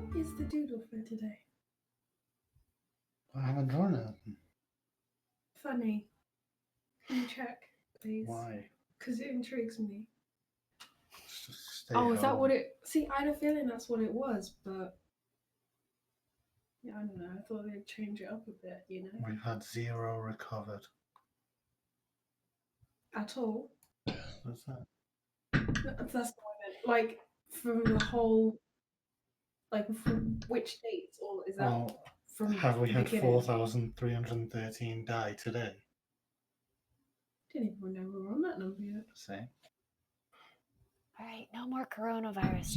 What is the doodle for today? I haven't drawn it. Funny. Can you check, please? Why? Because it intrigues me. Just stay Oh, is that home. what it... See, I had a feeling that's what it was, but... Yeah, I don't know. I thought they'd change it up a bit, you know? We've had 0 recovered. At all. What's that? That's what I meant. Like, from the whole... Like, from which dates? Or is that Well, from have we the had beginning? 4,313 die today? Didn't even know we were on that number yet. See? All right, no more coronavirus.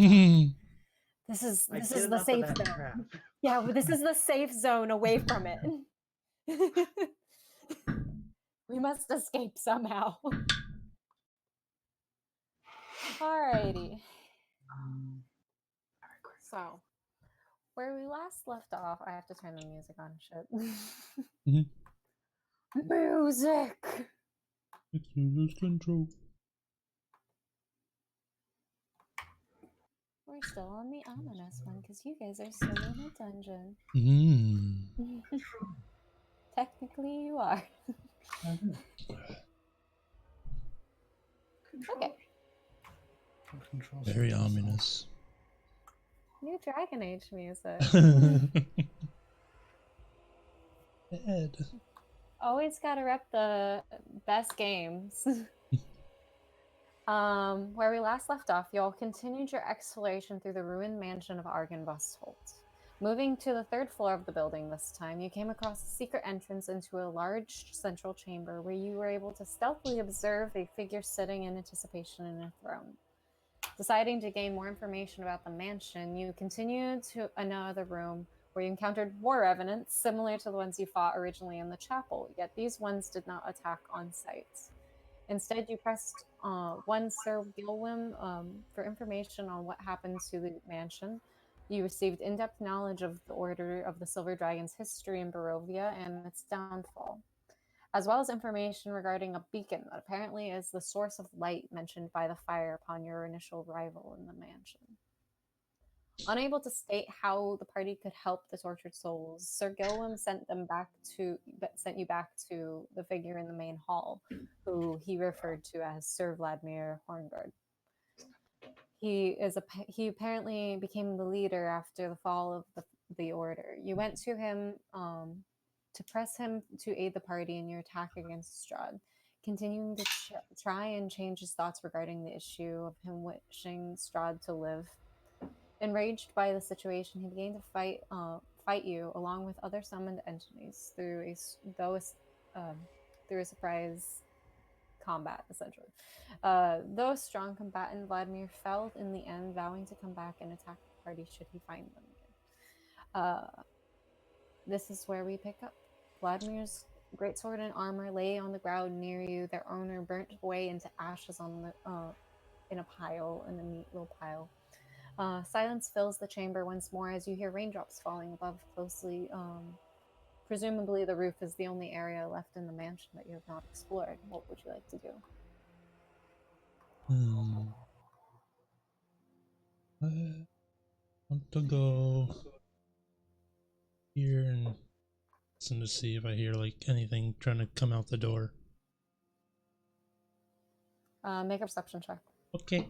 This is I this get is the enough of safe that zone. crap. Yeah, well, this is the safe zone away from it. We must escape somehow. Alrighty. So, where we last left off, I have to turn the music on. Shit. Music. It's lose control. We're still on the ominous one because you guys are still in a dungeon. Technically, you are. Okay. Very ominous. New Dragon Age music. Ed. Always gotta rep the best games. Where we last left off, you all continued your exploration through the ruined mansion of Argynvostholt. Moving to the third floor of the building this time, you came across a secret entrance into a large central chamber where you were able to stealthily observe a figure sitting in anticipation in a throne. Deciding to gain more information about the mansion, you continued to another room where you encountered more evidence similar to the ones you fought originally in the chapel, yet these ones did not attack on sight. Instead, you pressed one Sir Gilwim for information on what happened to the mansion. You received in-depth knowledge of the Order of the Silver Dragon's history in Barovia and its downfall, as well as information regarding a beacon that apparently is the source of light mentioned by the fire upon your initial arrival in the mansion. Unable to state how the party could help the tortured souls, Sir Gilwim sent you back to the figure in the main hall, who he referred to as Sir Vladimir Horngard. He apparently became the leader after the fall of the order. You went to him to press him to aid the party in your attack against Strahd, continuing to try and change his thoughts regarding the issue of him wishing Strahd to live. Enraged by the situation, he began to fight you along with other summoned entities through a surprise combat, essentially. Though a strong combatant, Vladimir fell in the end, vowing to come back and attack the party should he find them again. This is where we pick up. Vladimir's greatsword and armor lay on the ground near you, their owner burnt away into ashes on the in a neat little pile. Silence fills the chamber once more as you hear raindrops falling above closely. Presumably the roof is the only area left in the mansion that you have not explored. What would you like to do? I want to go here and listen to see if I hear like anything trying to come out the door. Make a perception check. Okay.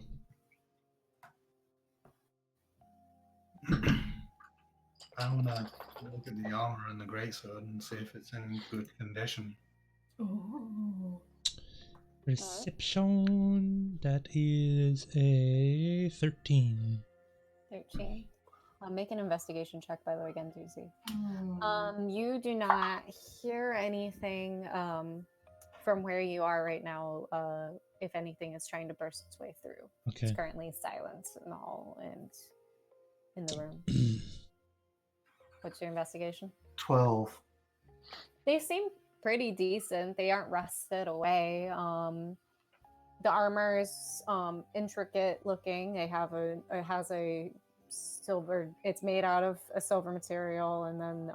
I'm gonna look at the armor and the greatsword and see if it's in good condition. Oh. Perception. That is a 13. 13. Make an investigation check, by the way, again, Doozy. You do not hear anything from where you are right now. If anything is trying to burst its way through. Okay. It's currently silent in the hall and in the room. What's your investigation? 12. They seem pretty decent. They aren't rusted away. The armor is intricate looking. It has a silver. It's made out of a silver material, and then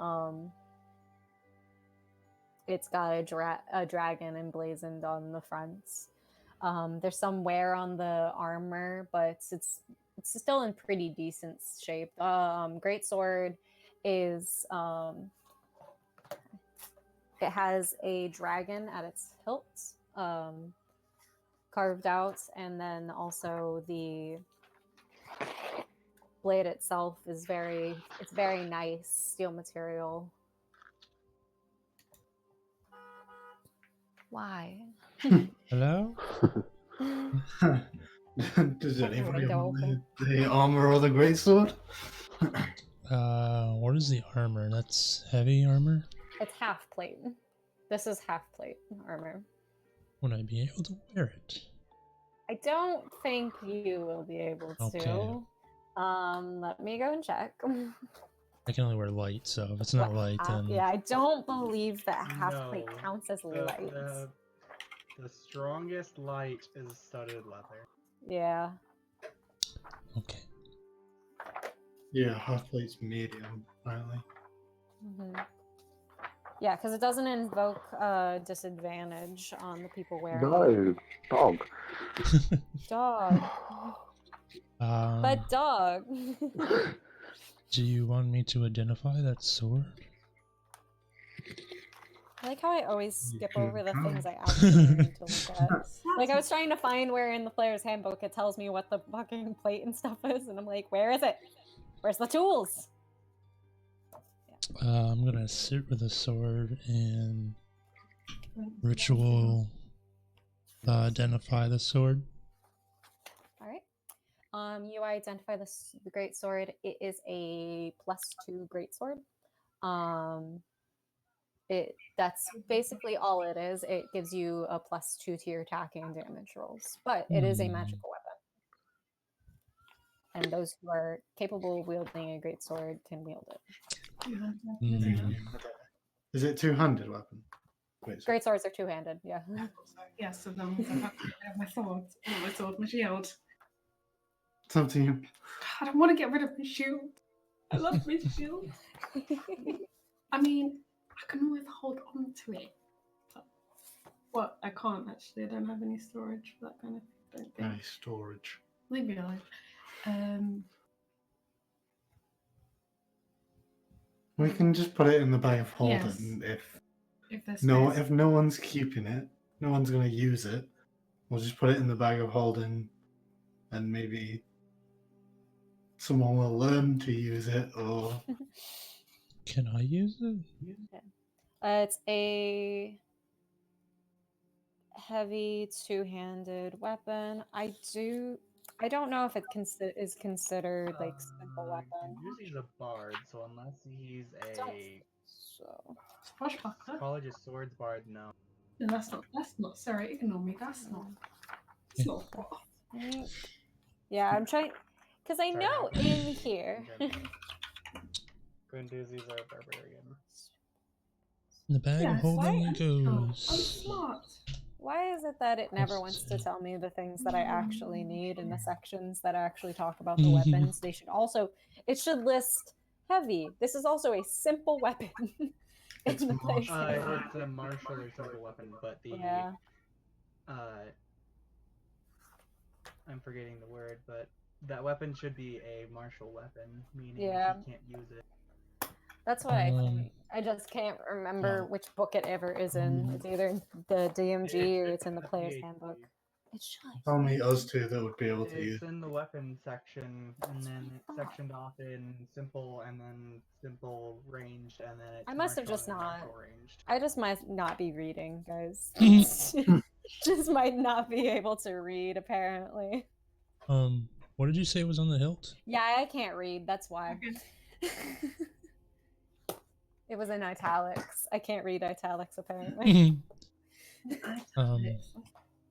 it's got a dragon emblazoned on the fronts. There's some wear on the armor, but it's it's still in pretty decent shape. Great sword is it has a dragon at its hilt, carved out, and then also the blade itself is very nice steel material. Why? Hello? Does anybody window want open. the armor or the greatsword? What is the armor? That's heavy armor? It's half plate. This is half plate armor. Would I be able to wear it? I don't think you will be able to. Okay. Let me go and check. I can only wear light, so if it's not light, then Yeah, I don't believe that half plate No, counts as light. The strongest light is studded leather. Yeah. okay. Yeah, half plate's medium, apparently. hmm Yeah, because it doesn't invoke disadvantage on the people wearing it. No, dog. Dog. But dog. Do you want me to identify that sword? I like how I always You skip can over the try. things I actually need to look at. Like I was trying to find where in the player's handbook it tells me what the fucking plate and stuff is, and I'm like, where is it? Where's the tools? I'm gonna sit with a sword and ritual identify the sword. All right. You identify the great sword. It is a +2 great sword. That's basically all it is. It gives you a +2 to your attacking and damage rolls, but it is a magical weapon. And those who are capable of wielding a great sword can wield it. Is it two-handed weapon? Wait, Great swords are two-handed, yeah. Yes, so then I have my sword, my shield. it's up to you. I don't want to get rid of my shield. I love my shield. I mean, I can always hold on to it. Well, I can't actually. I don't have any storage for that kind of thing. Any storage. Maybe I. We can just put it in the bag of holding Yes. If there's if no one's keeping it, no one's gonna use it. We'll just put it in the bag of holding, and maybe someone will learn to use it, or Can I use it? It's a heavy two-handed weapon. I don't know if it is considered like simple weapon. Usually he's a bard, so unless he's Don't a So swashbuckler. college of swords bard, no. No, that's not. Sorry, ignore me. That's not. It's not. I think, yeah, I'm trying because I Sorry, know I'm- in here. Gunduzis are barbarian. In the bag of Yes, holding why? it I'm goes. smart. Why is it that it never wants to Let's see. tell me the things that I actually need in the sections that actually talk about the weapons? They should also, it should list heavy. This is also a simple weapon. It's in the place. It's a martial or simple weapon, but the Yeah. I'm forgetting the word, but that weapon should be a martial weapon, meaning Yeah. he can't use it. That's what I Um, think. I just can't remember no. which book it ever is in. It's either the DMG or it's in the player's handbook. It should. it's only us two that would be able to use It's in the weapon section, and then it's sectioned off in simple, and then simple ranged, and then it's I must have martial just and then not- martial ranged. I just might not be reading, guys. Just might not be able to read, apparently. What did you say was on the hilt? Yeah, I can't read. That's why. It was in italics. I can't read italics, apparently. Italics.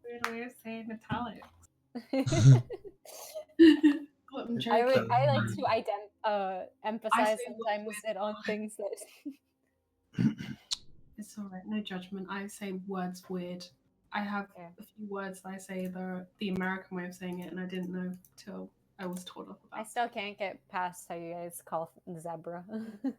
Weird way of saying italics. I'm I joking. like to emphasize say what's sometimes it on things that. It's alright, no judgment. I say words weird. I have Yeah. a few words that I say the American way of saying it, and I didn't know till I was told off I about. still can't get past how you guys call zebra. I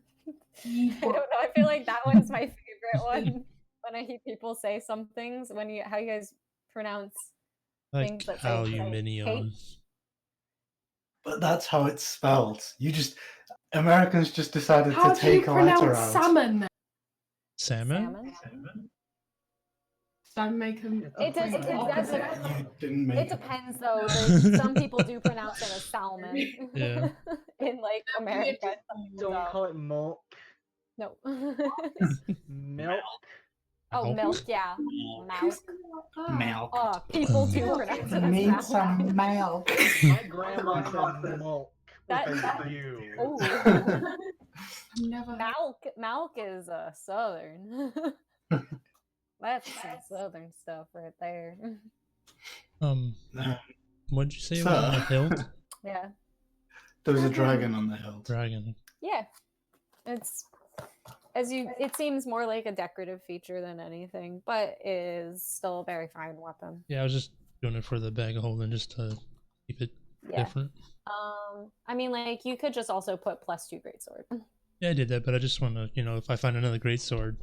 Yeehaw. don't know. I feel like that one's my favorite one. When I hear people say some things, how you guys pronounce Like things that say aluminium. But that's how it's spelled. Americans just decided How to do you take a letter pronounce out. salmon? Salmon? Don't make them. It does. It does. You didn't make It depends, though. Some people do pronounce it as salmon. Yeah. In like America. Don't call it milk. No. Milk. Oh, Milk? milk. Yeah. Milk. Milk. Oh, people do pronounce it as Need milk. some milk. My grandma said milk. That- With that- a U. Oh, I've never. milk is southern. That's some southern stuff right there. What'd you say So- about the hilt? Yeah. There was a dragon on the hill. Dragon. Yeah. It's it seems more like a decorative feature than anything, but is still a very fine weapon. Yeah, I was just doing it for the bag of holding just to keep it Yeah. different. I mean, like, you could just also put +2 greatsword. Yeah, I did that, but I just want to, if I find another great sword,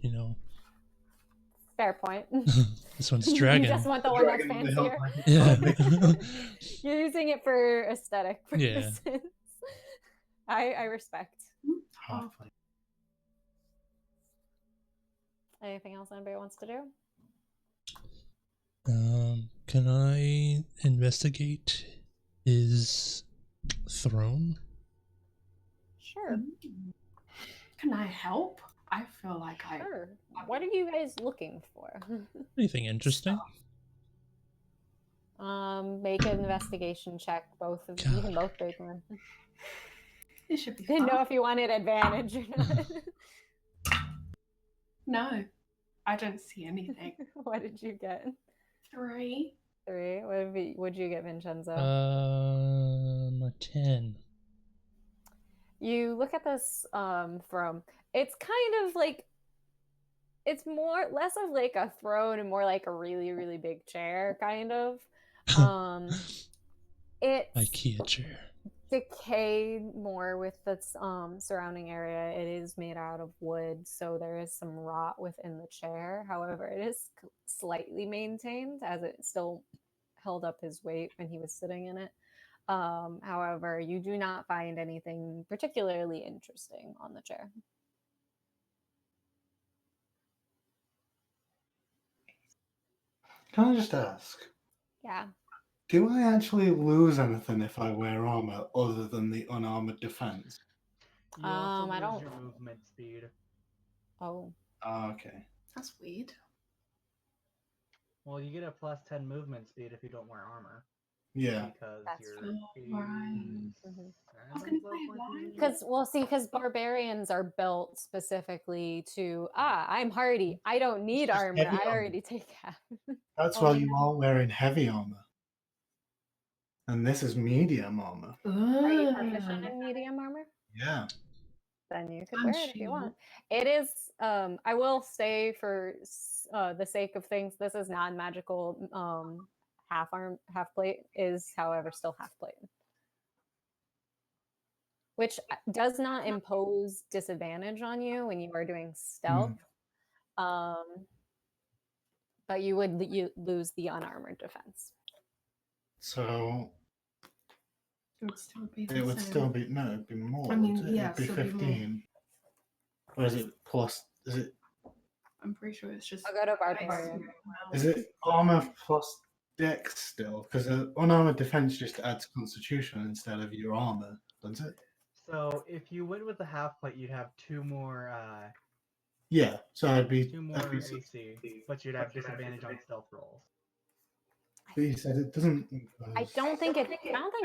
Fair point. this one's You dragon. just want the one that's Dragon on the hill. fancier. Yeah. You're using it for aesthetic Yeah. purposes. I respect. Halfway. Anything else anybody wants to do? Can I investigate his throne? Sure. Can I help? I feel like I. Sure. What are you guys looking for? Anything interesting? Make an investigation check. Both of you can both take one. It should be. Didn't know fun. if you wanted advantage or not. No, I don't see anything. What did you get? 3. 3. What'd you get, Vincenzo? A 10. You look at this from it's kind of like it's less of like a throne and more like a really, really big chair, kind of. It's IKEA chair. decayed more with the surrounding area. It is made out of wood, so there is some rot within the chair. However, it is slightly maintained, as it still held up his weight when he was sitting in it. However, you do not find anything particularly interesting on the chair. Can I just ask? Yeah. Do I actually lose anything if I wear armor other than the unarmored defense? You also I lose don't- your movement speed. Oh. Ah, okay. That's weird. Well, you get a +10 movement speed if you don't wear armor. Yeah. Because That's your true. speed Right. Mhm. I was gonna say, why? Because barbarians are built specifically to I'm hardy. I don't need just armor. heavy I armor. already take half. That's why you aren't wearing heavy armor. And this is medium armor. Are you proficient in medium armor? Yeah. Then you could I'm wear it if you want. It is. I will say for the sake of things, this is non-magical. Half plate is, however, still half plate, which does not impose disadvantage on you when you are doing stealth. But you would lose the unarmored defense. So It would still be. The it would same. still be it'd be more. I mean, wouldn't it? yeah, It'd be still be more. 15. Or is it plus? I'm pretty sure it's just. I'll go to barbarian. Is it armor plus dex still? Because unarmored defense just adds constitution instead of your armor, doesn't it? So if you went with the half plate, you'd have 2 more Yeah. So I'd be. 2 more AC, but you'd have disadvantage on stealth rolls. But you said it doesn't. I don't think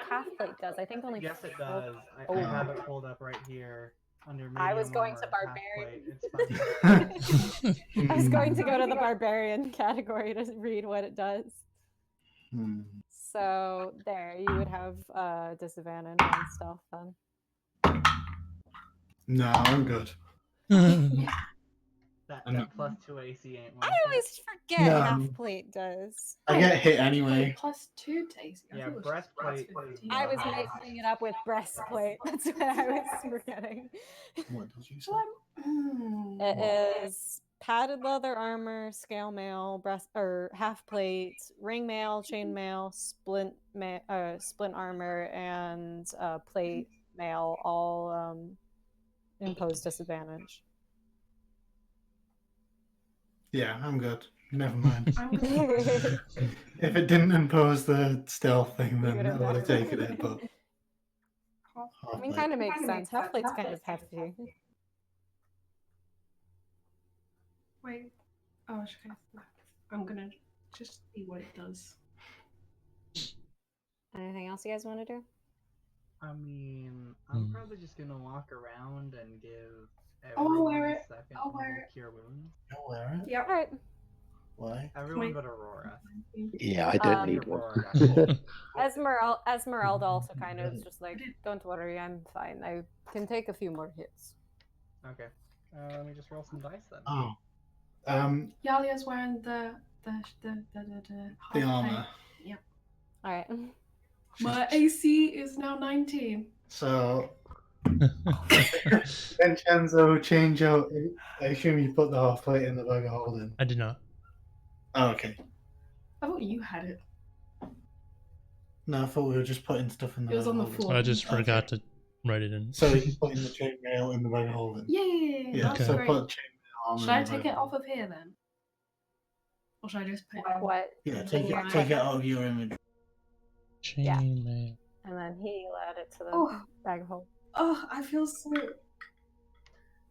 half plate does. I think only. Yes, it full- does. I Oh. have it pulled up right here under. I was medium going to armor, half barbarian. plate. It's fine. I was going to go to the barbarian category to read what it does. Hmm. So there, you would have disadvantage on stealth then. No, I'm good. That I'm not- +2 AC ain't I worth it. always forget No. half plate does. I get hit anyway. +2 days. Yeah, breastplate was- I was Yeah. mixing it up with breastplate. That's what I was forgetting. What did you say? It is padded leather armor, scale mail, breast or half plate, ring mail, chain mail, splint armor, and plate mail all impose disadvantage. Yeah, I'm good. Never mind. I'm gonna. If it didn't impose the stealth thing, You then would I have would have done. taken it, but I mean, kind of makes sense. Half plate's kind of hefty. Wait. Oh, okay. I'm gonna just see what it does. Anything else you guys want to do? I mean, I'm Hmm. probably just gonna walk around and give I'll everyone wear a it. second I'll level wear it. cure wounds. You'll wear it? Yep. All right. Why? Everyone Wait. but Aurora. Yeah, I don't need one. Aurora. Esmeralda also kind of is just like, don't worry, I'm fine. I can take a few more hits. Okay. Let me just roll some dice then. Oh. Yalia's wearing the The armor. All right. My AC is now 19. So, Vincenzo, change out. I assume you put the half plate in the bag of holding. I did not. Oh, okay. I thought you had it. No, I thought we were just putting stuff in the It was bag on of the holding. floor. I just Okay. forgot to write it in. So you're putting the chainmail in the bag of holding. Yeah, Yeah, that's Okay. so great. put chainmail armor Should in I the take bag it off of here then? Or should I just put it What? Yeah, take Yeah. it out of your image. Yeah. Chainmail. And then he'll add it to the Oh. bag of holding. Oh, I feel so.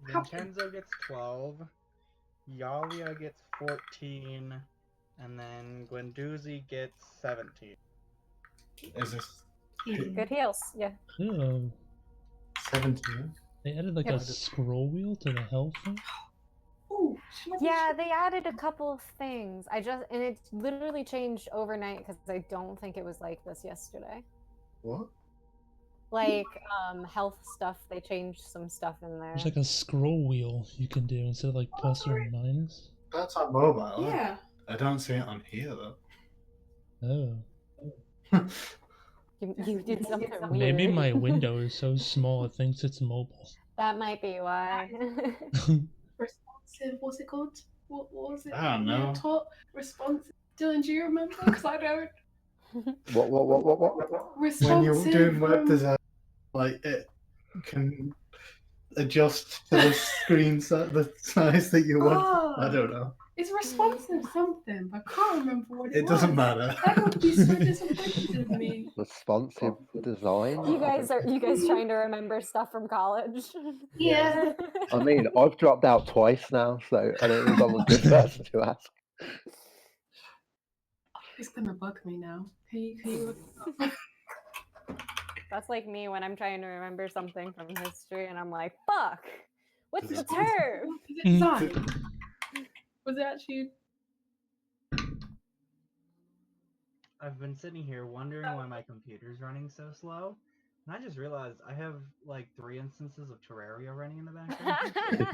Vincenzo gets 12. Yalia gets 14. And then Gwendouzi gets 17. Is this Good heals. Yeah. Oh, 17? they added like Yeah. a scroll wheel to the health thing? Oh, Yeah, they added a couple of things. And it literally changed overnight because I don't think it was like this yesterday. What? Like health stuff, they changed some stuff in there. There's like a scroll wheel you can do instead of like plus or minus. That's on mobile. Yeah. I don't see it on here though. Oh. You did something weird. Maybe my window is so small it thinks it's mobile. That might be why. Responsive, what's it called? What was it? I don't you know. taught? Responsive. Dylan, do you remember? Because I don't. What? Responsive. When you're doing web from- design, like it can adjust to the screen the size that you want. Oh, I don't know. It's responsive something, but I can't remember what it It doesn't was. matter. That would be so disappointed of me. Responsive design. You guys trying to remember stuff from college? Yeah. I mean, I've dropped out twice now, so I don't think I'm a good person to ask. It's gonna bug me now. Can you look it up? That's like me when I'm trying to remember something from history and I'm like, fuck, what's the Is it- term? Was it design? Was it actually? I've been sitting here wondering why my computer's running so slow. And I just realized I have like 3 instances of Terraria running in the background.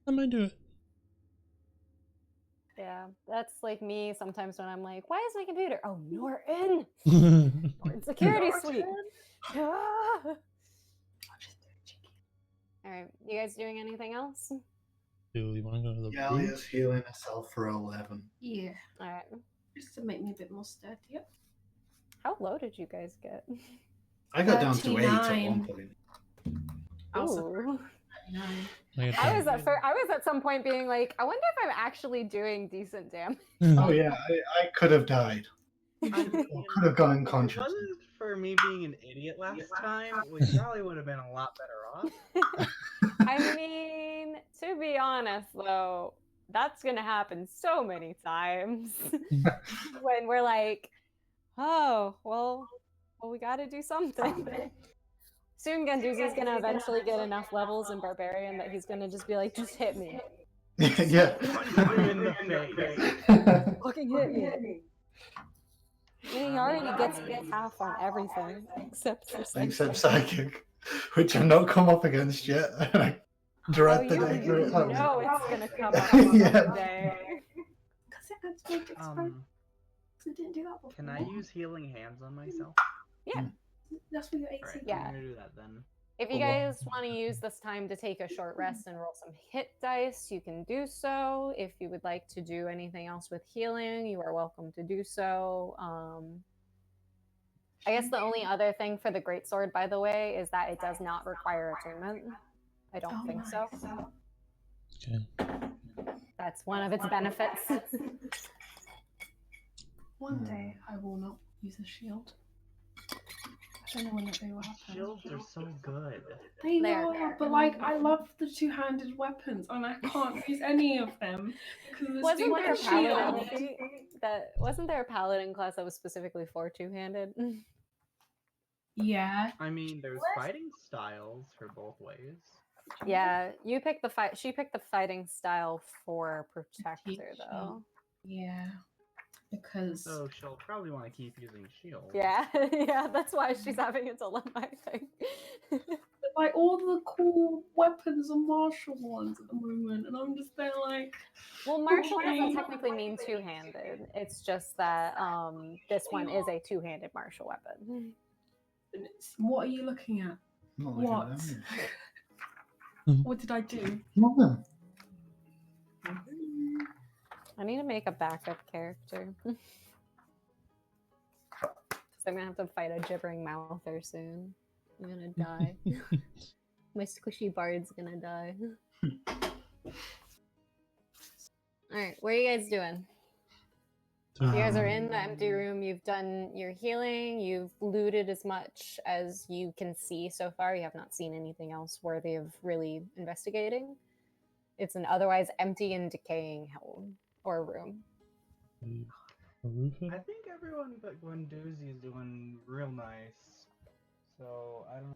I might do it. Yeah, that's like me sometimes when I'm like, why is my computer? Oh, Norton! Norton Security Suite! Ah! Alright, you guys doing anything else? Do we want to go to the booth? Yalia's healing herself for 11. Yeah, Alright. just to make me a bit more sturdy. Yep. How low did you guys get? I got down to 8 at 39. one point. Also, Ooh. 39. I got I was that. I was at some point being like, I wonder if I'm actually doing decent damage. Oh yeah, I could have died. I mean, Could have gone if it conscious. wasn't for me being an idiot last time, we probably would have been a lot better off. I mean, to be honest though, that's gonna happen so many times when we're like, oh, well, we gotta do something. Soon Ganduzi's gonna eventually get enough levels in Barbarian that he's gonna just be like, just hit me. Yeah. Punch you in the face. Fucking hit me. He already gets half on everything except for Except psychic. psychic, which I've not come up against yet. And I dread Oh, the you day where it happens. know it's gonna come up Yeah. someday. Because it adds weight exposure. I didn't do that before. Can I use healing hands on myself? Yeah. That's for your AC. Alright, Yeah. I'm gonna do that then. If you Hold on. guys want to use this time to take a short rest and roll some hit dice, you can do so. If you would like to do anything else with healing, you are welcome to do so. I guess the only other thing for the greatsword, by the way, is that it does not require attunement. I don't Oh, think so. nice. Okay. That's one of its benefits. One day I will not use a shield. I don't know when that day will happen. Shields are so good. They There. are, but like I love the two-handed weapons, and I can't use any of them because of the Wasn't there a stupid paladin shield. feat that wasn't there a paladin class that was specifically for two-handed? Yeah, I mean, there's fighting styles for both ways. Yeah, you picked the fight. She picked the fighting style for protector, Teach though. yeah, because So she'll probably want to keep using shield. Yeah, yeah, that's why she's having a dilemma, I think. like all the cool weapons are martial ones at the moment, and I'm just there like, Well, martial Okay. doesn't technically mean two-handed. It's just that this one is a two-handed martial weapon. what are you looking at? I'm not looking What? at them. What did I do? Nothing. I need to make a backup character. 'Cause I'm gonna have to fight a gibbering mouther soon. I'm gonna die. My squishy bard's gonna die. Alright, what are you guys doing? You guys are in the empty room. You've done your healing. You've looted as much as you can see so far. You have not seen anything else worthy of really investigating. It's an otherwise empty and decaying home or room. A roof it? I think everyone but Gwendouzi is doing real nice. So I don't.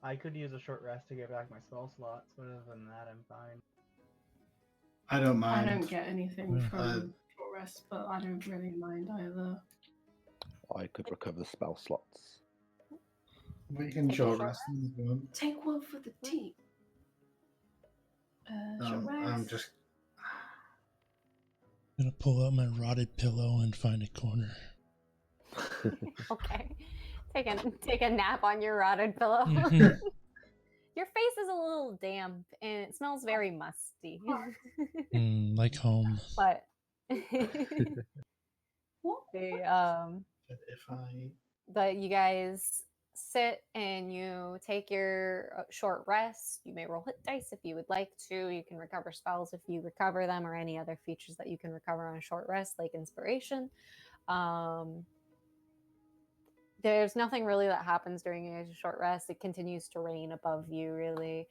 I could use a short rest to get back my spell slots, but other than that, I'm fine. I don't I mind. don't get anything Yeah. from short rest, but I don't really mind either. I could recover spell slots. We can Take a short short rest if you want. Take one for the team. Short I'm rest. just. Gonna pull out my rotted pillow and find a corner. Okay. Take a nap on your rotted pillow. Mhm. Your face is a little damp and it smells very musty. Like home. But What? If I. but you guys sit and you take your short rest. You may roll hit dice if you would like to. You can recover spells if you recover them, or any other features that you can recover on a short rest, like inspiration. There's nothing really that happens during a short rest. It continues to rain above you, really.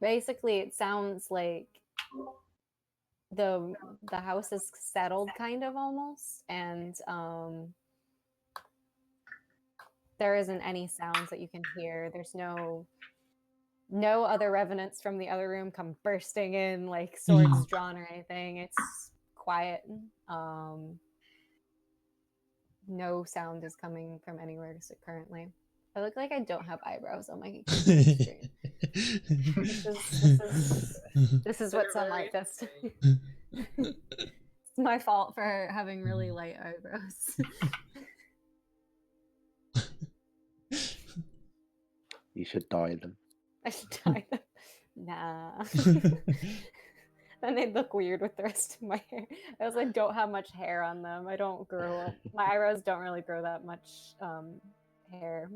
Basically, it sounds like the house is settled, kind of, almost, and there isn't any sounds that you can hear. There's no other revenants from the other room come bursting in like swords drawn or anything. It's quiet. No sound is coming from anywhere currently. I look like I don't have eyebrows on my screen. This is what sunlight does to me. It's my fault for having really light eyebrows. You should dye them. I should dye them. Nah. Then they'd look weird with the rest of my hair. I also don't have much hair on them. I don't grow up. My eyebrows don't really grow that much hair.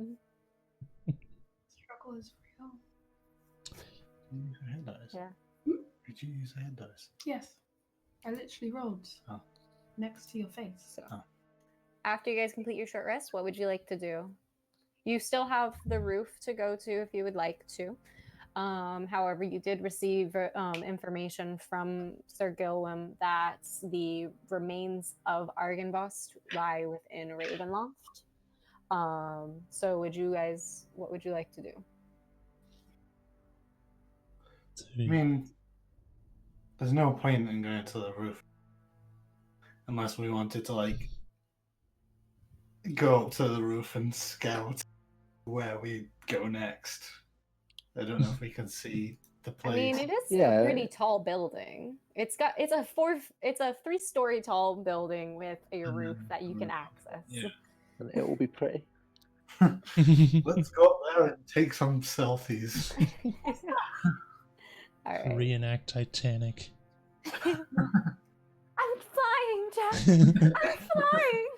Struggle is real. Did you use a head dice? Yeah. Did you use a head dice? Yes. I literally rolled Oh. next to your face. So, Oh. after you guys complete your short rest, what would you like to do? You still have the roof to go to if you would like to. However, you did receive information from Sir Gilwim that the remains of Argynvost lie within Ravenloft. So what would you like to do? I mean, there's no point in going to the roof unless we wanted to like go up to the roof and scout where we go next. I don't know if we can see the place. I mean, it is Yeah. a pretty tall building. It's a 3-story tall building with a roof that you can access. Yeah. And it will be pretty. Let's go up there and take some selfies. All right. Reenact Titanic. I'm flying, Jack. I'm flying.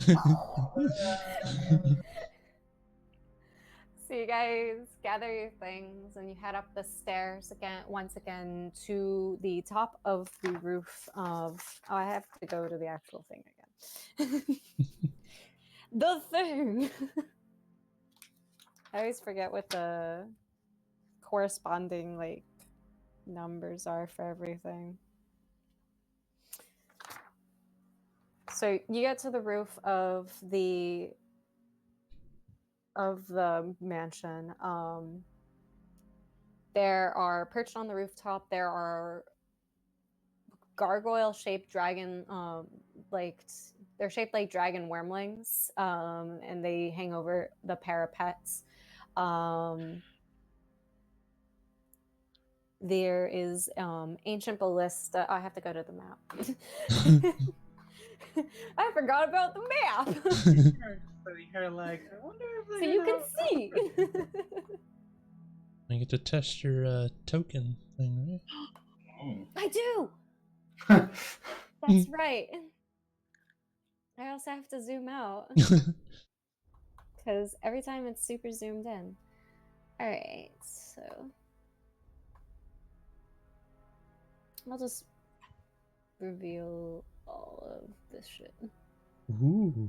So you guys gather your things and you head up the stairs once again to the top of the roof of. Oh, I have to go to the actual thing again. The thing. I always forget what the corresponding numbers are for everything. So you get to the roof of the mansion. There are perched on the rooftop. There are gargoyle-shaped dragon, they're shaped like dragon wormlings, and they hang over the parapets. There is ancient ballista. I have to go to the map. I forgot about the map. You're like, I wonder if So you can see. I get to test your token thing, I do. That's right. I also have to zoom out right? because every time it's super zoomed in. All right, so I'll just reveal all of this shit. Ooh.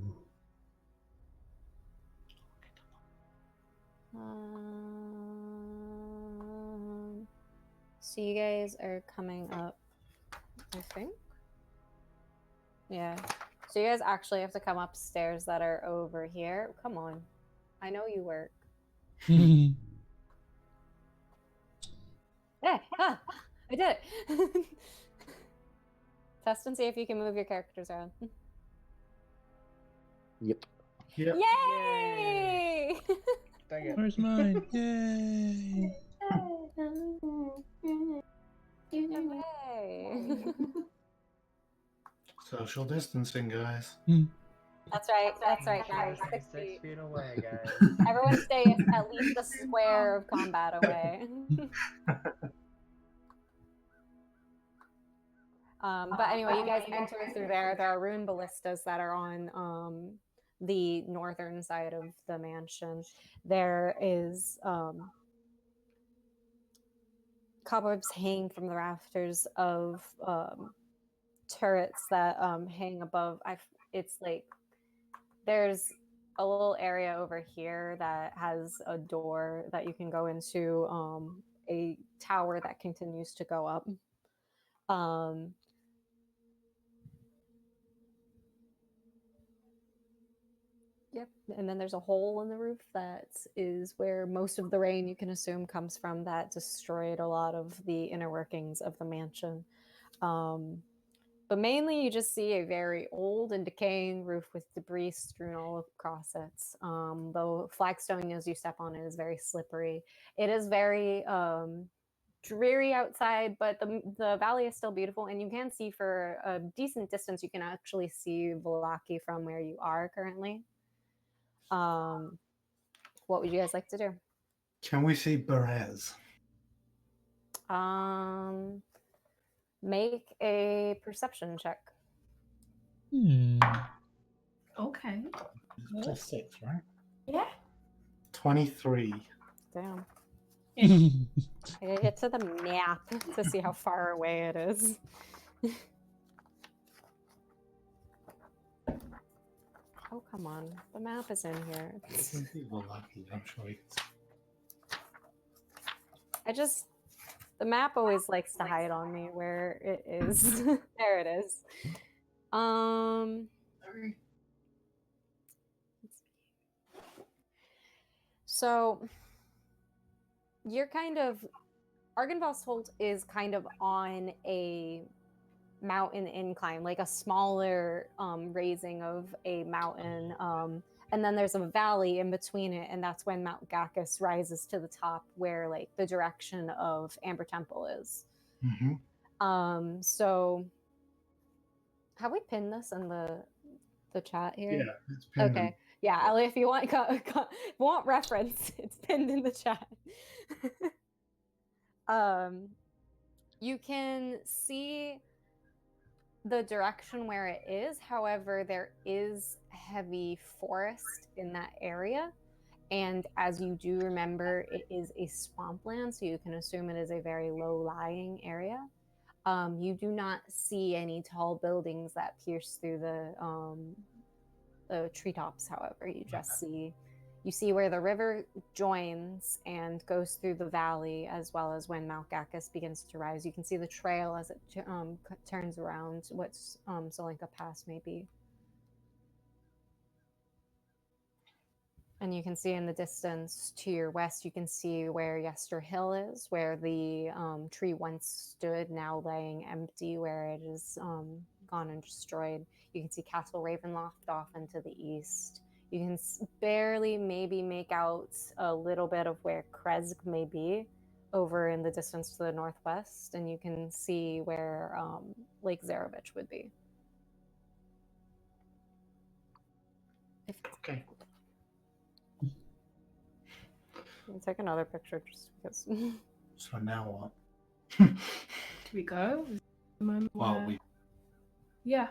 So you guys are coming up, I think. Yeah. So you guys actually have to come upstairs that are over here. Come on. I know you work. Yeah. I did it. Test and see if you can move your characters around. Yep. Yep. Yay! Dang it. Where's mine? Yay! Yay! Social distancing, guys. That's right, guys. 6 6 feet. feet away, guys. Everyone stay at least a square of combat away. But anyway, you guys enter through there. There are rune ballistas that are on the northern side of the mansion. There is cobwebs hanging from the rafters of turrets that hang above. It's like there's a little area over here that has a door that you can go into, a tower that continues to go up. Yep. And then there's a hole in the roof that is where most of the rain, you can assume, comes from, that destroyed a lot of the inner workings of the mansion. But mainly you just see a very old and decaying roof with debris strewn all across it. The flagstone as you step on it is very slippery. It is very dreary outside, but the valley is still beautiful, and you can see for a decent distance, you can actually see Vallaki from where you are currently. What would you guys like to do? Can we see Berez? Make a perception check. Okay. Plus 6, right? Yeah. 23. Damn. I gotta get to the map to see how far away it is. Oh, come on. The map is in here. I'm sure you can see. The map always likes to hide on me where it is. There it is. So you're kind of, Argynvost is kind of on a mountain incline, like a smaller raising of a mountain, and then there's a valley in between it, and that's when Mount Gacchus rises to the top, where like the direction of Amber Temple is. Mm-hmm. So have we pinned this in the chat here? Yeah, it's pinned. Okay. Yeah, Ellie, if you want, want reference, it's pinned in the chat. You can see the direction where it is. However, there is heavy forest in that area. And as you do remember, it is a swampland, so you can assume it is a very low-lying area. You do not see any tall buildings that pierce through the treetops. However, you just see where the river joins and goes through the valley, as well as when Mount Gacus begins to rise. You can see the trail as it turns around what Solenka Pass may be. And you can see in the distance to your west, you can see where Yester Hill is, where the tree once stood, now laying empty, where it is gone and destroyed. You can see Castle Ravenloft off into the east. You can barely maybe make out a little bit of where Kresk may be over in the distance to the northwest, and you can see where Lake Zarovich would be. Okay. I'll take another picture just because. So now what? Do we go? Is the moment Well, where- we. Yeah.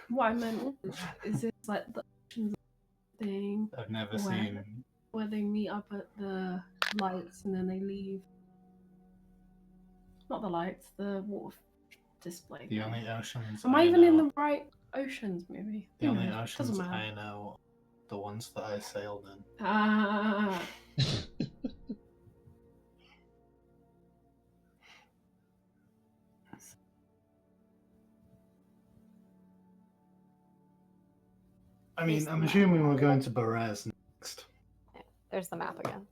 What I meant is this like the oceans thing I've never Where? seen. where they meet up at the lights and then they leave. Not the lights, the water display. The thing. only oceans. Am I even in know- the right oceans? Maybe. The Who only knows? oceans Doesn't matter. I know, the ones that I sailed in. Ah. I mean, Here's I'm the assuming map. we're going to Berez next. There's the map again.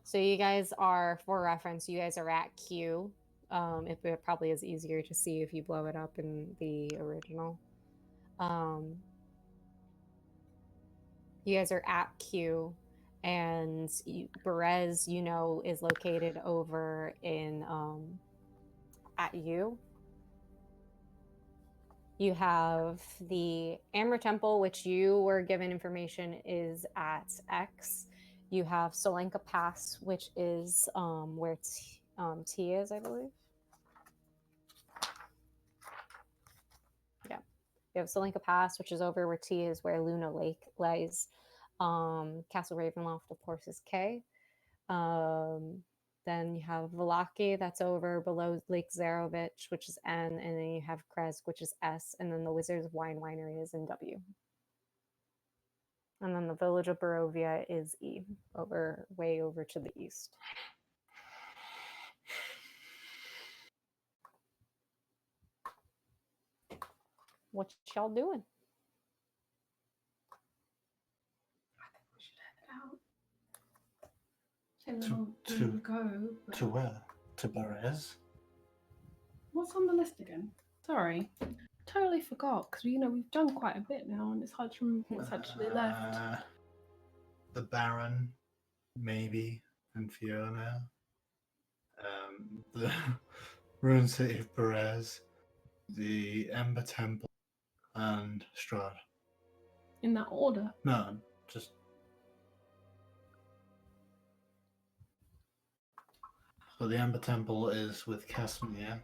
So you guys are, for reference, you guys are at Q. It probably is easier to see if you blow it up in the original. You guys are at Q, and Berez, you know, is located over in at U. You have the Amber Temple, which you were given information is at X. You have Solenka Pass, which is where T is, I believe. Yeah. You have Solenka Pass, which is over where T is, where Luna Lake lies. Castle Ravenloft, of course, is K. Then you have Velaki, that's over below Lake Zarovich, which is N, and then you have Kresk, which is S, and then the Wizards of Wine Winery is in W. And then the village of Barovia is E, way over to the east. What y'all doing? We should head out. Say we'll go. But To where? To Berez? what's on the list again? Sorry, totally forgot because we've done quite a bit now, and it's hard to remember what's actually left. The Baron, maybe, and Fiona. The Ruined City of Berez, the Ember Temple, and Strahd. In that order. No, just. So the Ember Temple is with Casimir.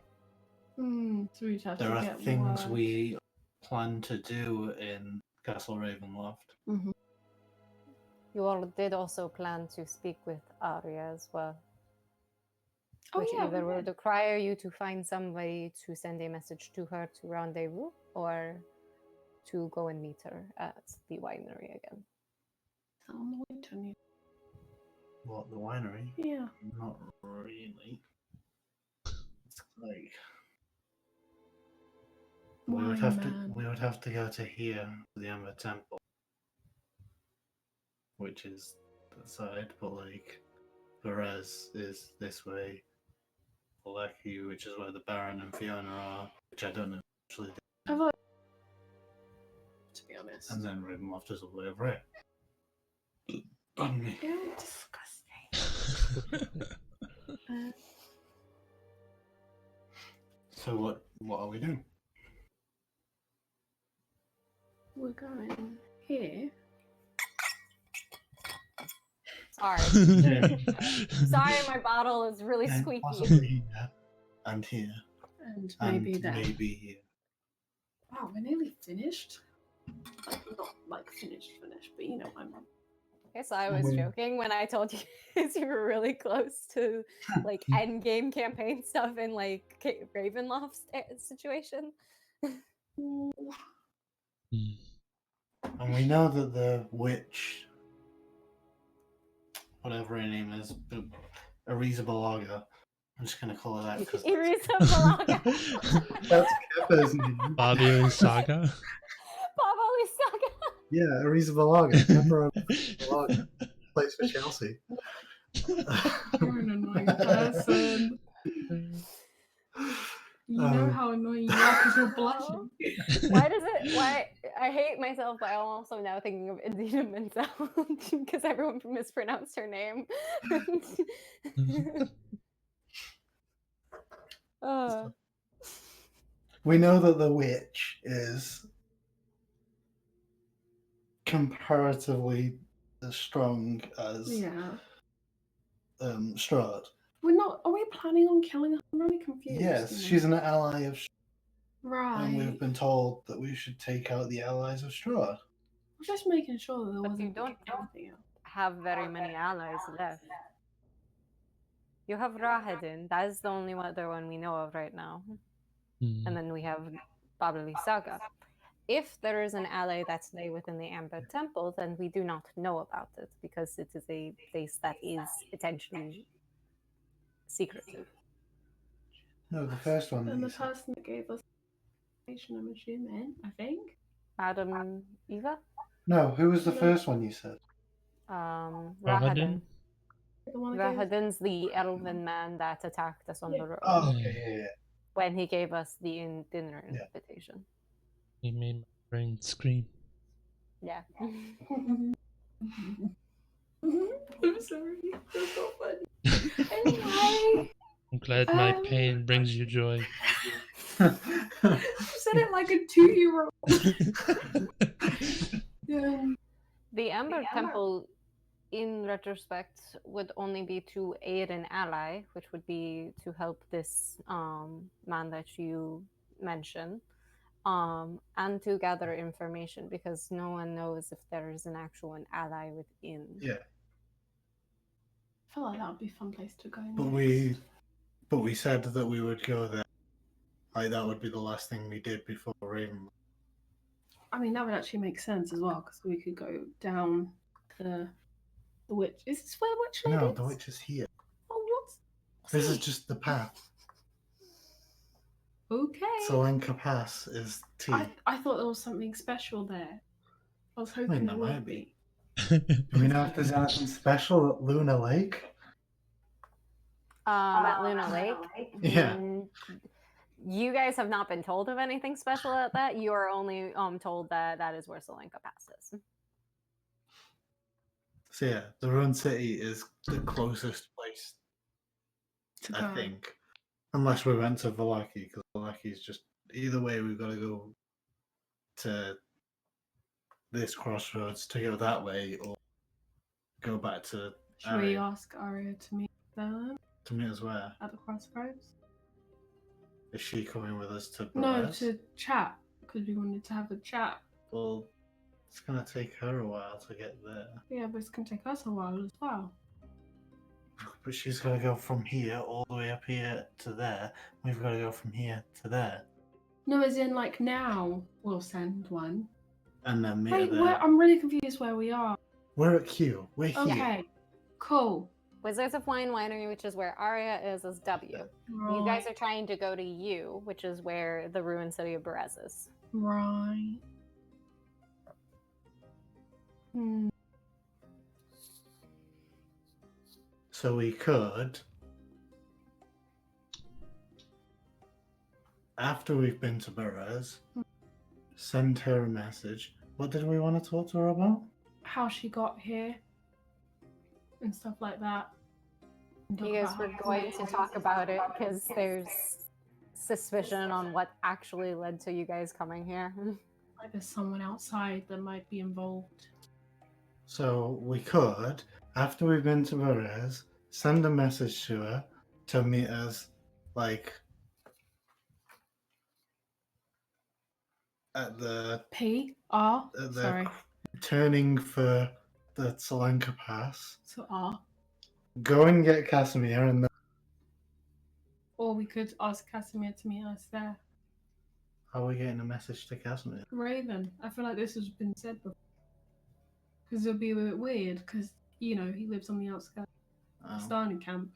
So we have There to are get things word. we plan to do in Castle Ravenloft. Mhm. You all did also plan to speak with Arya as well, Oh which yeah, either we would did. require you to find somebody to send a message to her to rendezvous, or to go and meet her at the winery again. It's on the way to New. What, the winery? Yeah. Not really. It's like we would have to go to here, the Ember Temple, which is that side, but like Berez is this way. Valaki, which is where the Baron and Fiona are, which I don't know actually. I thought, to be honest. And then Ravenloft is all the way over here. Pardon me. Ew, disgusting. So what are we doing? We're going here. Sorry. Sorry, my bottle is really And squeaky. possibly here, and here, And and maybe there. maybe here. Wow, we're nearly finished. Like, not like finished, but you know what I mean. Yes, I was Mhm. joking when I told you guys you were really close to like end game campaign stuff in like Ravenloft's situation. Hmm. And we know that the witch, whatever her name is, Ariza Balaga, I'm just going to call her that because Irisa Balaga. that's Keppa's name. Babio Saga. Baba Lisaga. Yeah, Ariza Balaga. Keppa Balaga plays for Chelsea. You're an annoying person. You know Um, how annoying you are because you're blushing. Why does it? Why I hate myself, but I'm also now thinking of Indina Menzel because everyone mispronounced her name. uh, We know that the witch is comparatively as strong as Yeah. Strahd. We're not. Are we planning on killing her? I'm really confused. Yes, you know. she's an ally of Strahd, Right. and we've been told that we should take out the allies of Strahd. I'm just making sure that there But you wasn't don't- anything else. have very many allies left. You have Rahadin. That is the only other one we know of right now. Hmm. And then we have Baba Lisaga. If there is an ally that's lay within the Amber Temple, then we do not know about it because it is a place that is potentially secretive. No, the first one. And that the you said. person that gave us information, I'm assuming, I think. Madam Eva? No, who was the first one you said? Rahadin. Rahadin? The one that gave us... Rahadin's the elven man that attacked us on the road Oh, okay, yeah. when he gave us the dinner Yeah. invitation. He made my brain scream. Yeah. I'm sorry. That's not funny. Anyway. I'm glad my Um, pain brings you joy. You said it like a 2-year-old. The Amber Temple, in retrospect, would only be to aid an ally, which would be to help this man that you mentioned, and to gather information because no one knows if there is an actual ally within. Yeah, I feel like that would be a fun place to go. but we said that we would go there. Like that would be the last thing we did before Raven. I mean, that would actually make sense as well because we could go down the witch. Is this where the witch lady No, is? the witch is here. Oh, what's This is it? just the path. Okay. Solenka Pass is T. I thought there was something special there. I was hoping there there might would be. be. Do we know if there's anything special at Luna Lake? At Luna Lake. Yeah. You guys have not been told of anything special at that. You are only told that that is where Solenka Pass is. So yeah, the Ruined City is the closest place, To I go. think. Unless we went to Vallaki, because Vallaki is just... Either way, we've got to go to this crossroads to go that way, or go back to Should we Arya. ask Arya to meet them To meet us where? at the crossroads? Is she coming with us to No, Perez? to chat because we wanted to have a chat. Well, it's going to take her a while to get there. Yeah, but it's gonna take us a while as well. But she's got to go from here all the way up here to there. We've got to go from here to there. No, as in like now we'll send one. And then meet Wait, her there. I'm really confused where we are. We're at Q. We're here. Okay, cool. Wizards of Wine Winery, which is where Arya is W. You guys are trying to go to U, which is where the ruined city of Berez is. Right. Hmm. So we could, after we've been to Perez, send her a message. What did we want to talk to her about? How she got here and stuff like that. And talk You guys about were how- going to talk about it because there's suspicion on what actually led to you guys coming here. Like there's someone outside that might be involved. So we could, after we've been to Perez, send a message to her to meet us, like at the P.R. Sorry. turning for the Solanka Pass. So R. Go and get Casimir, and then Or we could ask Casimir to meet us there. how are we getting a message to Casimir? Raven. I feel like this has been said before. Because it'll be a bit weird, because, you know, he lives on the outskirts of Oh. Starning Camp.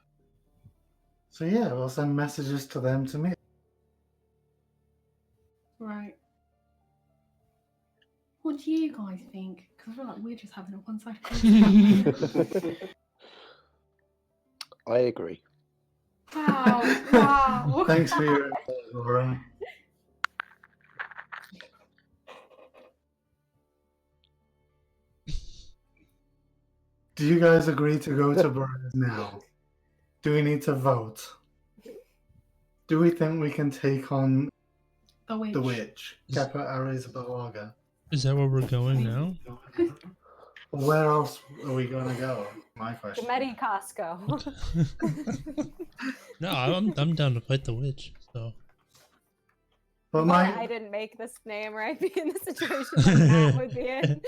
So yeah, we'll send messages to them to meet. Right. What do you guys think? Because I feel like we're just having a one-sided conversation. I agree. Wow. Wow. Thanks for your input, Laura. Do you guys agree to go to Perez now? Do we need to vote? Do we think we can take on The witch. the witch, Kepa Arrizabalaga? Is that where we're going now? Where else are we going to go? My The question. Medi Costco. No, I'm down to fight the witch. So But I my, didn't make this name, right? Be in the situation that Matt would be in.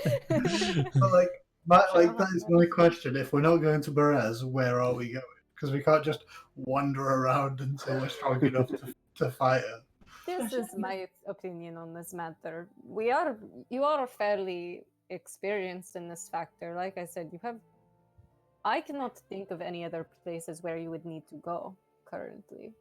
but like that is my question. If we're not going to Perez, where are we going? Because we can't just wander around until we're strong enough to fight her. This is my opinion on this matter. You are fairly experienced in this factor. Like I said, I cannot think of any other places where you would need to go currently.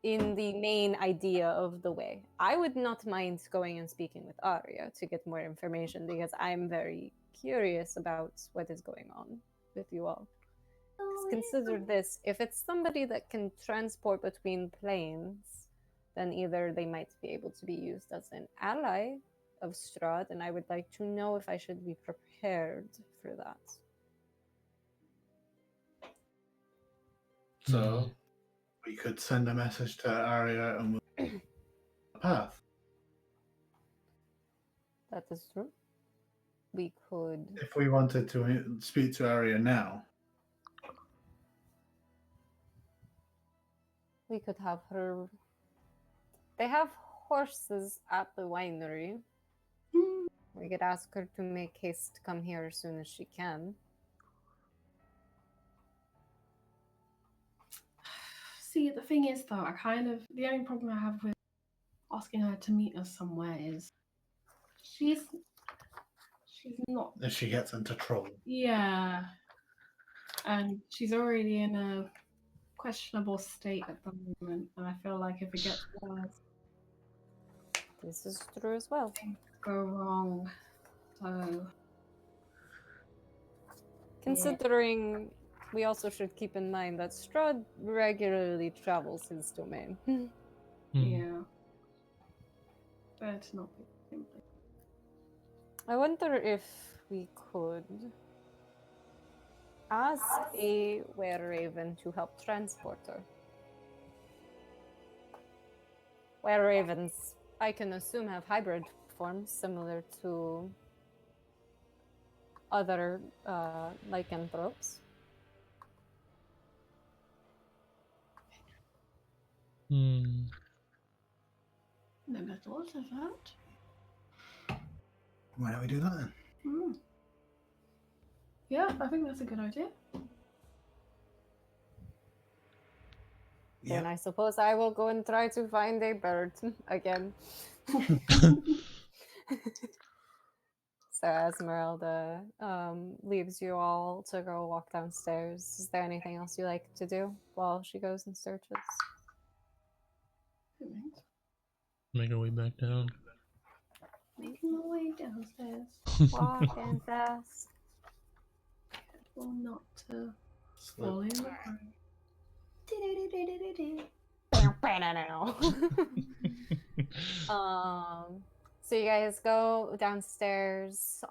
In the main idea of the way, I would not mind going and speaking with Arya to get more information because I'm very curious about what is going on with you all. Consider this: if it's somebody that can transport between planes, then either they might be able to be used as an ally of Strahd, and I would like to know if I should be prepared for that. So we could send a message to Arya and we'll path. That is true. We could. If we wanted to speak to Arya now. We could have her. They have horses at the winery. We could ask her to make haste to come here as soon as she can. See, the thing is, though, the only problem I have with asking her to meet us somewhere is she's not. If she gets into trouble. Yeah. And she's already in a questionable state at the moment, and I feel like if it gets worse, This is true as well. things go wrong. So, Considering we also should keep in mind that Strahd regularly travels his domain. yeah. Better to not be simply. I wonder if we could ask a were-raven to help transport her. Were-ravens, I can assume, have hybrid forms similar to other lycanthropes. Never thought of that. Why don't we do that then? Yeah, I think that's a good idea. Then I suppose I will go and try to find a bird again. So Esmeralda leaves you all to go walk downstairs. Is there anything else you like to do while she goes and searches? Make our way back down. Making my way downstairs. Walking fast. Careful not to fall in the ground. So you guys go downstairs,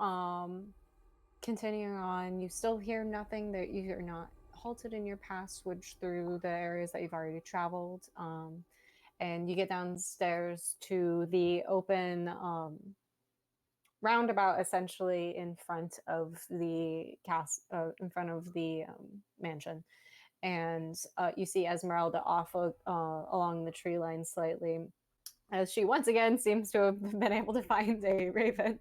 continuing on. You still hear nothing, that you're not halted in your passage through the areas that you've already traveled. and you get downstairs to the open roundabout, essentially in front of the mansion. And you see Esmeralda off along the tree line slightly, as she once again seems to have been able to find a raven.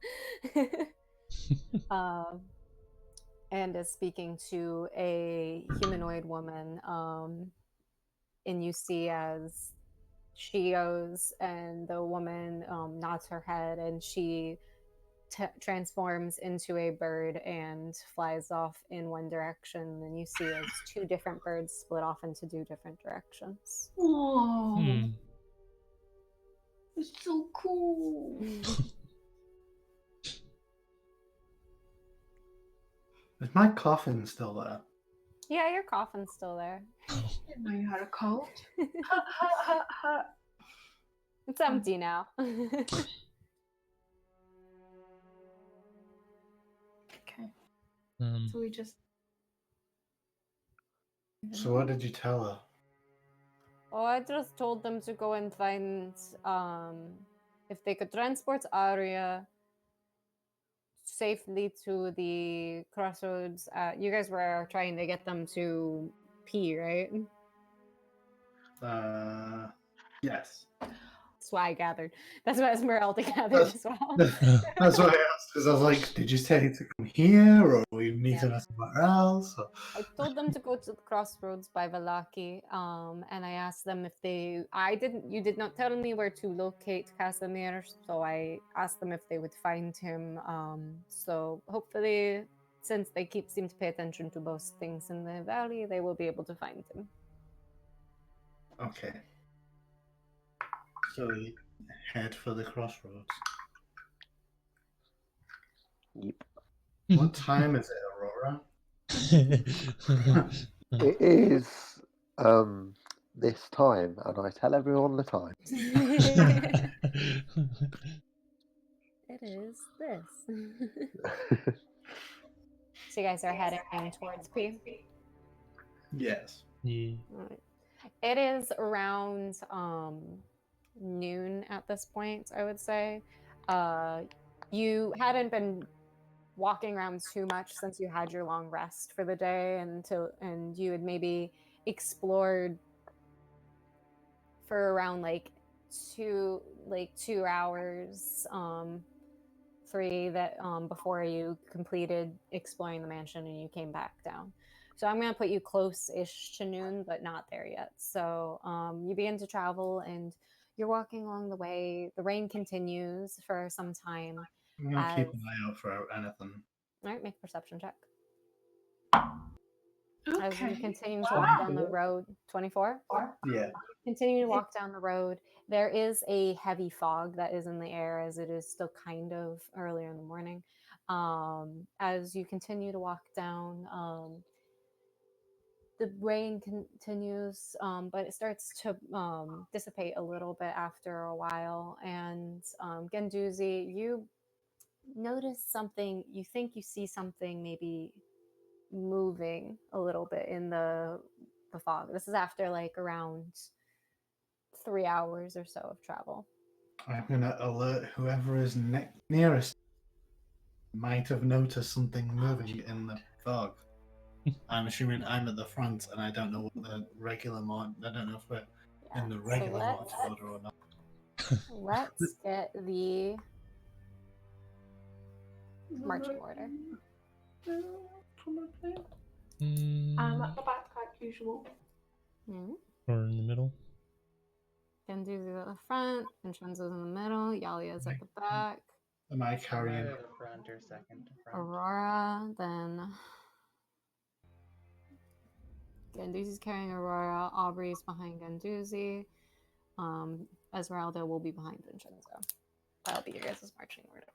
And is speaking to a humanoid woman. And you see as she goes and the woman nods her head, and she transforms into a bird and flies off in one direction. And you see as two different birds split off into two different directions. Oh, Hmm. it's so cool. Is my coffin still there? Yeah, your coffin's still there. Didn't know you had a cold. Ha, ha, ha, ha. It's empty now. Okay, Um, so we just. So what did you tell her? Oh, I just told them to go and find if they could transport Arya safely to the crossroads. You guys were trying to get them to P, right? Yes. That's what I gathered. That's what Esmeralda gathered as well. That's what I asked, because I was like, did you say to come here, or are we meeting us somewhere else? Or... I told them to go to the crossroads by Valaki, and I asked them if you did not tell me where to locate Casimir, so I asked them if they would find him. So hopefully, since they seem to pay attention to most things in the valley, they will be able to find him. Okay. So we head for the crossroads. Yep. What time is it, Aurora? It is this time, and I tell everyone the time. It is this. So you guys are heading towards P. Yes. yeah. Alright. It is around noon at this point, I would say. You hadn't been walking around too much since you had your long rest for the day, and you had maybe explored for around 2 hours, 3 that before you completed exploring the mansion and you came back down. So I'm going to put you close-ish to noon, but not there yet. So you begin to travel, and you're walking along the way. The rain continues for some time. I'm going to keep an eye out for anything. All right, make a perception check. Okay. As you continue to walk down the road, 24? Yeah. Continue to walk down the road. There is a heavy fog that is in the air, as it is still kind of earlier in the morning. As you continue to walk down, the rain continues, but it starts to dissipate a little bit after a while. And Genduzi, you notice something. You think you see something maybe moving a little bit in the fog. This is after around 3 hours or so of travel. I'm going to alert whoever is nearest. Might have noticed something moving in the fog. I'm assuming I'm at the front, and I don't know what the regular march. I don't know if we're in the regular march order or not. Let's get the marching order. I'm at the back like usual. Or in the middle. Genduzi's at the front, Vincenzo's in the middle, Yalia's at the back. Am I Right carrying? at the front or second to front. Aurora, then Genduzi's carrying Aurora, Aubrey's behind Genduzi, Esmeralda will be behind Vincenzo. That'll be your guys' marching order.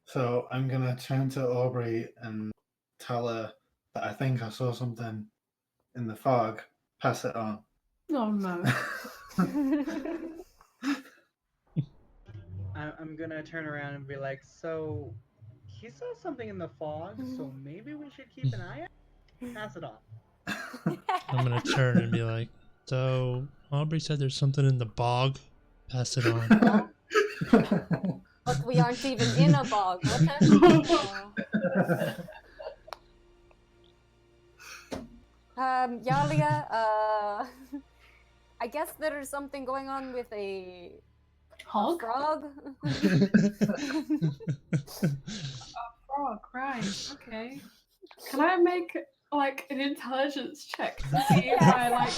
So I'm going to turn to Aubrey and tell her that I think I saw something in the fog. Pass it on. Oh no. I'm gonna turn around and be like, so he saw something in the fog, so maybe we should keep an eye out? Pass it on. I'm gonna turn and be like, So Aubrey said there's something in the bog. Pass it on. But we aren't even in a bog. What the? Yalia, I guess there's something going on with a Hog? frog. Frog, right. Okay. Can I make like an intelligence check to see if I like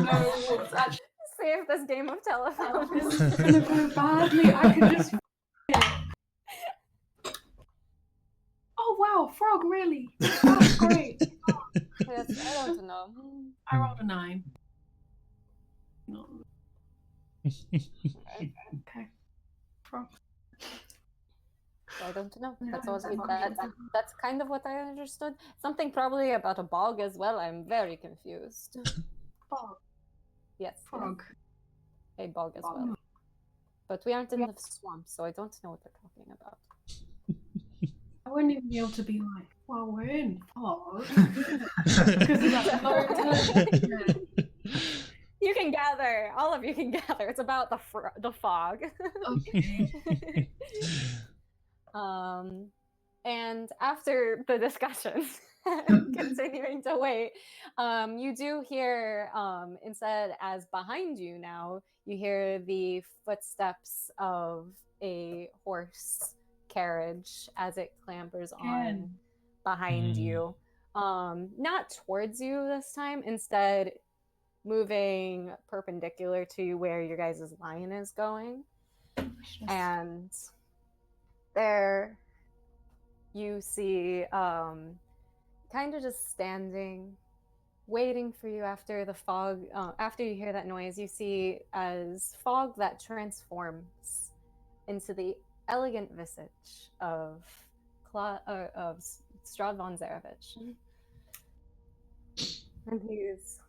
know what's actually See if this game of telephone is gonna go badly? I can just Oh wow, frog really. That's great. Yes, I don't know. I rolled a 9. No. Okay. Frog. I don't know. Yeah, That's I don't that's kind of what I understood. Something probably about a bog as well. I'm very confused. Frog. Yes, Frog. a bog as well. But we aren't in the swamp, so I don't know what they're talking about. I wouldn't even be able to be like, well, we're in fog. Because of that low intelligence. You can gather. All of you can gather. It's about the fog. Okay. And after the discussion, continuing to wait, you do hear, instead, as behind you now, you hear the footsteps of a horse carriage as it clambers on behind you. Not towards you this time, instead moving perpendicular to where your guys' line is going. And there you see kind of just standing, waiting for you after the fog, after you hear that noise, you see as fog that transforms into the elegant visage of Strahd von Zarevich. And he's...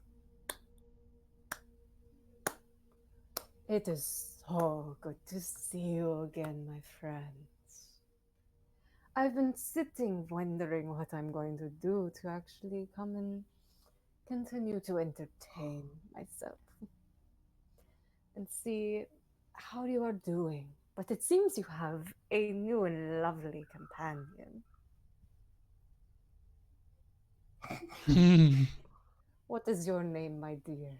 It is so good to see you again, my friends. I've been sitting wondering what I'm going to do to actually come and continue to entertain myself and see how you are doing. But it seems you have a new and lovely companion. What is your name, my dear?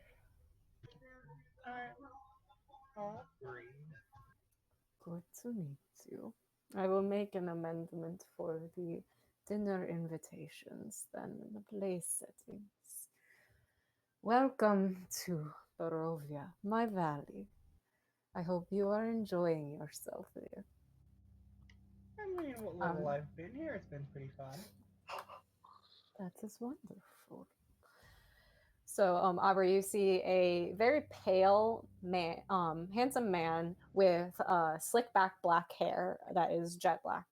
Good to meet you. I will make an amendment for the dinner invitations then in the place settings. Welcome to Barovia, my valley. I hope you are enjoying yourself there. I mean, what little I've been here, it's been pretty fun. That is wonderful. So, Aubrey, you see a very pale man, handsome man with slick back black hair that is jet black,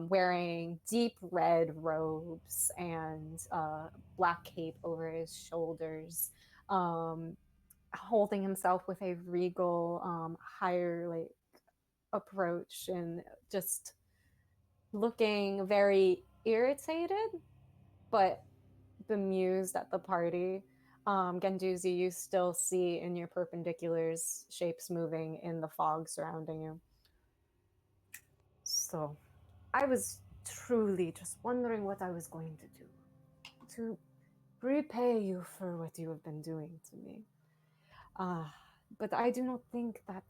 wearing deep red robes and black cape over his shoulders, holding himself with a regal, higher like approach, and just looking very irritated, but bemused at the party. Genduzi, you still see in your perpendiculars shapes moving in the fog surrounding you. So, I was truly just wondering what I was going to do to repay you for what you have been doing to me. But I do not think that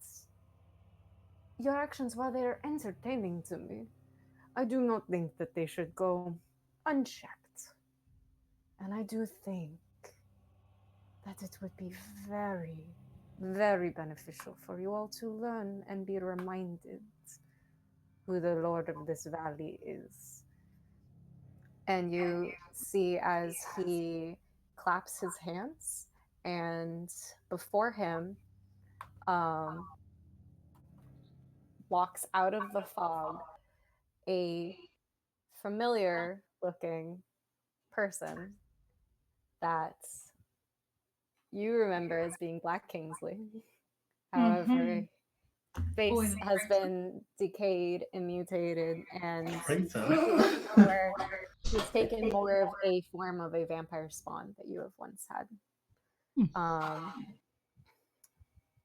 your actions, while they are entertaining to me, I do not think that they should go unchecked. And I do think that it would be very, very beneficial for you all to learn and be reminded who the Lord of this valley is. And you see as he claps his hands, and before him walks out of the fog a familiar looking person that you remember as being Black Kingsley. However, face has been decayed and mutated, and he's taken more of a form of a vampire spawn that you have once had.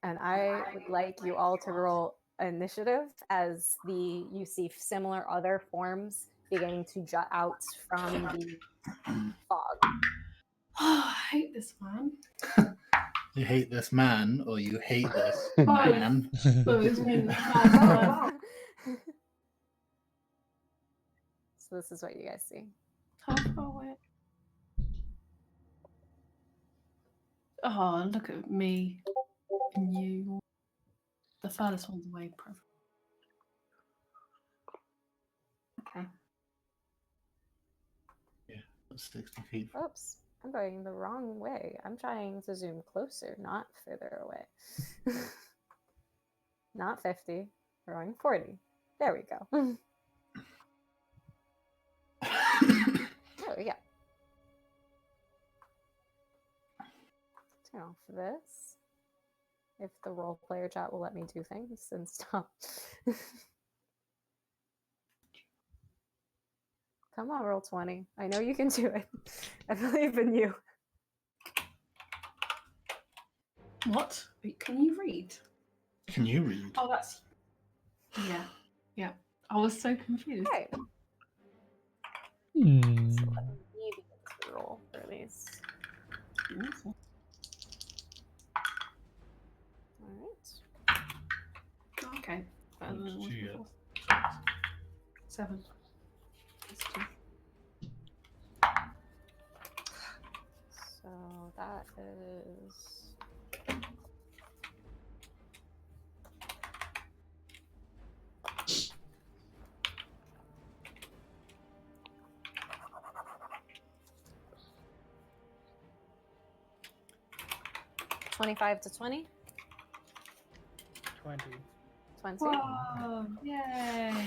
And I would like you all to roll initiative as you see similar other forms beginning to jut out from the fog. Oh, I hate this man. You hate this man, or you hate this Both. man? Both. So this is what you guys see. How far away? Oh, look at me and you. The furthest one's away, probably. Okay. 60 feet. Oops, I'm going the wrong way. I'm trying to zoom closer, not further away. Not 50, we're going 40. There we go. There we go. Turn off this. If the role player chat will let me do things and stop. Come on, roll 20. I know you can do it. I believe in you. What? Wait, can you read? Can you read? Oh, that's. Yeah. Yeah. I was so confused. Okay. Hmm. So let me begin to roll for these. Awesome. Alright. Okay. Better than What it did was you get? before. 7. That's 2. So that is. $25 to 20? 20. 20? Whoa! Yay! There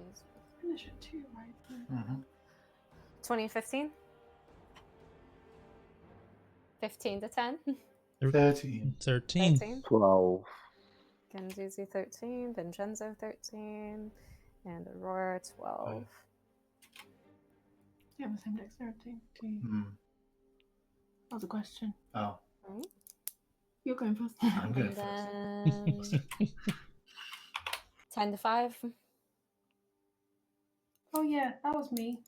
is Finish it too, right? Mm-hmm. 2015? 15 to 10? 13. 13. 13? 12. Genzuzi 13, Vincenzo 13, and Aurora 12. Yeah, the same dexterity. Mm. That was a question. Oh, Right. You're going first. I'm going And first. then 10 to 5. Oh yeah, that was me.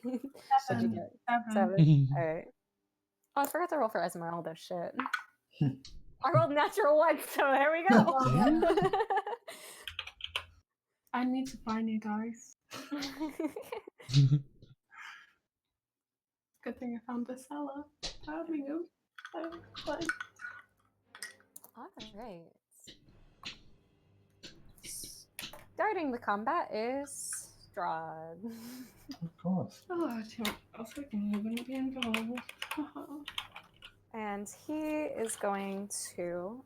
What'd you Seven. get? 7. 7. Alright. Oh, I forgot to roll for Esmeralda. Shit. I rolled natural 1, so there we go. I need to buy new dice. Good thing I found the seller. There we go. Fine. Alright. Starting the combat is Strahd. Of course. Oh, I was hoping you wouldn't be involved. And he is going to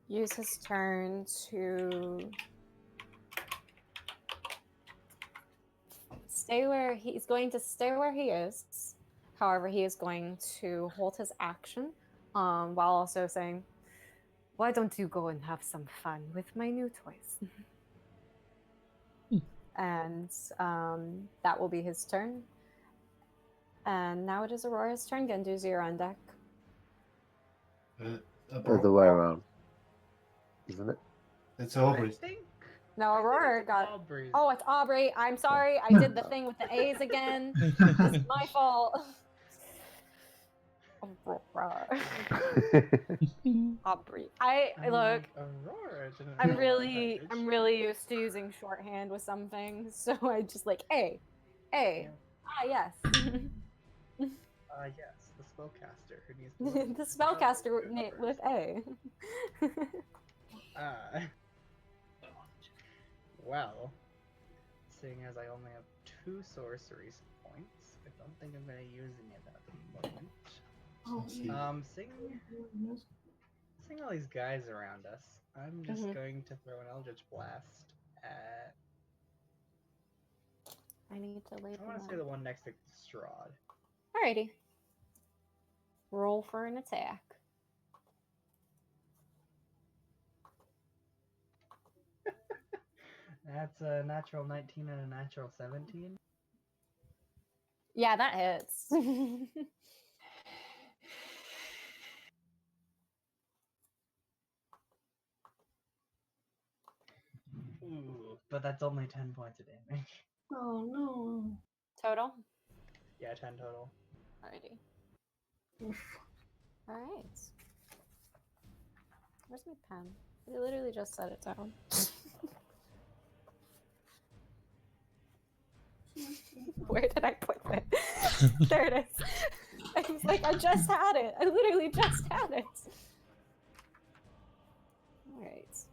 use his turn to stay where he's going to stay where he is. However, he is going to hold his action while also saying, "Why don't you go and have some fun with my new toys?" And that will be his turn. And now it is Aurora's turn. Genduzi, you're on deck. Other way around. Isn't it? It's I Aubrey. think. No, I think Aurora it's got. Aubrey's. Oh, it's Aubrey. I'm sorry. I did the thing with the A's again. It's my fault. Aurora. Aubrey. I'm Look. like, Aurora didn't I'm know that really language. used to using shorthand with some things, so I just like A. Yeah. Ah, yes. Yes, the spellcaster who needs to learn The spells spellcaster good with A. Well, seeing as I only have 2 sorcery points, I don't think I'm going to use any of that at the moment. Oh, Seeing all these guys around us, I'm just going to throw an Eldritch Blast at. I need to label I want to say the one next to Strahd. Alrighty. Roll for an attack. That's a natural 19 and a natural 17. Yeah, that hits. Ooh, but that's only 10 points of damage. Oh no. Total? Yeah, 10 total. Alrighty. Oof. Alright. Where's my pen? I literally just set it down. Where did I put it? There it is. I was like, I just had it. I literally just had it. Alright. So.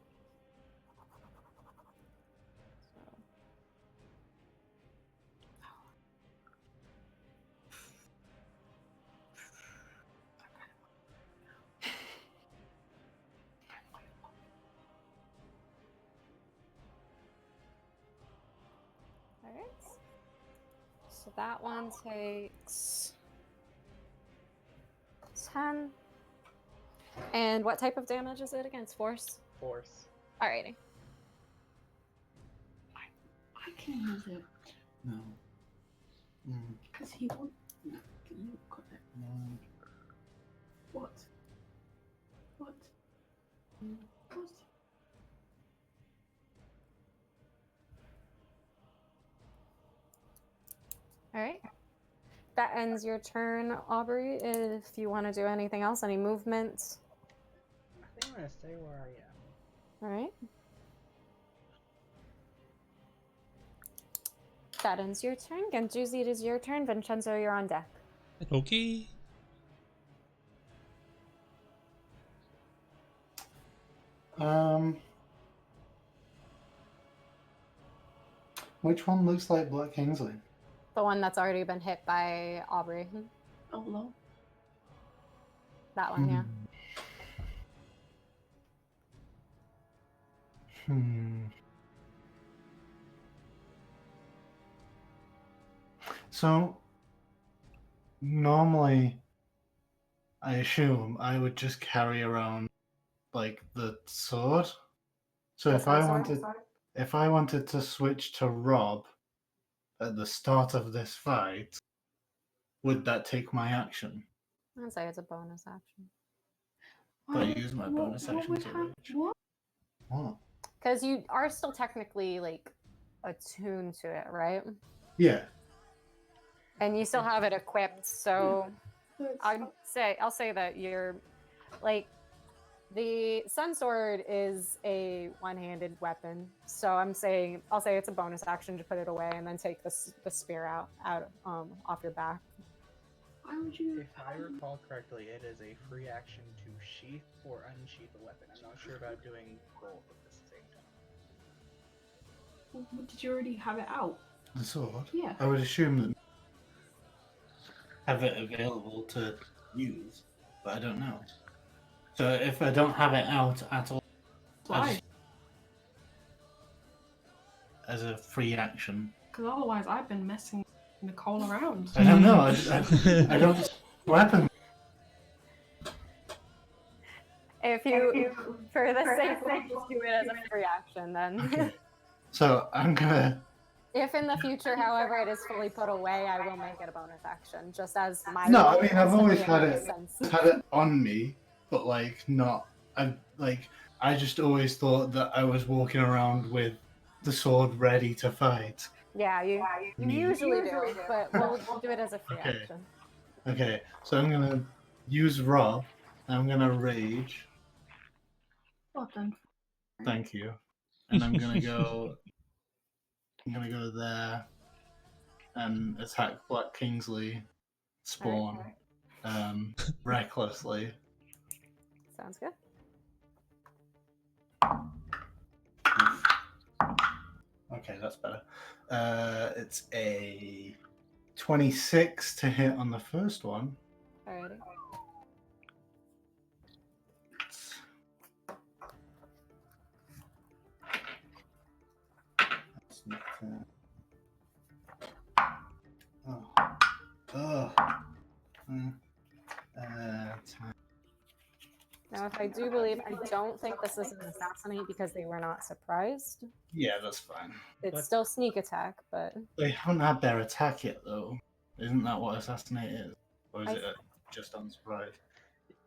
Alright. So that one takes 10. And what type of damage is it against? Force? Force. Alrighty. I can use it. No. Mm, Because he won't. No, you got it. no. What? What? What? Alright. That ends your turn, Aubrey. If you want to do anything else, any movement. I think I'm gonna stay where I am. Alright. That ends your turn. Genjuzi, it is your turn. Vincenzo, you're on deck. Okay. Which one looks like Black Kingsley? The one that's already been hit by Aubrey. Oh no. That one, yeah. So, normally, I assume I would just carry around, like, the sword. So The if I sword? wanted to switch to Rob at the start of this fight, would that take my action? I'd say it's a bonus action. But I use my bonus action would to hap- rage. What? What? Because you are still technically, like, attuned to it, right? Yeah. And you still have it equipped, so It's- I'll say that you're, like, the Sun Sword is a one-handed weapon, so I'll say it's a bonus action to put it away and then take the spear out off your back. Why would you? If I recall correctly, it is a free action to sheath or unsheath a weapon. I'm not sure about doing both at the same time. Did you already have it out? The sword? Yeah. I would assume that have it available to use, but I don't know. So if I don't have it out at all, I Why? just- as a free action. Because otherwise, I've been messing Nicole around. I don't know. I don't weapon. If you for the sake of just do it as a free action, then. Okay. So I'm gonna. If in the future, however, it is fully put away, I will make it a bonus action, just as my. No, I mean I've always had makes it sense. had it on me, but like not. I just always thought that I was walking around with the sword ready to fight. Yeah, you Me. usually do, but we'll do it as a free Okay. action. Okay, so I'm gonna use Rob. I'm gonna rage. Well done. Thank you. And I'm gonna go. I'm gonna go there and attack Black Kingsley spawn recklessly. Sounds good. Okay, that's better. It's a 26 to hit on the first one. Alrighty. That's not, if I do believe, I don't think this is an assassinate because they were not surprised. Yeah, that's fine. It's But- still sneak attack, but They haven't had their attack yet, though. Isn't that what assassinate is? Or is I it just unsurprised?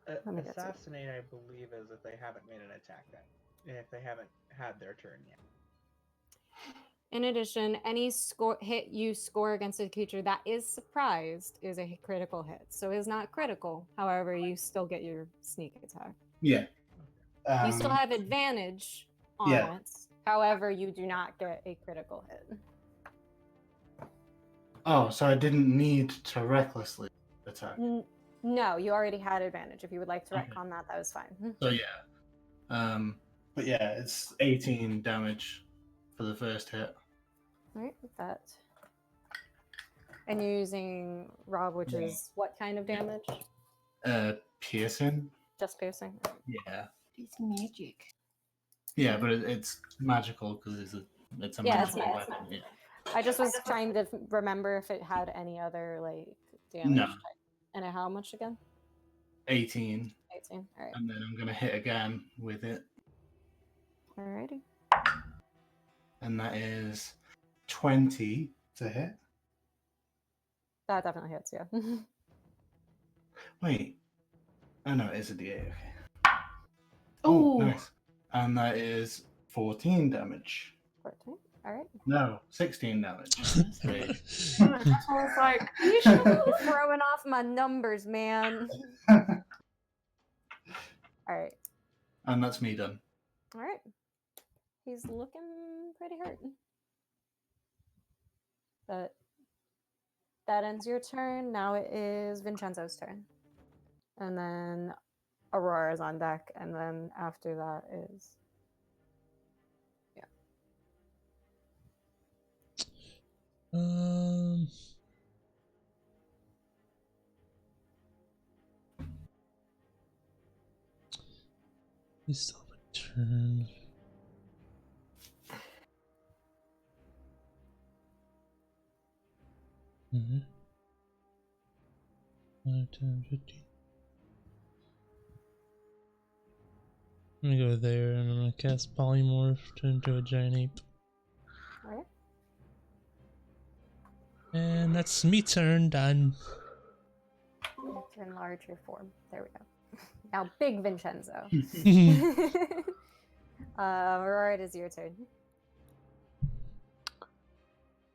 Let me get to it. Assassinate, I believe, is if they haven't made an attack yet. If they haven't had their turn yet. in addition, any hit you score against a creature that is surprised is a critical hit. So it's not critical. However, you still get your sneak attack. Yeah. You still have advantage on yeah. it. However, you do not get a critical hit. Oh, so I didn't need to recklessly attack. No, you already had advantage. If you would like to Okay. retcon that, that was fine. So yeah. But yeah, it's 18 damage for the first hit. Alright, that. And you're using Rob, which Yeah. is what kind of damage? Piercing. Just piercing. Yeah. It's magic. Yeah, but it's magical because it's a Yeah, it's magical magic. weapon. Yeah. I just was trying to remember if it had any other like damage. No. type. And how much again? 18, 18. Alright. and then I'm gonna hit again with it, Alrighty. and that is 20 to hit. That definitely hits, yeah. Wait. Oh no, it is a D8. Okay. Oh, Nice. And that is 14 damage. 14. Alright. No, 16 damage. Great. I was like, are you sure? Throwing off my numbers, man. Alright. And that's me done. Alright. He's looking pretty hurt. But that ends your turn. Now it is Vincenzo's turn. And then Aurora's on deck. And then after that is. We still have a turn. Mm-hmm. 5, 10, 15. I'm gonna go there and I'm gonna cast Polymorph into a giant ape. Alright. And that's me turn done. Turn larger form. There we go. Now, big Vincenzo. Aurora, it is your turn.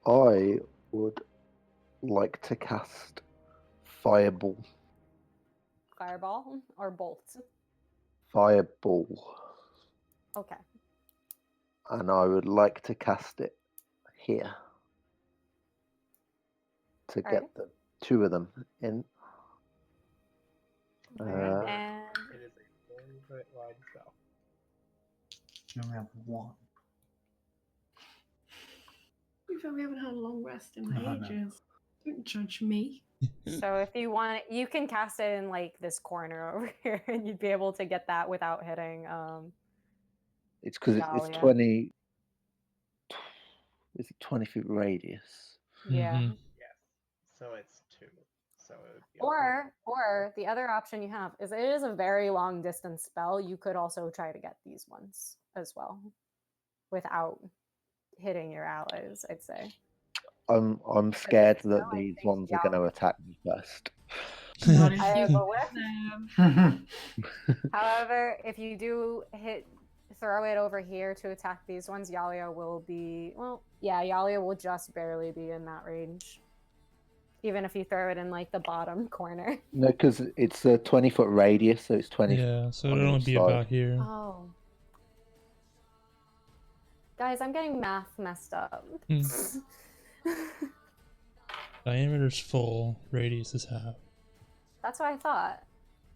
I would like to cast Fireball. Fireball or bolt? Fireball. Okay. And I would like to cast it here. To get Alright. the two of them in. Alright, and It is a 4-foot wide spell. You only have one. We haven't had a long rest in No. ages. Don't judge me. so if you want, you can cast it in like this corner over here, and you'd be able to get that without hitting. It's because Dahlia. it's 20. Is it 20 feet radius? Yeah. Mhm. Yes. So it's 2. So it would be a four. Or the other option you have is it is a very long distance spell. You could also try to get these ones as well, without hitting your allies. I'd say. I'm scared that no, I these think ones are going to attack me first. Not if I you have a whiff. them. However, if you do throw it over here to attack these ones, Yalia will be, well, yeah, Yalia will just barely be in that range. Even if you throw it in like the bottom corner. No, because it's a 20-foot radius, so it's 20. Yeah, so on it'll only each be side. about here. Oh. Guys, I'm getting math messed up. Hmm. Diameter's full, radius is half. That's what I thought.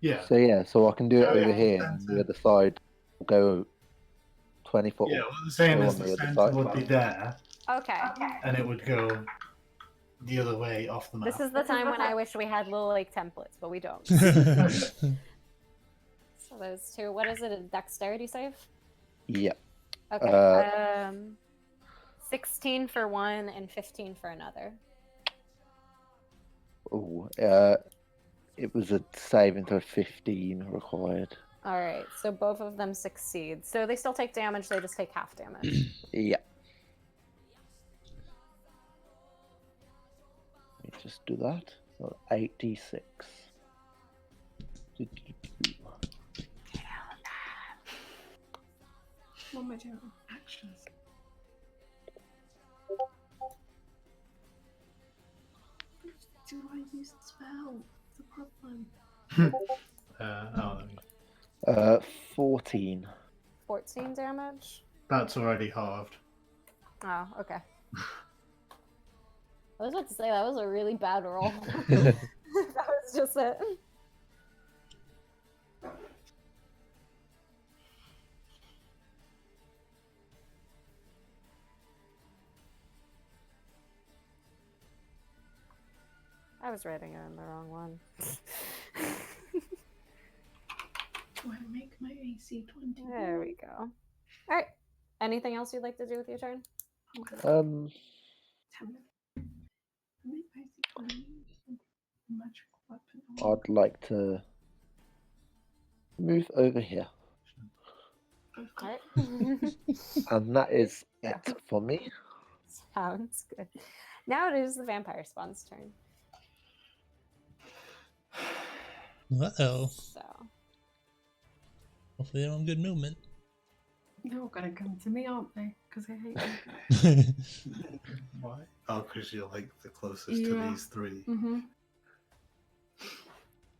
Yeah. So yeah, so I can do it Oh, over yeah. here, and the other side will go 20 foot. Yeah, what I'm saying go is on the the other center side. would be there, Okay. and it would go the other way off the map. This is the time when I wish we had little like templates, but we don't. So those two. What is it? A dexterity save? Yeah. Okay. 16 for one and 15 for another. Oh, it was a saving throw 15 required. Alright, so both of them succeed. So they still take damage, they just take half damage. Yeah. Let me just do that. So 8d6. What am I doing? Actions. Do I use the spell? What's the problem? Oh, there we go. 14. 14 damage? That's already halved. Oh, okay. I was about to say that was a really bad roll. That was just it. I was writing it in the wrong one. Do I make my AC 20? There we go. Alright. Anything else you'd like to do with your turn? I'm gonna 10 minutes. I make my AC 20. Magical weapon. I'd like to move over here. Alright. And that is it for me. Sounds good. Now it is the vampire spawn's turn. Uh-oh. So Hopefully they don't have good movement. They're all gonna come to me, aren't they? Because I hate them. Why? Oh, because you're like the closest Yeah. to these three. Mm-hmm.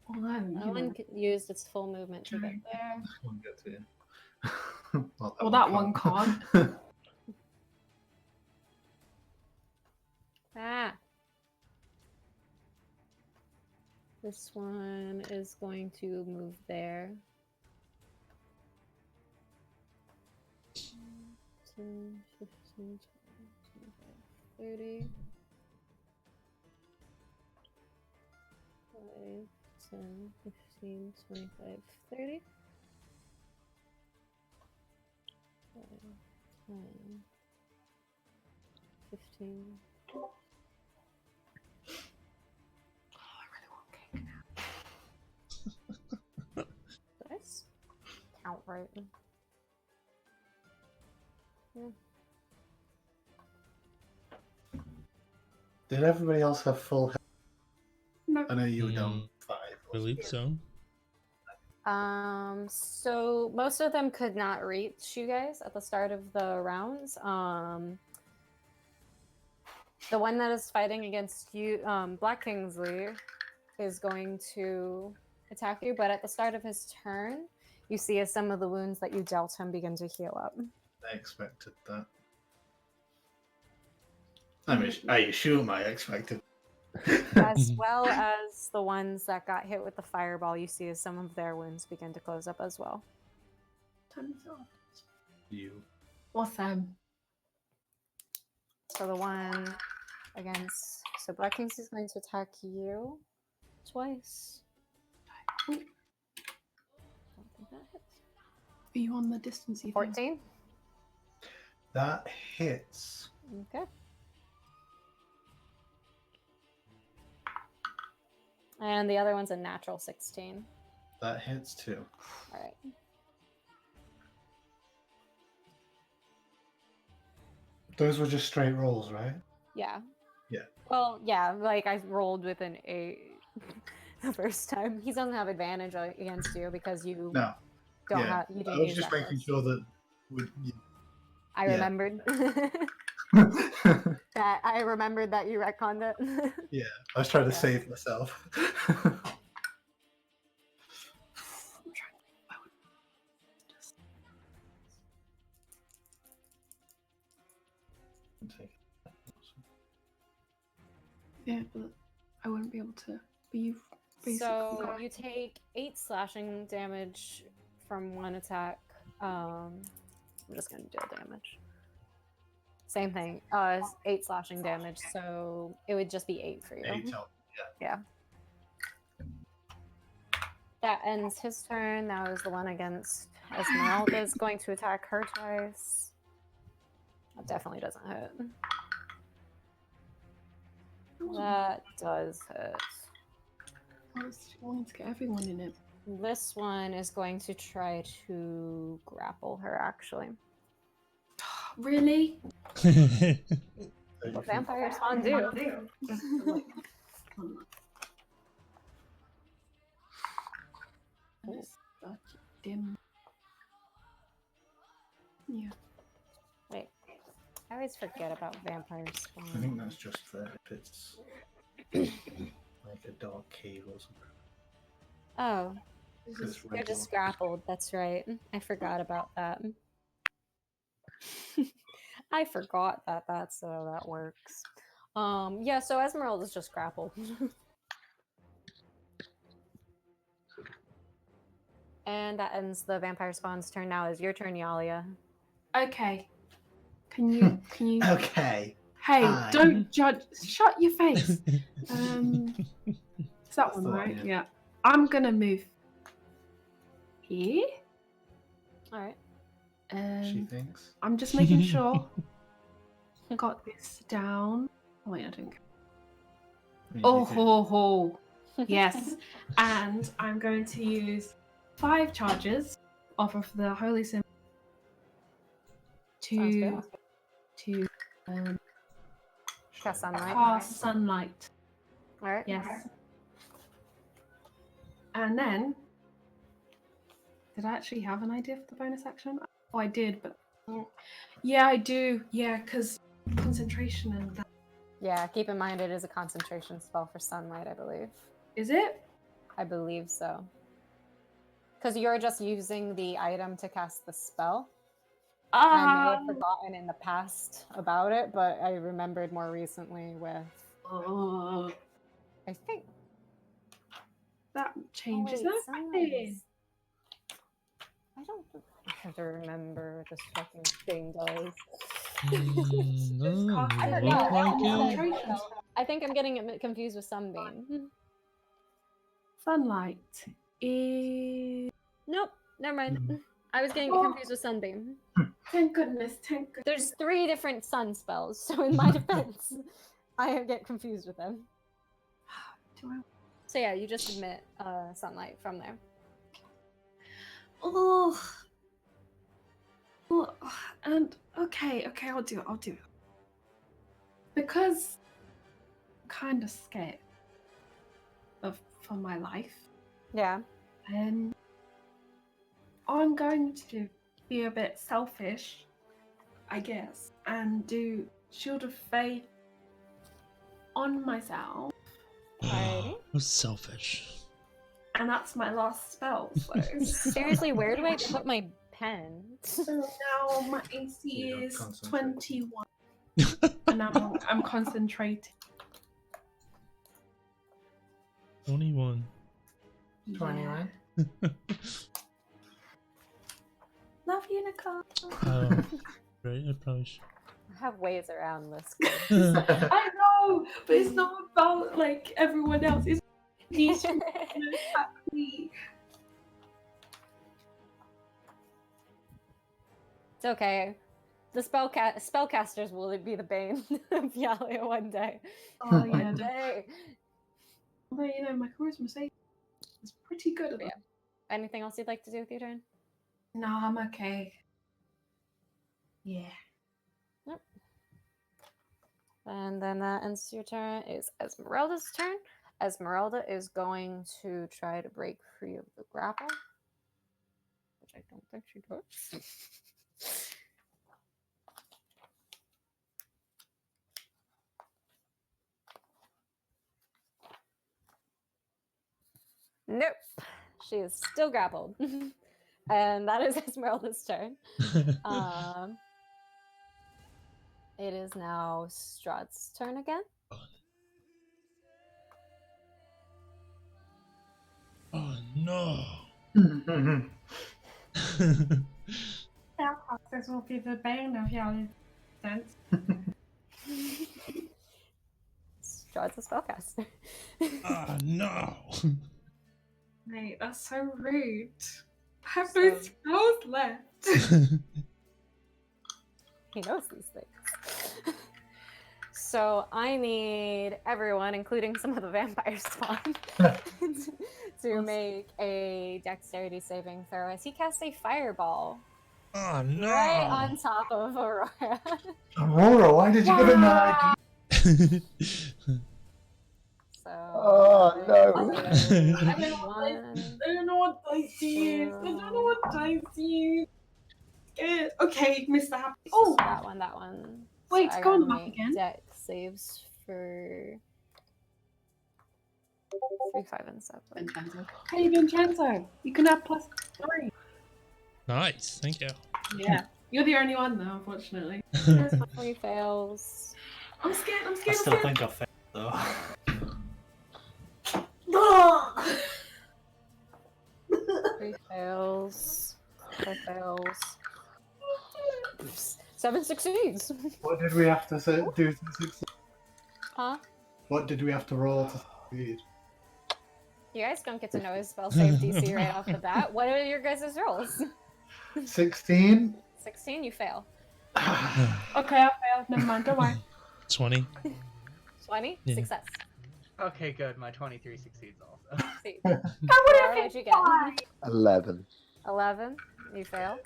Although, no you one know, used its full movement to get there. Won't get to you. well, that one can't. Ah. This one is going to move there. 10, 15, 20, 25, 30. 5, 10, 15, 25, 30. 5, 10, 15. I really want cake now. Did I count right? Yeah. Did everybody else have full health? No. I know you were down 5. I believe so. So most of them could not reach you guys at the start of the rounds. The one that is fighting against you, Black Kingsley, is going to attack you, but at the start of his turn, you see as some of the wounds that you dealt him begin to heal up. I expected that. I mean, I assume I expected. As well as the ones that got hit with the fireball, you see as some of their wounds begin to close up as well. Turn this off. You. What's So the one against... So Black Kingsley is going to attack you twice. Don't think that hits. Are you on the distance? 14? That hits. Okay. And the other one's a natural 16. That hits too. All right. Those were just straight rolls, right? Yeah. Yeah. Well, yeah, like I rolled with an 8 the first time. He doesn't have advantage against you because you No. don't yeah. have. You didn't I was use just that making first. sure that. I yeah. remembered. that I remembered that you retconned it. Yeah, I was trying to Yeah. save myself. Yeah, but I wouldn't be able to. But you've basically. So you take 8 slashing damage from one attack. I'm just gonna deal damage. Same thing. 8 slashing damage, so it would just be 8 for you. 8 help. Yeah. That ends his turn. Now is the one against Esmeralda is going to attack her twice. That definitely doesn't hit. That does hit. I was wanting to get everyone in it. This one is going to try to grapple her, actually. Really? What vampire spawn do? It's such dim. Yeah. Wait, I always forget about vampire spawn. I think that's just there if it's like a dark cave or something. Oh, It's you're just grappled. That's right. I forgot about that. I forgot that that's how that works. Yeah, so Esmeralda's just grappled. And that ends the vampire spawn's turn. Now is your turn, Yalia. Okay. Can you? Okay. Hey, Hi. don't judge. Shut your face. Is that one the one, right? yeah. Yeah. I'm gonna move here. All right. She thinks. I'm just making sure. Got this down. Oh wait, I don't. I mean, Oh you could- ho ho. Yes. And I'm going to use 5 charges off of the holy symbol Sounds good. to Cast sunlight. cast sunlight. All right. Yes. And then, did I actually have an idea for the bonus action? Oh, I did, but yeah, I do. Yeah, because concentration and that. Yeah, keep in mind it is a concentration spell for sunlight, I believe. Is it? I believe so. Because you're just using the item to cast the spell. I may have forgotten in the past about it, but I remembered more recently with, Oh, I think. that changes wait, sunlight everything. is- I don't have to remember what this fucking thing does. Doesn't I look don't know. like it. Concentration. I think I'm getting it confused with Sunbeam. Sunlight is. Nope, never mind. Mhm. I was getting it confused with Sunbeam. Thank goodness. Thank goodness. There's 3 different sun spells, so in my defense, I get confused with them. Do I? So yeah, you just emit sunlight from there. Oh. Well, and okay, I'll do it. Because I'm kind of scared for my life, Yeah. and I'm going to be a bit selfish, I guess, and do Shield of Faith on myself, Alrighty. Who's selfish? and that's my last spell. So, Seriously, where do I put my pen? so now my AC You don't is concentrate. 21, and I'm concentrating. 21. 21. Love you, Nicole. Right, I probably should. I have ways around this. I know, but it's not about like everyone else. It's these me. It's okay. The spellcasters will be the bane of Yalia one day. Oh yeah, One day. but you know my charisma save is pretty good at Yeah. that. Anything else you'd like to do with your turn? No, I'm okay. Yeah. And then that ends your turn. Is Esmeralda's turn. Esmeralda is going to try to break free of the grapple, which I don't think she does. Nope, she is still grappled, and that is Esmeralda's turn. It is now Strahd's turn again. Oh no! That process will be the bane of your sense. Strahd's a spellcaster. Oh no! Mate, that's so rude. I have no So- spells left. He knows these things. So I need everyone, including some of the vampire spawn, to make a dexterity saving throw as he casts a fireball Oh no! right on top of Aurora. Aurora, why did you give him that idea? So. Oh, no. One, I don't know what dice to use. I don't know what dice to use. Scared. Okay, Mr. Happy. Oh, that one. Wait, I go on gotta the map make again. Dex saves for 3, 5, and 7. Vincenzo. Hey, Vincenzo. You can have +3. Nice, thank you. Yeah. You're the only one, though, unfortunately. 3 fails. I'm scared. I'm I scared. still I'm scared. think I failed though. Ah! 3 fails. 4 fails. 7 succeeds. What did we have to do to succeed? Huh? What did we have to roll to succeed? You guys don't get to know his spell save DC right off the bat. What are your guys' rolls? 16? 16, you fail. Okay, I failed. Never mind. Don't worry. 20. 20, Yeah. success. Okay, good. My 23 succeeds also. See. I would Laura, have what'd you get? 11. 11, you fail.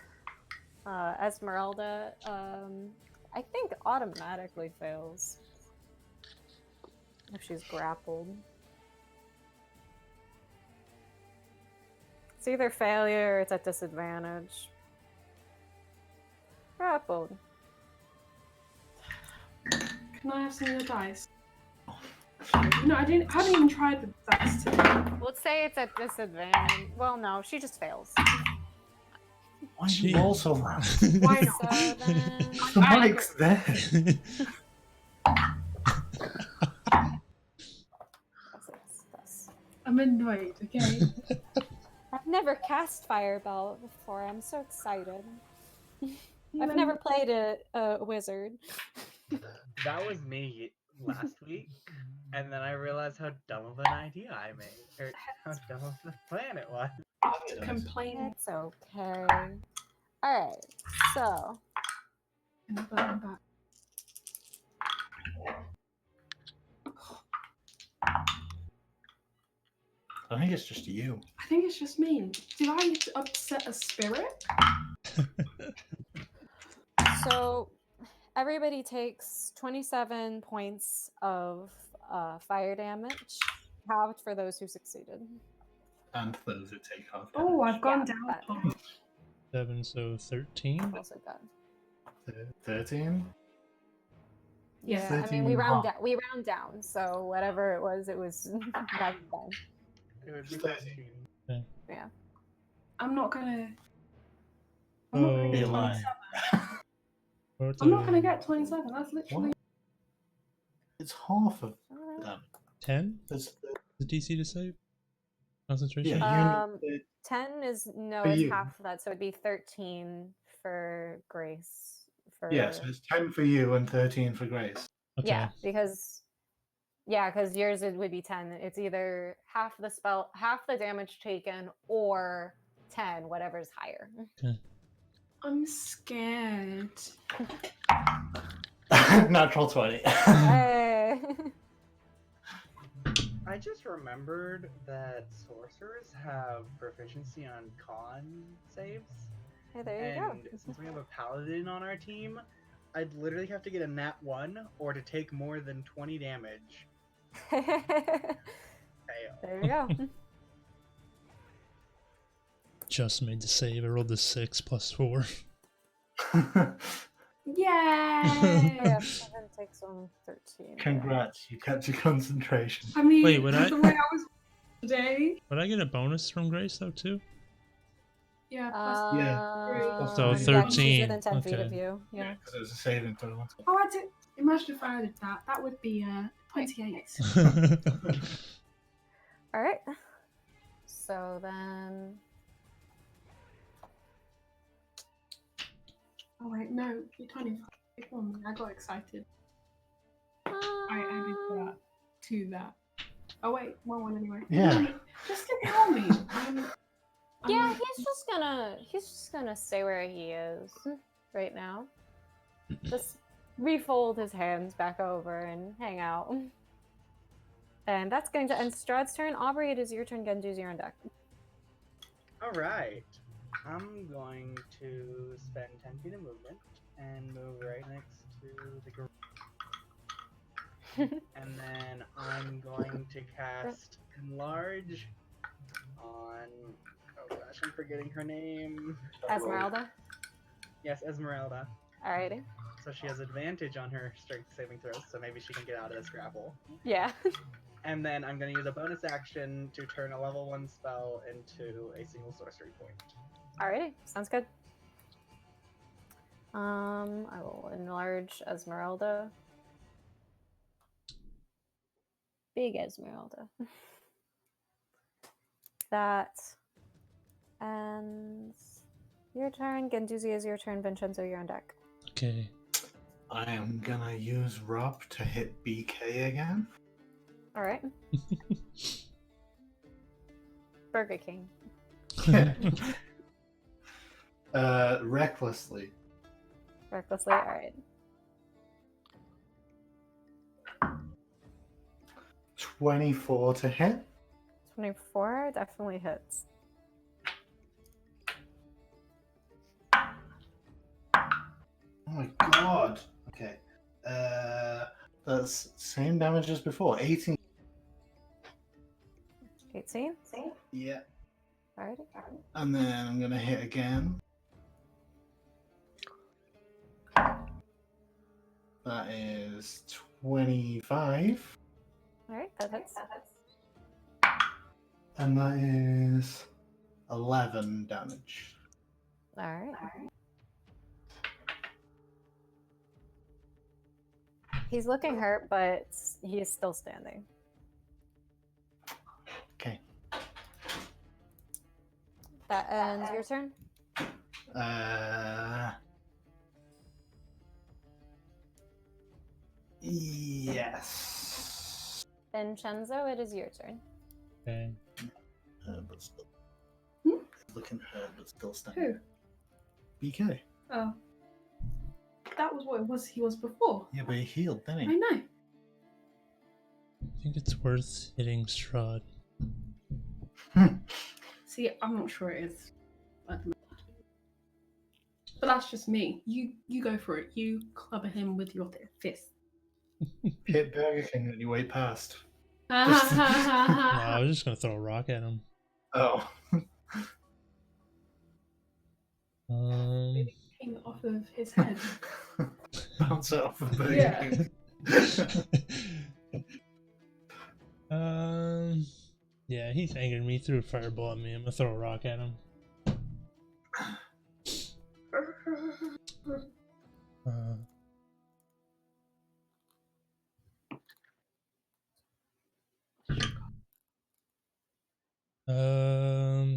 Esmeralda, I think automatically fails. If she's grappled. It's either failure or it's at disadvantage. Grappled. Can I have some of your dice? No, I haven't even tried the dice today. Let's say it's at disadvantage. Well, no, she just fails. Why did you roll so loud? Why So not? then... The mic's there. I'm annoyed, okay? I've never cast Fireball before. I'm so excited. I've never played a wizard. That was me last week, and then I realized how dumb of an idea I made, or how dumb of the plan it was. Complaining. It's okay. Alright, so I think it's just you. I think it's just me. Did I upset a spirit? so everybody takes 27 points of fire damage, halved for those who succeeded. And those who take half. Oh, I've gone Yeah, down. that- Oh, 7, so 13. Also good. 13? Yeah, I 13 mean we and a round half. down. We round down. So whatever it was that's fine. It would be 13. Yeah. I'm not gonna. I'm not gonna Oh. get You're lying. 27. I'm not gonna get 27. That's literally. What? It's half of Uh, them. 10? There's, The DC to save? Concentration? yeah, Um, 10 is no, For it's you. half of that, so it'd be 13 for Grace. For yeah, so it's 10 for you and 13 for Grace. Okay. because yours it would be 10. It's either half the spell, half the damage taken, or 10, whatever's higher. I'm scared. Natural 20. Hey. I just remembered that sorcerers have proficiency on con saves, Hey, there you and since we have a paladin on our team, I'd literally have to get a nat 1 or to take more than 20 damage. go. Fail. There you go. Just made the save. I rolled a 6 plus 4. Yay! Yeah, 7 takes on 13. Congrats, you kept your concentration. I mean, Wait, would I- the way I was today. Would I get a bonus from Grace though too? Yeah. So Yeah, she's 13, within 10 feet of okay. you. Yeah. Because it was a saving throw. wasn't it? Oh, I did. Imagine if I did that. That would be 28. All right. So then, Oh wait, no, you're 25. Ignore me. I got excited. I added that to that. Oh wait, one anyway. Yeah. Wait, just ignore me. yeah, he's just gonna stay where he is right now. Just refold his hands back over and hang out. And that's going to end Strahd's turn. Aubrey, it is your turn. Genji's your on deck. Alright. I'm going to spend 10 feet of movement and move right next to the garage. And then I'm going to cast Enlarge on... Oh gosh, I'm forgetting her name. Esmeralda. Yes, Esmeralda. Alrighty. So she has advantage on her strength saving throws, so maybe she can get out of this grapple. Yeah. And then I'm going to use a bonus action to turn a level 1 spell into a single sorcery point. Alrighty. Sounds good. I will enlarge Esmeralda. Big Esmeralda. That ends your turn. Genduzi is your turn. Vincenzo, you're on deck. Okay. I am gonna use Rob to hit BK again. Alright. Burger King. Recklessly. Recklessly. Alright. 24 to hit. 24 definitely hits. Oh my god. Okay. That's same damage as before. 18. 18. Yeah. Alrighty. And then I'm gonna hit again. That is 25. Alright, that hits. And that is 11 damage. Alright. He's looking hurt, but he is still standing. Okay. That ends your turn. Yes. Vincenzo, it is your turn. Okay. But still. Hmm? Looking hurt, but still standing. Who? BK. Oh. That was what it was he was before. Yeah, but he healed, didn't I he? know. I think it's worth hitting Strahd. See, I'm not sure it is. But that's just me. You go for it. You clubber him with your fist. Hit Burger King on your way past. No, I was just gonna throw a rock at him. Oh. King off of his head. Bounce it off of Burger Yeah. King. Yeah, he's angered me. Threw a fireball at me. I'm gonna throw a rock at him.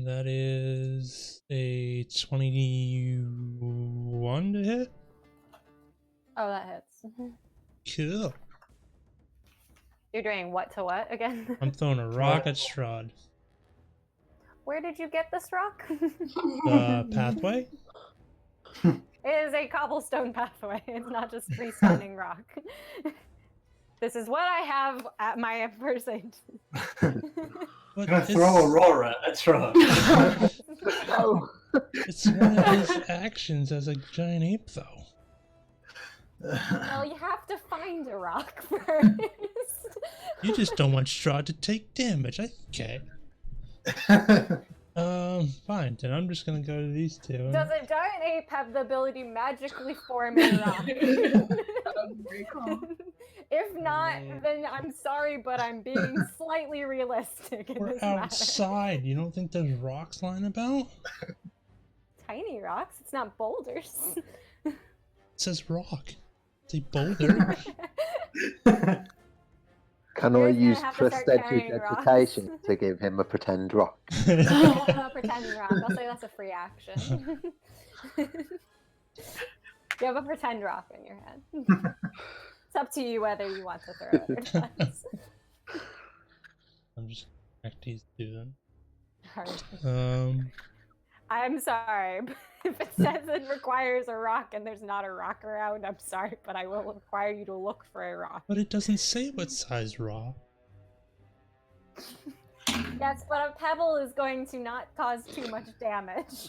That is a 21 to hit. Oh, that hits. Cool. You're doing what to what again? I'm throwing a rock at Strahd. Where did you get this rock? The pathway? It is a cobblestone pathway. It's not just freestanding rock. This is what I have at my person. But I'm gonna throw Aurora at Trump. Oh. It's one of his actions as a giant ape, though. Well, you have to find a rock first. You just don't want Strahd to take damage. Okay. Fine. Then I'm just gonna go to these two. Does a giant ape have the ability to magically form a rock? If not, then I'm sorry, but I'm being slightly realistic in We're this matter. outside. You don't think there's rocks lying about? Tiny rocks? It's not boulders. It says rock. It's a boulder. Can I You're gonna use have to start Prestigious carrying rocks. Education to give him a pretend rock? Pretend rock. I'll say that's a free action. You have a pretend rock in your hand. It's up to you whether you want to throw it or not. I'm just back to these two then. Alright. Um, I'm sorry, but if it says it requires a rock and there's not a rock around, I'm sorry, but I will require you to look for a rock. but it doesn't say what size rock. Yes, but a pebble is going to not cause too much damage.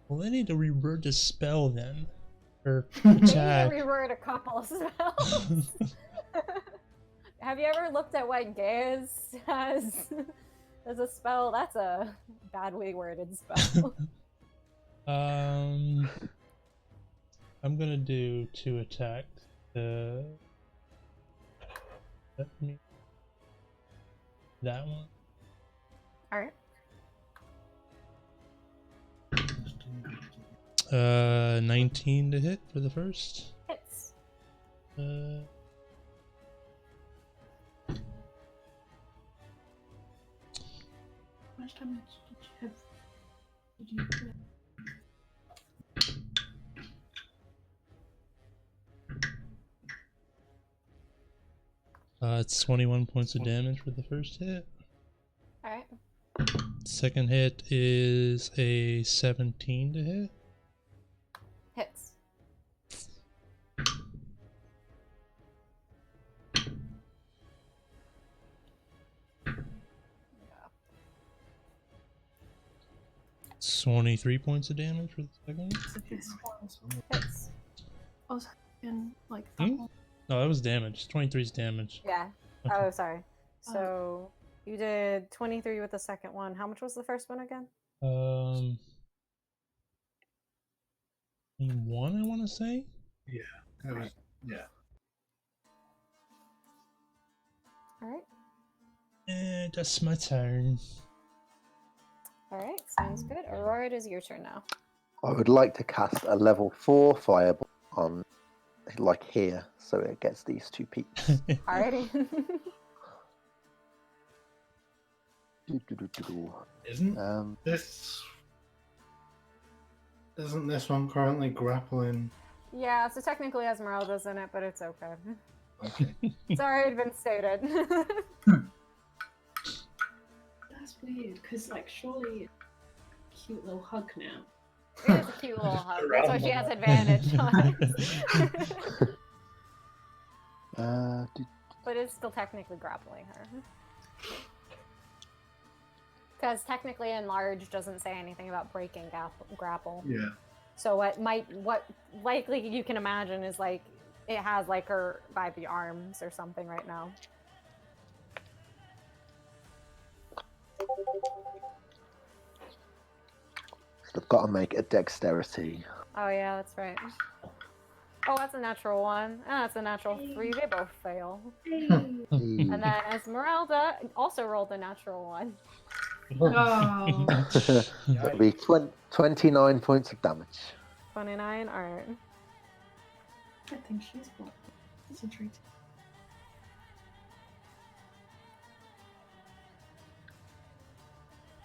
Well, they need to reword the spell then. Or They need to attack. reword a couple of spells. Have you ever looked at what Gaius has as a spell? That's a badly worded spell. I'm gonna do 2 attack. Let me. That one. Alright. 19 to hit for the first. Hits. Uh, How much damage did you have? Did you do? it's 21 points of damage for the first hit. Alright. Second hit is a 17 to hit. Hits. It's 23 points of damage for the second. So this one. Hits. I was hoping like that Hmm? one. No, that was damage. 23 is damage. Yeah. Okay. Oh, sorry. So you did 23 with the second one. How much was the first one again? 21, I want to say. It was, yeah. Alright. That's my turn. Alright, sounds good. Aurora, it is your turn now. I would like to cast a level 4 fireball on, like here, so it gets these 2 peeps. Alrighty. Isn't this? Isn't this one currently grappling? Yeah, so technically Esmeralda's in it, but it's okay. Okay. It's already been stated. That's weird, because like surely cute little hug now. It is a cute little hug. That's why she has advantage on it. But it's still technically grappling her. Because technically enlarge doesn't say anything about breaking grapple. Yeah. So what likely you can imagine is like it has like her by the arms or something right now. I've got to make a dexterity. Oh yeah, that's right. Oh, that's a natural one. Ah, that's a natural 3. They both fail. And then Esmeralda also rolled a natural 1. Oh. That'll be 29 points of damage. 29. Alright. I think she's well concentrated.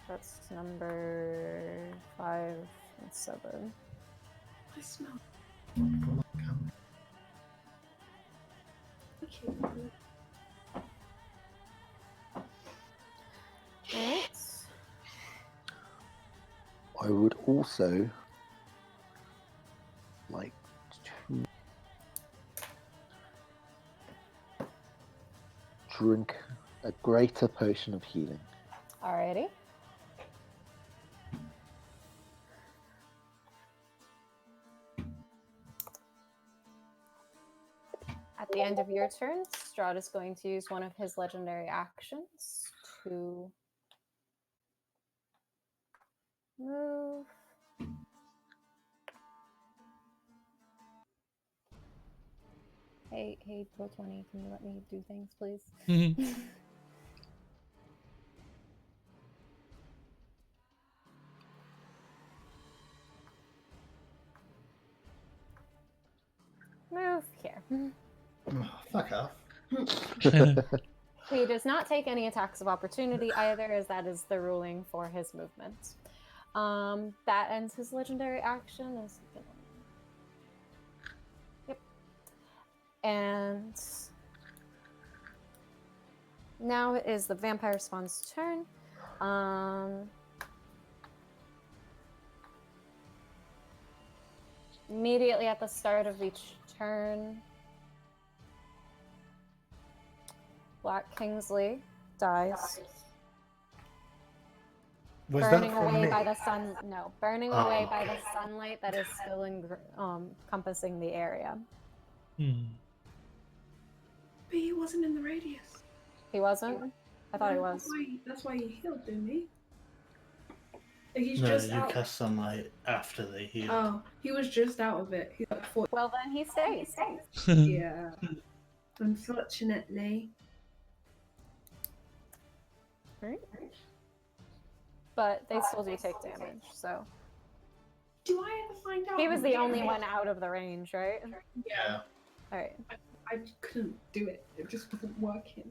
That's number 5 and 7. I smell. Okay. Alright. I would also like to drink a greater potion of healing. Alrighty. At the end of your turn, Strahd is going to use one of his legendary actions to move. Hey, Pro20, can you let me do things, please? Move here. Oh, fuck off. He does not take any attacks of opportunity either, as that is the ruling for his movement. That ends his legendary action. Yep. And now it is the vampire spawn's turn. Immediately at the start of each turn, Black Kingsley dies. Was Burning that from away me? by the sun. No, burning Oh, away by okay. the sunlight that is still encompassing the area. Hmm. But he wasn't in the radius. He wasn't? I thought he No, was. That's why he healed, didn't he? He's No, just you out. cast sunlight after they heal. Oh, he was just out of it. He's like 40. Well, then he stays. Yeah. Unfortunately. Right. But they still do take damage, so. Do I ever find out? He was how the much only damage- one out of the range, right? Yeah. Alright. I couldn't do it. It just wasn't working.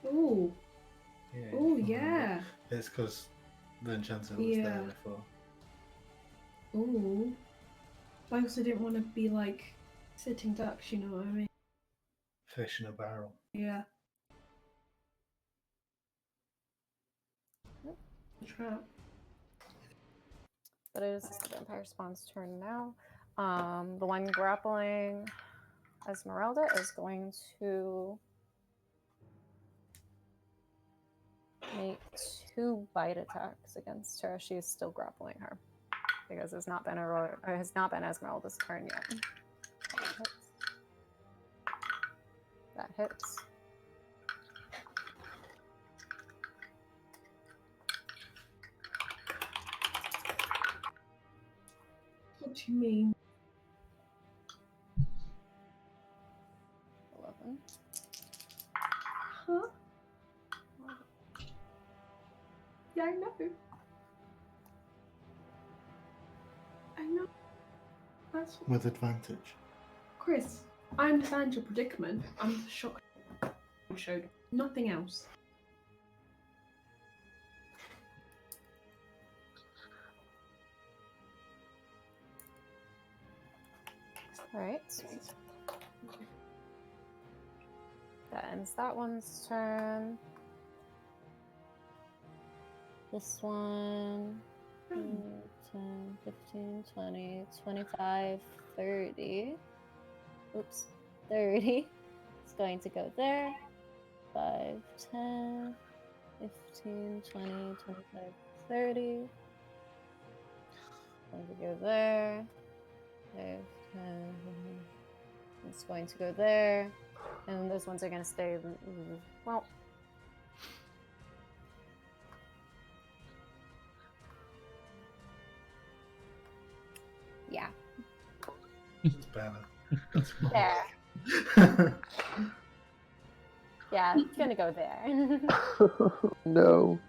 Ooh. Yeah, Oh you can yeah. remember. It's because the enchanter was there Yeah. before. Ooh. I also didn't want to be like sitting ducks, you know what I mean? Fish in a barrel. Yeah. Trap. But it is the vampire spawn's turn now. The one grappling Esmeralda is going to make 2 bite attacks against her. She is still grappling her because it's not been it has not been Esmeralda's turn yet. That hits. What do you mean? 11. Huh? Yeah, I know. I know. That's With advantage. Chris. I understand your predicament. I'm shocked. You showed nothing else. Alright. That ends that one's turn. This one. 10, 15, 20, 25, 30. Oops. 30. It's going to go there. 5, 10, 15, 20, 25, 30. Going to go there. 5, 10. It's going to go there. And those ones are going to stay. Well. Yeah. It's better. That's more. There. Yeah, it's gonna go there. No.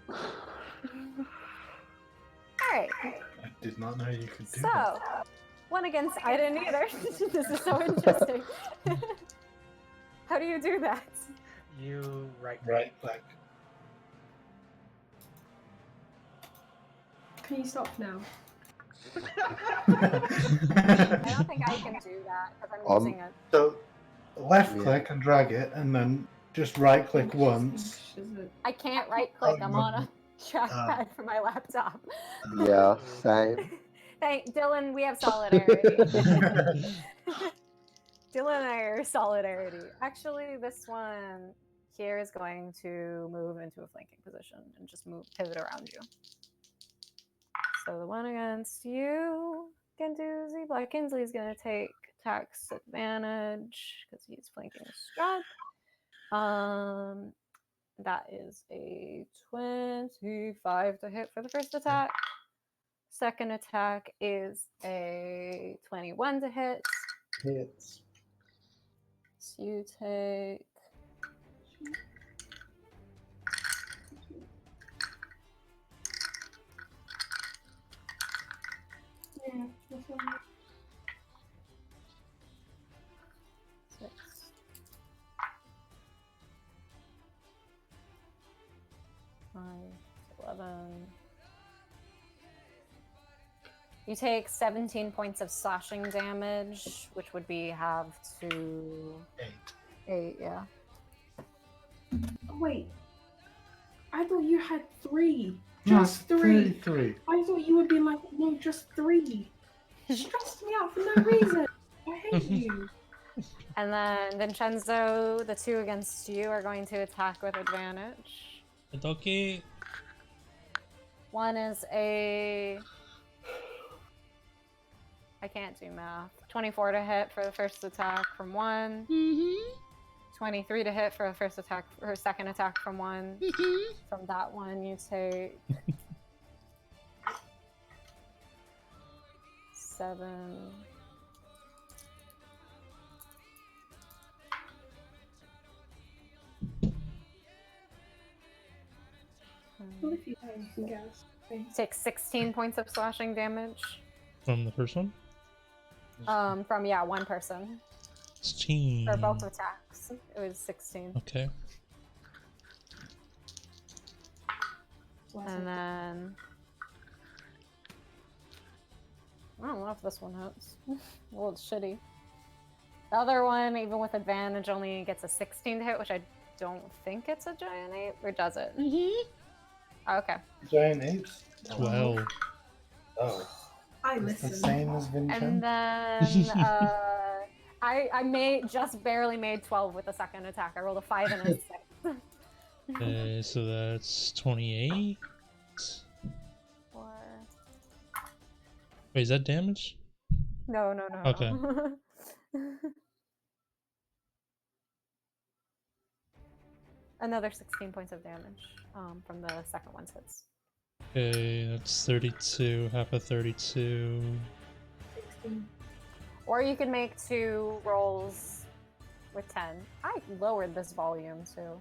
Alright, I did not know you could do so that. one against I didn't either. This is so interesting. How do you do that? You right Right, like. Can you stop now? I don't think I can do that because I'm using it. So, left Yeah. click and drag it, and then just right click once. I can't right click. I'm on a Ah. trackpad for my laptop. Yeah, same. Thank Dylan. We have solidarity. Dylan and I are solidarity. Actually, this one here is going to move into a flanking position and just pivot around you. So the one against you, Gendouzi, Black Kinsley is going to take tax advantage because he's flanking Strahd. That is a 25 to hit for the first attack. Second attack is a 21 to hit. Hits. So you take Yeah, that's all right. 6. Five, 11. You take 17 points of slashing damage, which would be halved to 8. 8, yeah. Oh, wait. I thought you had 3. No, Just it's 3. 33. I thought you would be like, no, just 3. Stressed me out for no reason. I hate you. And then Vincenzo, the 2 against you are going to attack with advantage. It's okay. One is a... I can't do math. 24 to hit for the first attack from 1. 23 to hit for the first attack, or second attack from 1. From that one, you take 7. Well, if you die, you can guess. Take 16 points of slashing damage. From the first one? From one person. 16. For both attacks. It was 16. Okay. And then I don't know if this one hits. Well, it's shitty. The other one, even with advantage, only gets a 16 to hit, which I don't think it's a giant ape, or does it? Oh, okay. Giant apes? 12. Oh. I It's the listen. same as And Vincent. then I just barely made 12 with the second attack. I rolled a 5 and a 6. Okay, so that's 28. Or... Wait, is that damage? No. Okay. Another 16 points of damage from the second one's hits. Okay, that's 32. Half of 32. 16. Or you can make 2 rolls with 10. I lowered this volume too.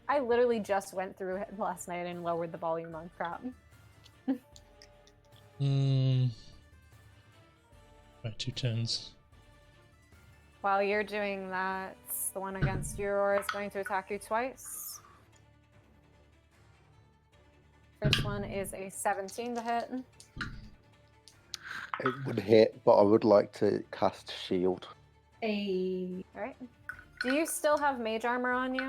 I literally just went through it last night and lowered the volume on crap. Right, 2 10s. While you're doing that, the one against Euror is going to attack you twice. First one is a 17 to hit. It would hit, but I would like to cast shield. Alright. Do you still have mage armor on you?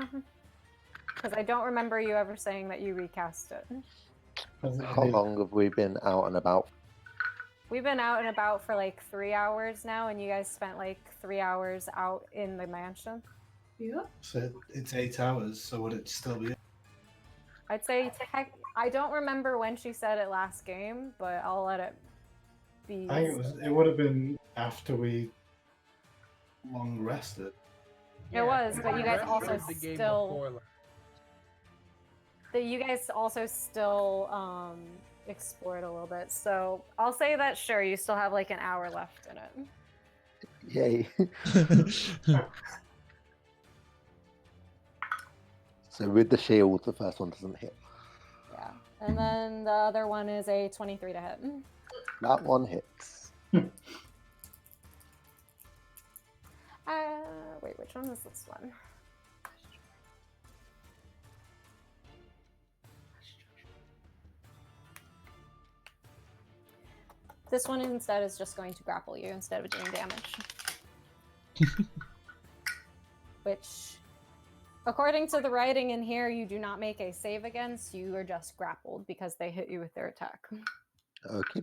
Because I don't remember you ever saying that you recast it. How long have we been out and about? We've been out and about for like 3 hours now, and you guys spent like 3 hours out in the mansion. Yeah. So it's 8 hours, so would it still be? I'd say I don't remember when she said it last game, but I'll let it be. I think it would have been after we long rested. It was, but you guys Rest also of the game still. before You guys also still explored a little bit, so I'll say that sure, you still have like an hour left in it. Yay. So with the shield, the first one doesn't hit. Yeah, and then the other one is a 23 to hit. That one hits. Wait, which one is this one? This one instead is just going to grapple you instead of doing damage. Which, according to the writing in here, you do not make a save against, you are just grappled because they hit you with their attack. Okay.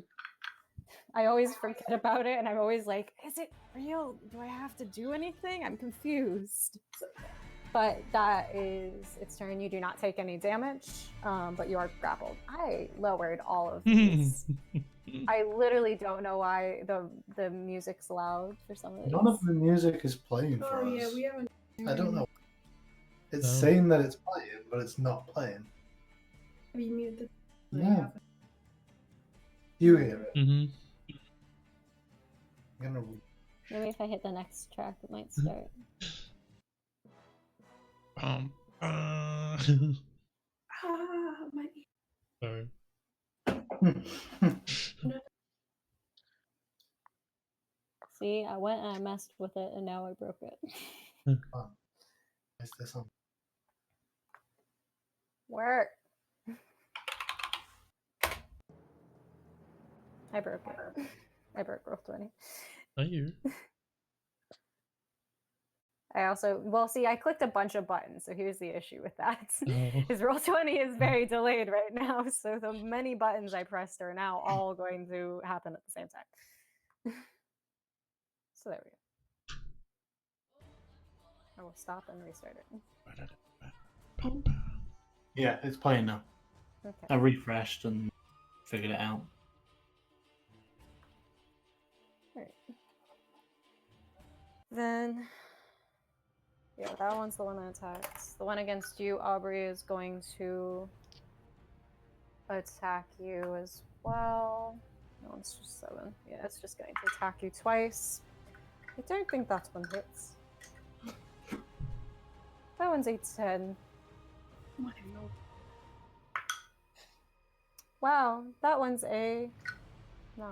I always forget about it and I'm always like, is it real? Do I have to do anything? I'm confused. But that is its turn. You do not take any damage, but you are grappled. I lowered all of these. I literally don't know why the music's loud for some of these. None of the music is playing for Oh us. yeah, we haven't. I don't know. It's No. saying that it's playing, but it's not playing. Have you muted? No. You hear it. Mm-hmm. I'm gonna... Maybe if I hit the next track, it might start. Ah, my. Sorry. See, I went and I messed with it, and now I broke it. Is this on? Work. I broke it. I broke Roll20. Are you? I clicked a bunch of buttons, so here's the issue with that. Oh. His Roll20 is very delayed right now, so the many buttons I pressed are now all going to happen at the same time. So there we go. I will stop and restart it. Yeah, it's playing now. Okay. I refreshed and figured it out. Alright. Then, yeah, that one's the one that attacks. The one against you, Aubrey, is going to attack you as well. No, it's just 7. Yeah, it's just going to attack you twice. I don't think that one hits. That one's 8-10. Oh my lord. Wow, that one's a 9.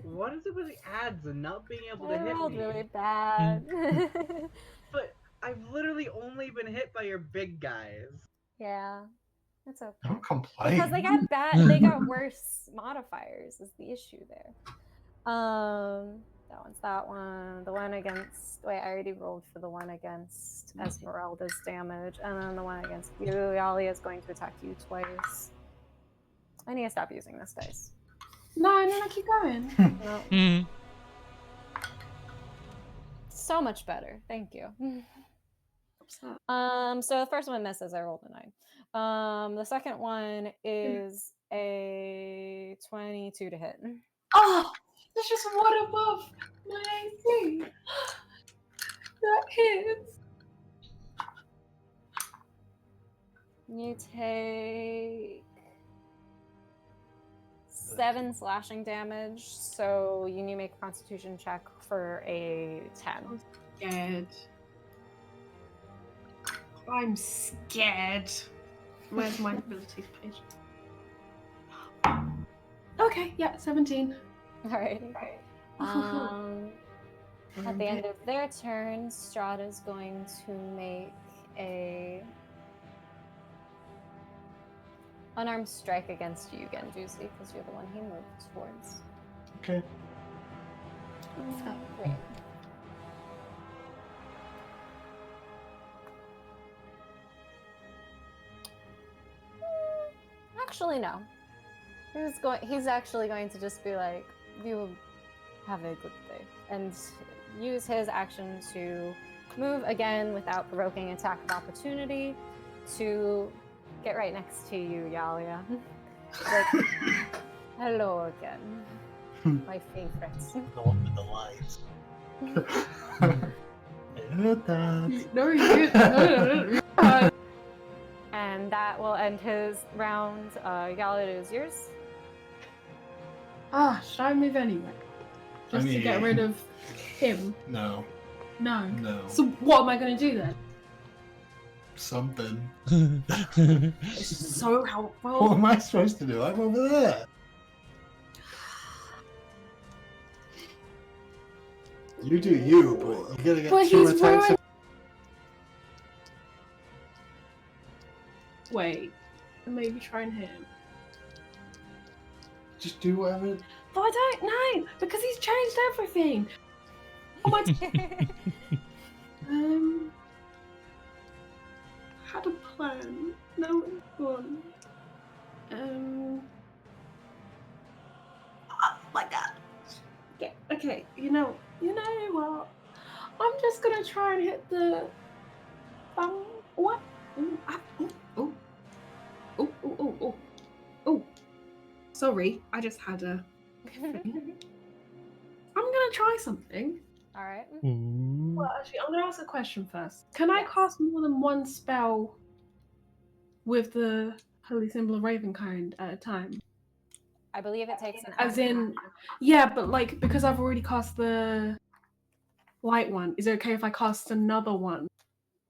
What is it with the ads and not being able to I hit rolled me? really bad. But I've literally only been hit by your big guys. Yeah, that's okay. Don't complain. Because they got worse modifiers is the issue there. That one's that one. The one against I already rolled for the one against Esmeralda's damage, and then the one against you, Yali, is going to attack you twice. I need to stop using this dice. No, keep going. No. Mm. So much better. Thank you. What's that? So the first one misses. I rolled a 9. The second one is a 22 to hit. Oh, that's just one above my AC. That hits. You take 7 slashing damage, so you need to make a Constitution check for a 10. Scared. I'm scared. Where's my abilities page? Okay, yeah, 17. Alright. At the end of their turn, Strahda's going to make a unarmed strike against you again, Juicy, because you're the one he moved towards. Okay. Great. Actually, no. He's actually going to just be like, "You have a good day," and use his action to move again without provoking attack of opportunity to get right next to you, Yalia. Like, hello again, my favorites. The one with the lights. No, you didn't. No. And that will end his round. Yalia, it is yours. Should I move anyway? Just to get rid of him? No. No. No. So what am I going to do then? Something. It's so What helpful. am I supposed to do? I'm over there. You do you, but you're gonna get But 2 he's attacks. ruined. Wait. Maybe try and hit him. Just do whatever. But I don't know because he's changed everything. Oh my. Had a plan. No, it's gone. Oh my god. Yeah. Okay. You know what? I'm just gonna try and hit the. What? Oh. Sorry, I just had a. I'm gonna try something. All right. Ooh. Well, actually, I'm gonna ask a question first. Can I Yes. cast more than one spell with the Holy Symbol of Ravenkind at a time? I believe it takes an As action. in, yeah, but like because I've already cast the light one, is it okay if I cast another one?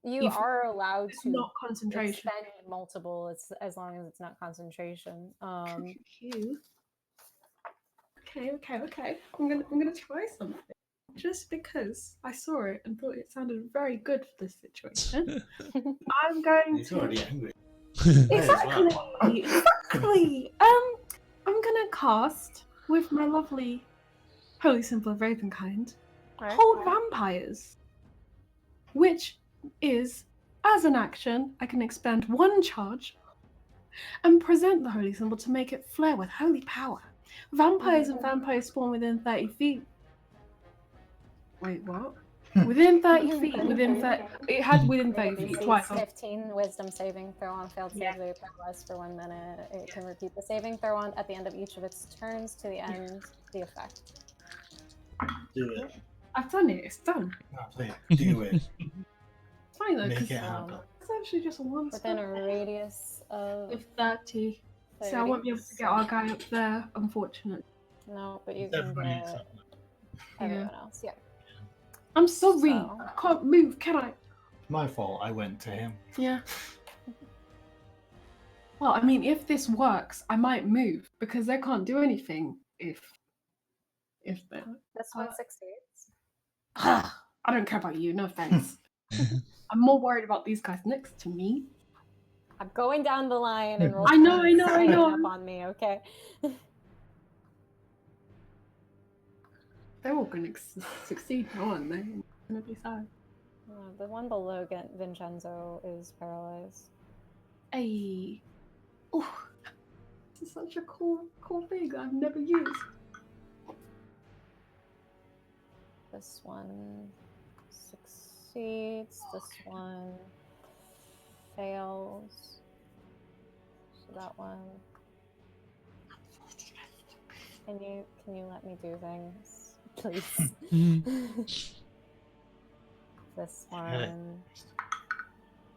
You if are allowed It's to not concentration. expend multiple. It's as long as it's not concentration. Cute. Okay. I'm gonna try something. Just because I saw it and thought it sounded very good for this situation. I'm going He's to already angry. Exactly. I'm gonna cast with my lovely Holy Symbol of Ravenkind. Alright. Hold vampires. which is, as an action, I can expend 1 charge and present the holy symbol to make it flare with holy power. Vampires and vampires spawn within 30 feet. Wait, what? Within 30 feet. Within 30. It had within 30 feet DC twice. 15 wisdom saving throw on failed save. They paralyzed for 1 minute. It can repeat the saving throw on at the end of each of its turns to the end the effect. Do it. I've done it. It's done. No, please, do it. It's fine though, Make because it happen. it's actually just a one Within a spell. radius of Of 30. So I won't be able to get our guy up there, unfortunately. No, but you can Everybody needs get something. everyone else. Yeah. I'm sorry. So- I can't move, can I? My fault. I went to him. Yeah. Well, I mean, if this works, I might move because they can't do anything if they. This one succeeds. I don't care about you. No offense. I'm more worried about these guys next to me. I'm going down the line and roll. I know, points I know. up on me, okay? They're all going to succeed, aren't they? I'm gonna be sad. The one below Vincenzo is paralyzed. Hey. Oh, this is such a cool thing I've never used. This one succeeds. This one fails. So that one. Can you let me do things, please? This one.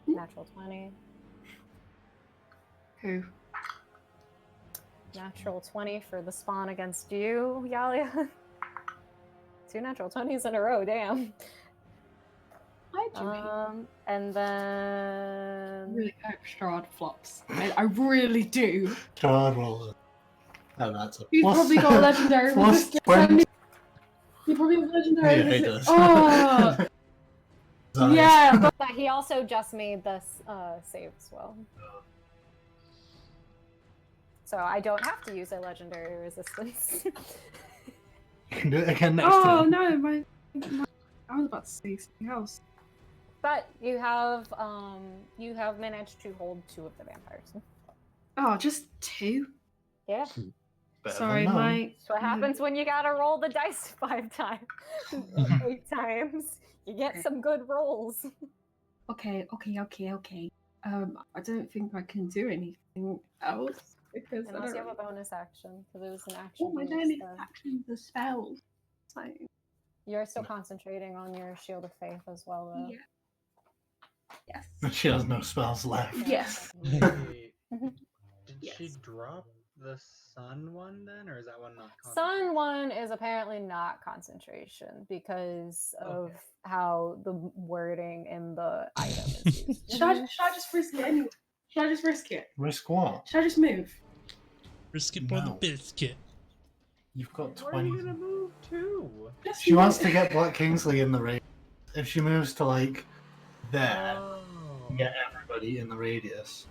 Natural 20. Who? Natural 20 for the spawn against you, Yalia. 2 natural 20s in a row, damn. Why'd you And then really hope Strahd flops. I really do. Strahd rolls. Oh, that's a He's plus- probably got a legendary plus resistance. 20. He probably has legendary Yeah, he resistance. does. Oh, yeah, but but he also just made this save as well. So I don't have to use a legendary resistance. You can do it again next oh time. no, my I was about to say something else. But you have managed to hold 2 of the vampires. Oh, just 2. Yeah. Better Sorry, than none. my That's what happens when you gotta roll the dice 5 times. 8 times. You get some good rolls. Okay. I don't think I can do anything else because I Unless don't you have a really... bonus action, because it was an action. Oh, my to use bonus the- actions are spells. So, You're still concentrating on your shield of faith as well, though. yeah. Yes. She has no spells left. Yes. Wait, did Yes. she drop the sun one then, or is that one not? Sun one is apparently not concentration because of Okay. how the wording in the item is used. Should I just risk it anyway? Should I just risk it? Risk what? Should I just move? Risk it for the No. biscuit. You've got Where are you 20. gonna move to? Just She wants move. to get Black Kingsley in the radius. If she moves to like there, Oh. you get everybody in the radius.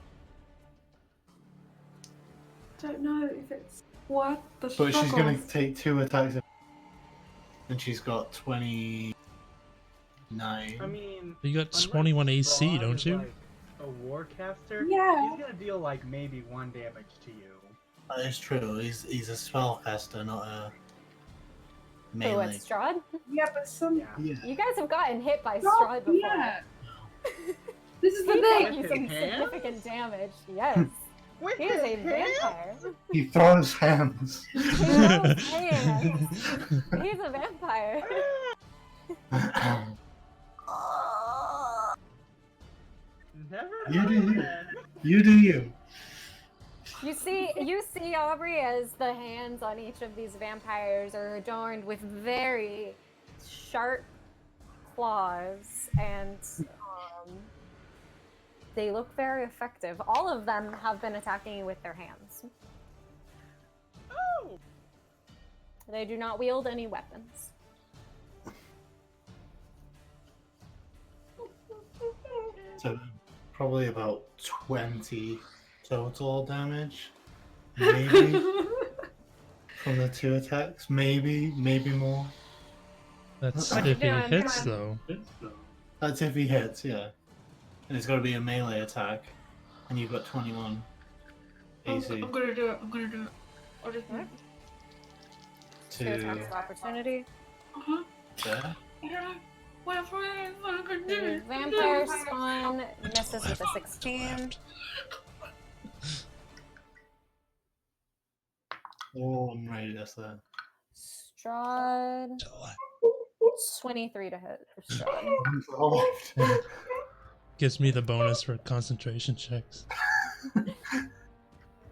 Don't know if it's worth the But struggle. she's going to take 2 attacks. And she's got 29. I mean, You got unless 21 AC, Strahd don't is, you? like, a warcaster. Yeah. He's gonna deal like maybe 1 damage to you. That is true. He's a spellcaster, not a Who, melee. it's Strahd? Yeah, but some. Yeah. Yeah. You guys have gotten hit by Oh, Strahd before. yeah. This is the He thing. gave you some Hands? significant damage. Yes. With He is a his hand? vampire. He throws hands. He throws hands. He's a vampire. Never You do mind you. then. You do you. You see, Aubrey, as the hands on each of these vampires are adorned with very sharp claws, and they look very effective. All of them have been attacking you with their hands. Oh! They do not wield any weapons. So probably about 20 total damage. Maybe from the 2 attacks. Maybe more. That's What you if it doing? hits, though. That's if he hits, yeah. And it's got to be a melee attack, and you've got 21 AC. I'm gonna do it. I'm gonna do it. I'll just Alright. To Two attacks of opportunity. Uh-huh. there. I don't know. What am I gonna do? The vampire spawn misses with a 16. Oh, I'm ready. That's there. Strahd. 23 to hit for Strahd. Gives me the bonus for concentration checks.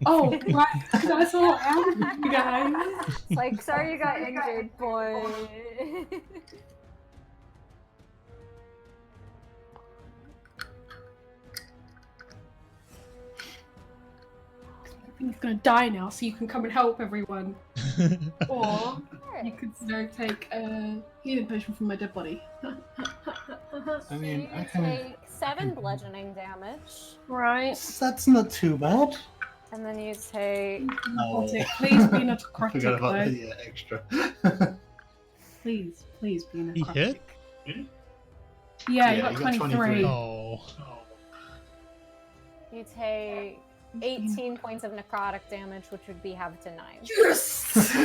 Oh, right. That's all I have, you guys. It's like, sorry you got injured, boy. He's gonna die now, so you can come and help everyone. Or you Alright. could take a healing potion from my dead body. I mean, So I you can. take 7 bludgeoning damage, Right. That's not too bad. and then you take Necrotic. Please be I necrotic, forgot about though. the extra. Please be necrotic. He hit? Yeah, you Yeah, got you got 23. 23. Oh. you take 18 points of necrotic damage, which would be halved to 9. Yes!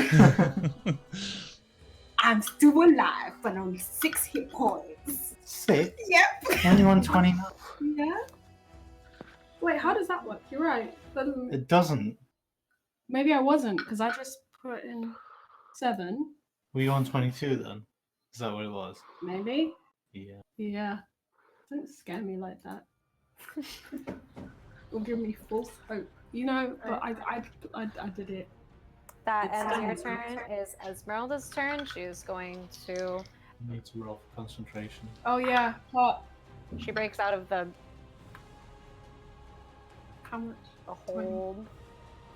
I'm still alive, but only 6 hit points. 6? Yep. 21, 29. Yeah. Wait, how does that work? You're right. That doesn't... It doesn't. Maybe I wasn't, because I just put in 7. Were you on 22 then? Is that what it was? Maybe. Yeah. Yeah. Don't scare me like that. Or give me false hope. You know, but I did it. That It's ends your done. turn. Is Esmeralda's turn. She is going to. You need to roll for concentration. Oh yeah. What? She breaks out of the How much? hold,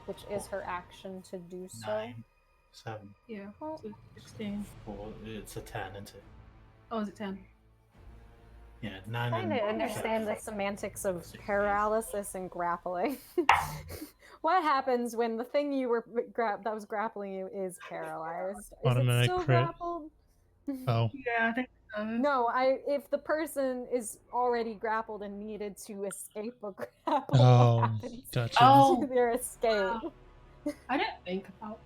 which is her action to do so. 9, 7, Yeah. Well, So 16. 4. It's a 10, isn't it? Oh, is it 10? Yeah, 9 trying and to understand the semantics of paralysis and grappling. What happens when the thing you were that was grappling you is paralyzed? Is Automatic it still crit. grappled? Oh. Yeah, I think so. No, if the person is already grappled and needed to escape a grapple, Oh, what happens gotcha. Oh. to their escape? I didn't think about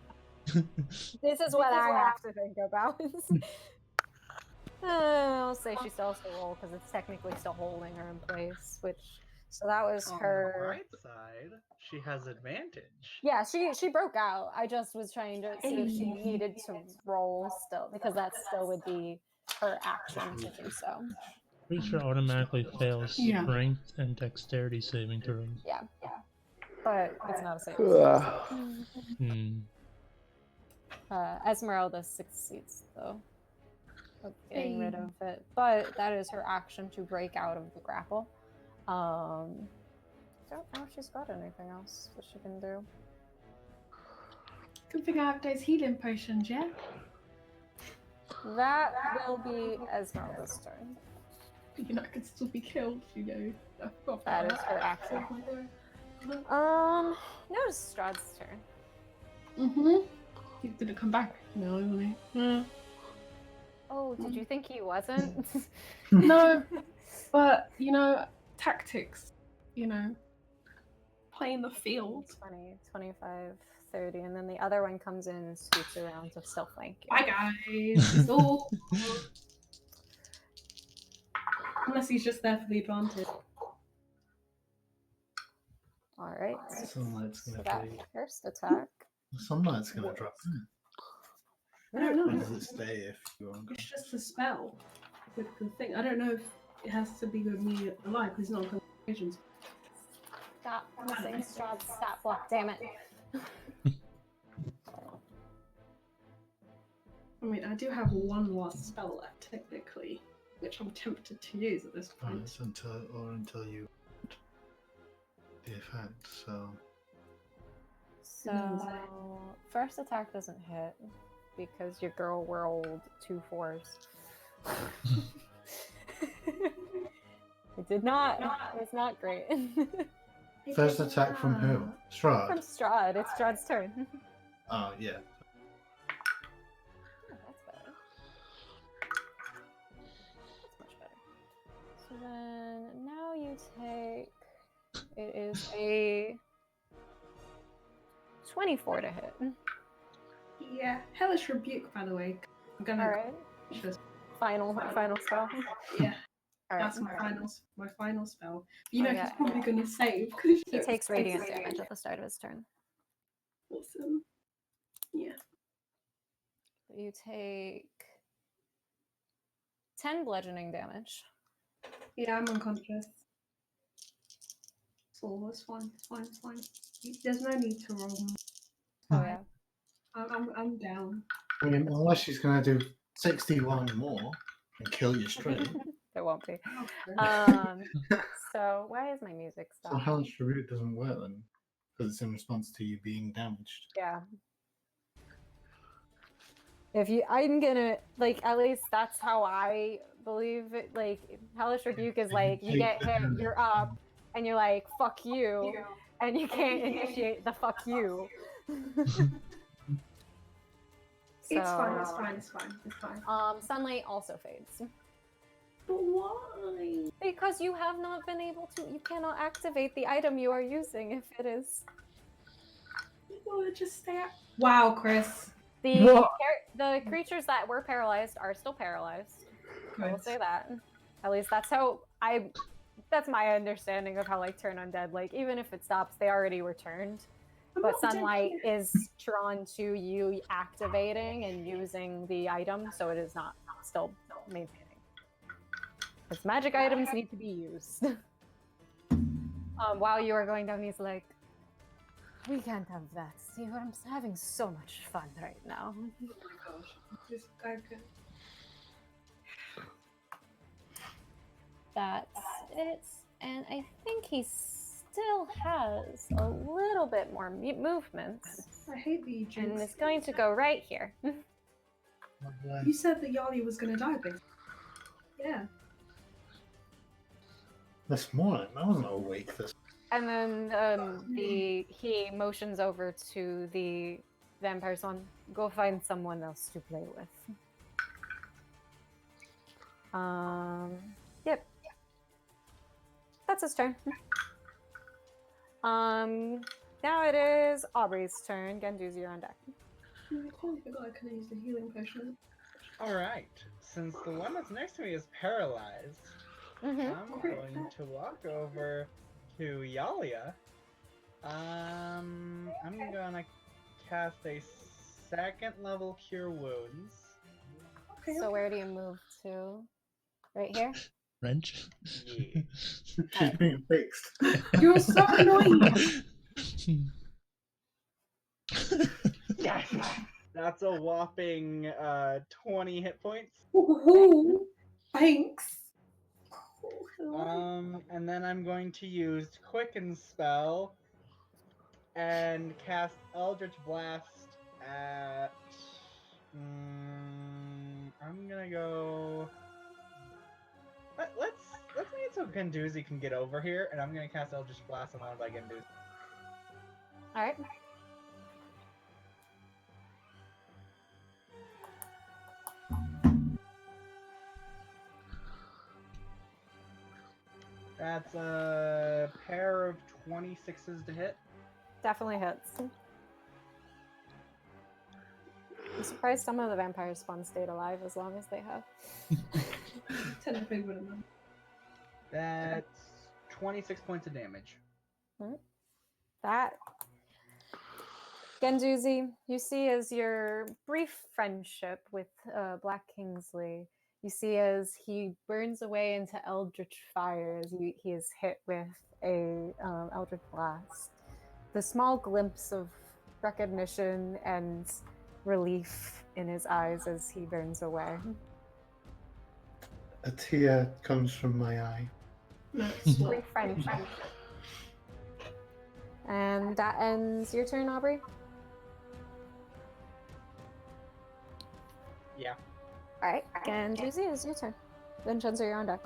This is what I have to think about. I'll say she still has to roll because it's technically still holding her in place, so that was On the her. bright side, she has advantage. Yeah, she broke out. I just was trying to see if she needed to roll still, because that still would be her action to do so. Pretty sure automatically fails Yeah. strength and dexterity saving throws. Yeah. But it's not a save. Hmm. Esmeralda succeeds, though, of getting rid of it. But that is her action to break out of the grapple. Don't know if she's got anything else that she can do. Good thing I have those healing potions, yeah? That will be Esmeralda's turn. You know, I could still be killed, you know. I forgot That about is her action. Oh No, it's Strahd's turn. Mm-hmm. He's gonna come back now, isn't he? Yeah. Oh, did you think he wasn't? No, but, you know, tactics, you know, playing the field. 20, 25, 30, and then the other one comes in and scoots around to still flank you. Bye, guys. It's all... Unless he's just there for the advantage. Alright. Sunlight's So gonna that be. first attack. Sunlight's gonna drop. I don't know. Where does it stay if you're on? It's just a spell. With the thing. I don't know if it has to be with me alive because it's not on concentration. Stop missing Strahd's stat block, damn it. I mean, I do have one last spell left, technically, which I'm tempted to use at this point. It's until you the effect. So So, first attack doesn't hit because your girl rolled 2 4s. It did not. It's not great. first attack from who? From Strahd. Strahd. It's Strahd's turn. Oh yeah. Oh, that's better. That's much better. So then now you take. It is a 24 to hit. Yeah, Hellish Rebuke, by the way. I'm gonna. Alright. Just, Final spell. yeah, Alright. that's my final spell. You know, Okay. he's probably gonna save. He takes radiant damage at the start of his turn. Awesome. Yeah. You take 10 bludgeoning damage. Yeah, I'm unconscious. So it's fine. It's fine. It's fine. There's no need to roll. Oh yeah. I'm down. I mean, unless she's going to do 61 more and kill you straight. There won't be. Oh, So why is my music So stopped? Hellish Rebuke doesn't work then, because it's in response to you being damaged. Yeah. If you, I'm gonna like at least that's how I believe it. Like Hellish Rebuke is like you get hit, you're up, and you're like fuck you, and you can't initiate the fuck you. It's fine. It's fine. It's fine. It's fine. Sunlight also fades. But why? Because you have not been able to, you cannot activate the item you are using if it is. You wanna just stay out? Wow, Chris. The creatures that were paralyzed are still paralyzed. I will say that. At least that's how that's my understanding of how like turn undead. Like even if it stops, they already were turned. But sunlight is drawn to you activating and using the item, so it is not still maintaining. Because magic items need to be used. While you are going down, he's like, we can't have that. See, I'm having so much fun right now. Oh my gosh. This guy could. That's it. And I think he still has a little bit more movement. I hate the And jinx. it's going to go right here. You said that Yali was gonna die, basically. Yeah. This morning, I wasn't awake this. And then he motions over to the vampire swan. Go find someone else to play with. Yep. That's his turn. Now it is Aubrey's turn. Genduzi, you're on deck. I totally forgot I could have used the healing potion. Alright, since the one that's next to me is paralyzed, Mm-hmm. I'm going to walk over to Yalia. I'm gonna cast a second level Cure Wounds. Okay. So where do you move to? Right here? Wrench? Yeah. She's being fixed. You're so annoying. Yes! That's a whopping 20 hit points. Ooh, thanks. Oh, hello. And then I'm going to use Quicken Spell and cast Eldritch Blast at. I'm gonna go. Let's make it so Genduzi can get over here, and I'm gonna cast Eldritch Blast on one by Genduzi. Alright. That's a pair of 26s to hit. Definitely hits. I'm surprised some of the vampire spawn stayed alive as long as they have. Technically wouldn't know. That's 26 points of damage. That Genduzi, you see as your brief friendship with Black Kingsley, you see as he burns away into eldritch fire as he is hit with a eldritch blast. The small glimpse of recognition and relief in his eyes as he burns away. A tear comes from my eye. No, it's not. Brief friendship. And that ends your turn, Aubrey? Yeah. Alright, Genduzi, it's your turn. Vincenzo, you're on deck.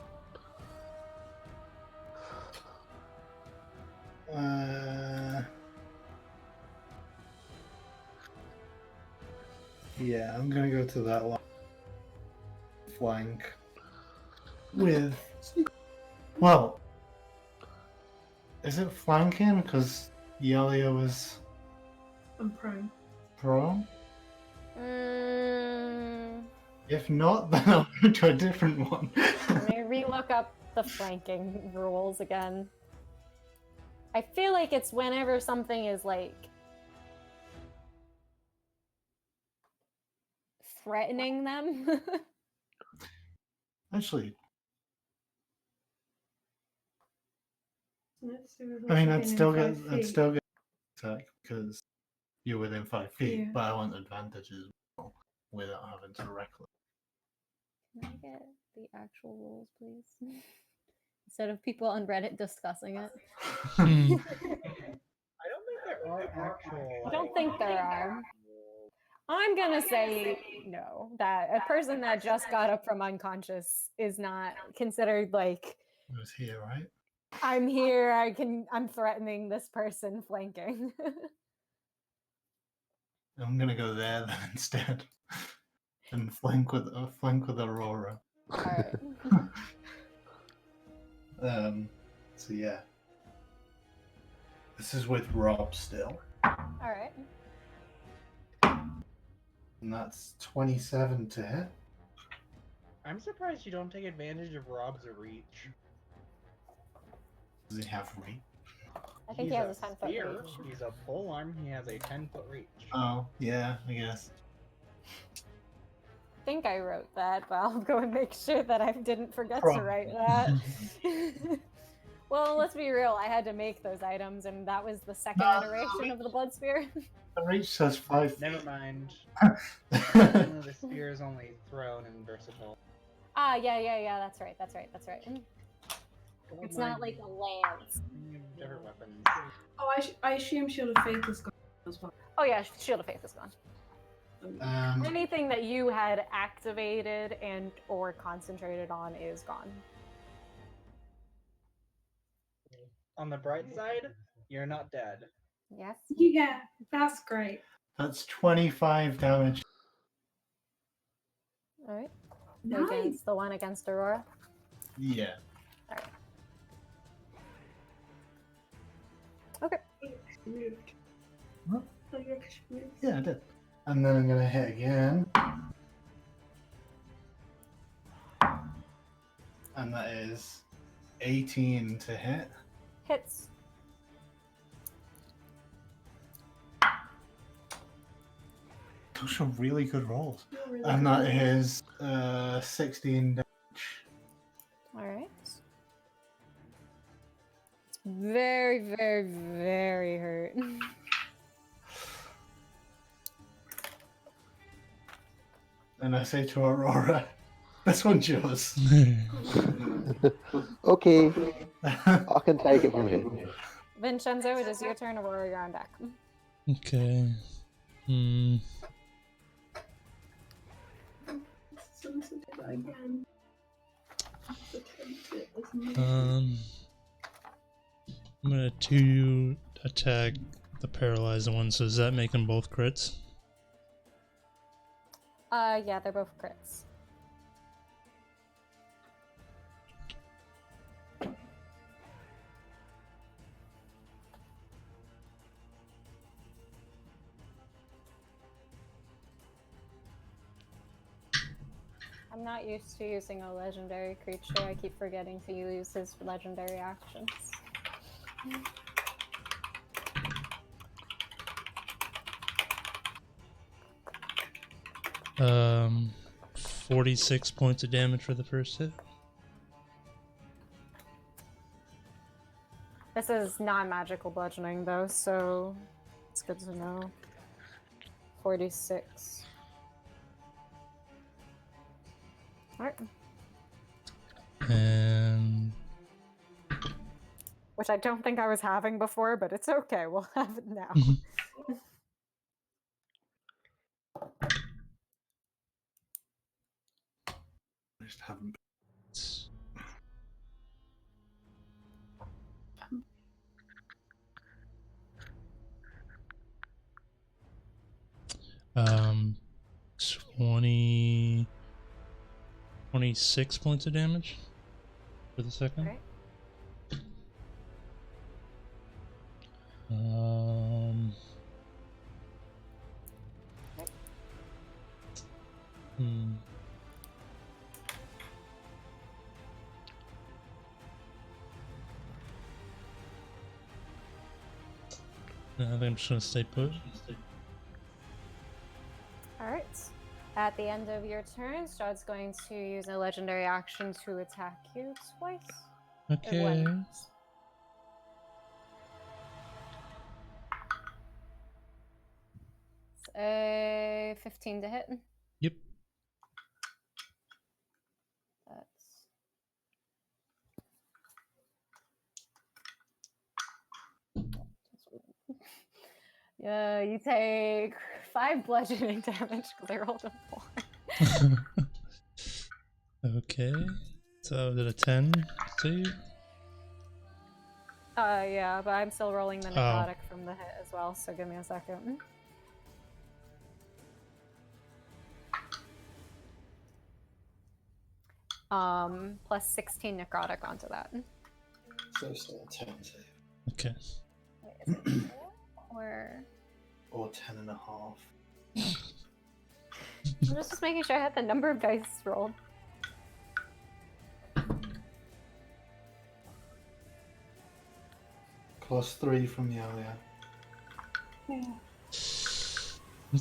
Yeah, I'm gonna go to that flank with Well, is it flanking? Because Yalia was I'm prone. prone? Mm, If not, then I'll go to a different one. let me relook up the flanking rules again. I feel like it's whenever something is like threatening them. Actually, Let's see I mean, within I'd still 5 get, I'd feet. still get attack because you're within 5 feet, Yeah. but I want advantages without having to reckless. Can I get the actual rules, please? Instead of people on Reddit discussing it. Hmm. I don't think there are actual. I don't think there are. I'm gonna say no. That a person that just got up from unconscious is not considered like It was here, right? I'm here. I'm threatening this person flanking. I'm gonna go there then instead, and flank with Aurora. All right. So yeah, this is with Rob still, All right. and that's 27 to hit. I'm surprised you don't take advantage of Rob's reach. Does he have reach? I think He's he has a 10-foot spear, reach. He's a pole arm. He has a 10-foot reach. Oh yeah, I guess. I think I wrote that, but I'll go and make sure that I didn't forget to Probably. write that. Well, let's be real. I had to make those items, and that was the second No. iteration of the blood spear. The reach says 5 feet. Never mind. The spear is only thrown and versatile. Yeah. That's right. It's not like a lance. Different weapons. Oh, I assume Shield of Faith is gone as well. Oh yeah, Shield of Faith is gone. Um, Anything that you had activated and or concentrated on is gone. On the bright side, you're not dead. Yes. Yeah, that's great. that's 25 damage. All right. Nice. Against the one against Aurora. Yeah. Okay. Moved. Huh? Oh, you actually moved. Yeah, I did. And then I'm gonna hit again. And that is 18 to hit. Hits. Those are really good rolls. You're really And that good. is 16 damage. All right. It's very, very, very hurt. And I say to Aurora, this one's yours. Okay, I can take it from here. Vincenzo, it is your turn. Aurora, you're on deck. Okay. Hmm. Someone said that again. Attempt it, isn't it? I'm gonna 2 attack the paralyzed one. So does that make them both crits? Yeah, they're both crits. I'm not used to using a legendary creature. I keep forgetting to use his legendary actions. 46 points of damage for the first hit. This is non-magical bludgeoning though, so it's good to know. 46. Alright. And Which I don't think I was having before, but it's okay. We'll have it now. I just haven't. um 26 points of damage for the second. Alright. No, I think I'm just gonna stay put. Alright. At the end of your turn, Strahd's going to use a legendary action to attack you twice. Or Okay. once. It's a 15 to hit. Yep. Yeah, you take 5 bludgeoning damage because I rolled a 4. Okay. So did a 10 save? Yeah, but I'm still rolling the necrotic from the hit as well, so give me a second. Plus 16 necrotic onto that. So still a 10 save. Okay. Wait, is it 4? Or 10 and a half. I'm just making sure I had the number of dice rolled. +3 from Yalia.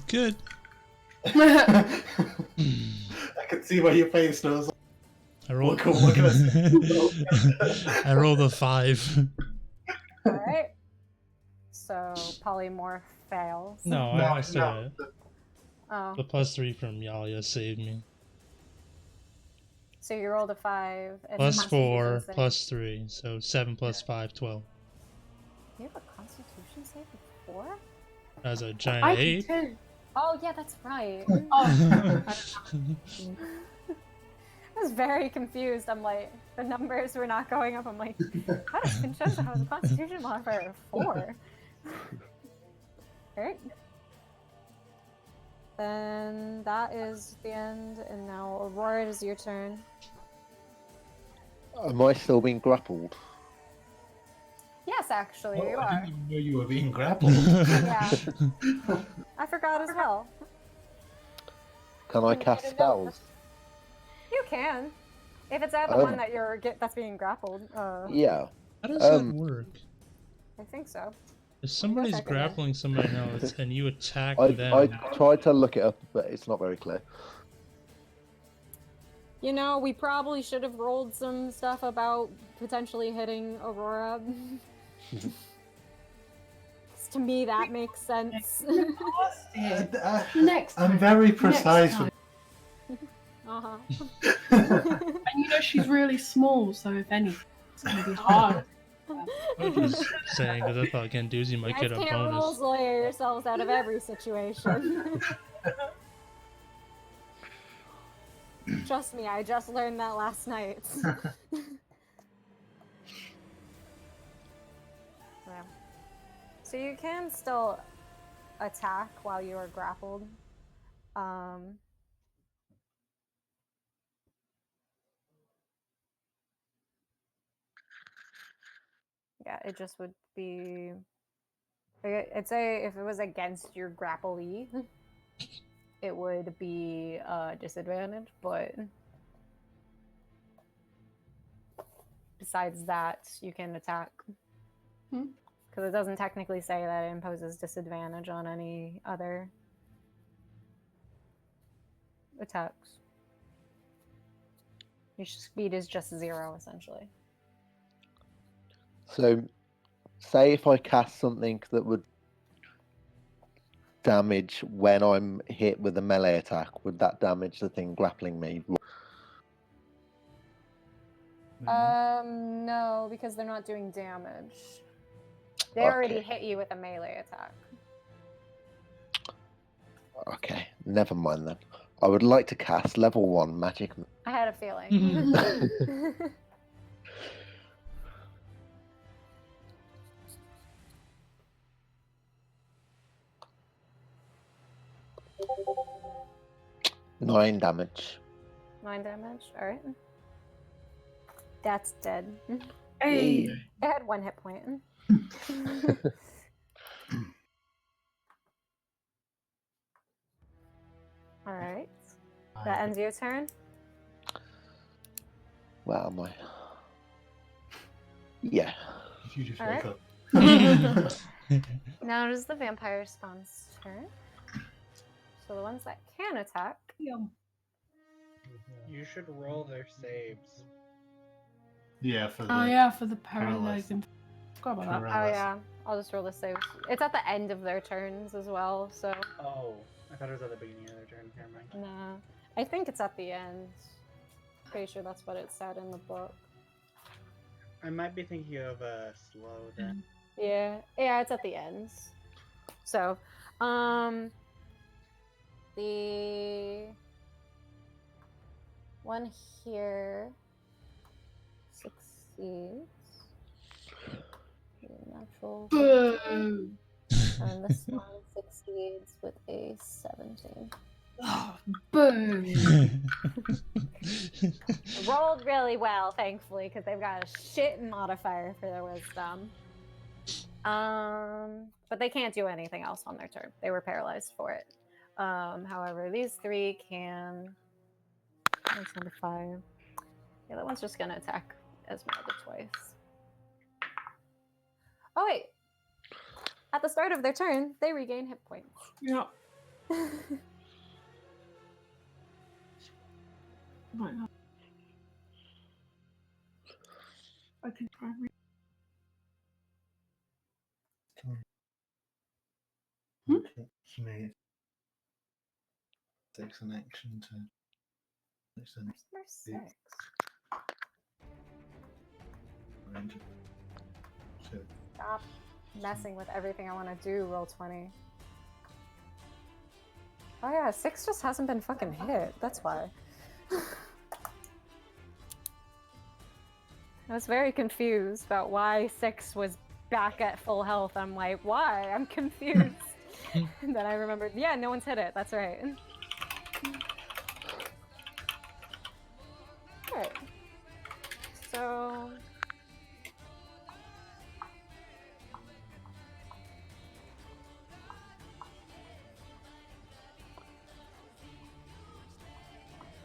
Good. I can see why your face knows. I rolled. What can I say? I rolled a 5. Alright. So polymorph fails. No, I still got it. Oh. The +3 from Yalia saved me. So you rolled a 5. And +4, Constitution +3, save. so 7 + 5, 12. You have a Constitution save of 4? As a giant I do ape. too. Oh yeah, that's right. Oh, I was very confused. I'm like, the numbers were not going up. I'm like, how does Vincenzo have a Constitution modifier of 4? Alright. Then that is the end, and now Aurora, it is your turn. Am I still being grappled? Yes, actually, Oh, you I are. didn't even know you were being grappled. Yeah, I forgot as well. Can I Didn't cast get a note. spells? You can. If it's at the one that that's being grappled. Yeah. How does that work? I think so. If somebody's second, grappling somebody else and you attack I them, tried to look it up, but it's not very clear. You know, we probably should have rolled some stuff about potentially hitting Aurora. 'Cause to me, that makes sense. next time. I'm very precise. Next Uh-huh. And you know she's really small, so if anything, it's gonna be hard. I was just saying because I thought Ganduzi might You get guys a can't bonus. rules lawyer yourselves out of every situation. Trust me, I just learned that last night. Yeah. So you can still attack while you are grappled. Yeah, it just would be. I'd say if it was against your grapplee, it would be a disadvantage, but besides that, you can attack. Because it doesn't technically say that it imposes disadvantage on any other attacks. Your speed is just 0, essentially. So, say if I cast something that would damage when I'm hit with a melee attack, would that damage the thing grappling me? No, because they're not doing damage. They already hit you with a melee attack. Okay, never mind then. I would like to cast level 1 magic. I had a feeling. 9 damage. 9 damage, alright. That's dead. Hey, It had 1 hit point. Alright. That ends your turn? Where am I? Yeah. If you just All wake right. up. Now it is the vampire spawn's turn. So the ones that can attack. You should roll their saves. Yeah, for the Oh yeah, for the paralyzed. paralyzing. Forgot about that. Paralyzed. Oh yeah, I'll just roll the saves. It's at the end of their turns as well, so Oh, I thought it was at the beginning of their turn. Never mind. nah. I think it's at the end. Pretty sure that's what it said in the book. I might be thinking of slow then. Yeah, it's at the end. So, the one here succeeds. The natural, Boo! and this one succeeds with a 17. Oh, boom! Rolled really well, thankfully, because they've got a shit modifier for their wisdom. But they can't do anything else on their turn. They were paralyzed for it. However, these three can. That's number 5. Yeah, that one's just gonna attack Esmeralda twice. Oh wait! At the start of their turn, they regain hit points. Yeah. Right now. I can try and For me, it takes an action to. It's an Where's number 6? range. So Stop messing with everything I want to do. Roll 20. Oh yeah, 6 just hasn't been fucking hit. That's why. I was very confused about why 6 was back at full health. I'm like, why? I'm confused. And then I remembered, yeah, no one's hit it. That's right. Alright. So...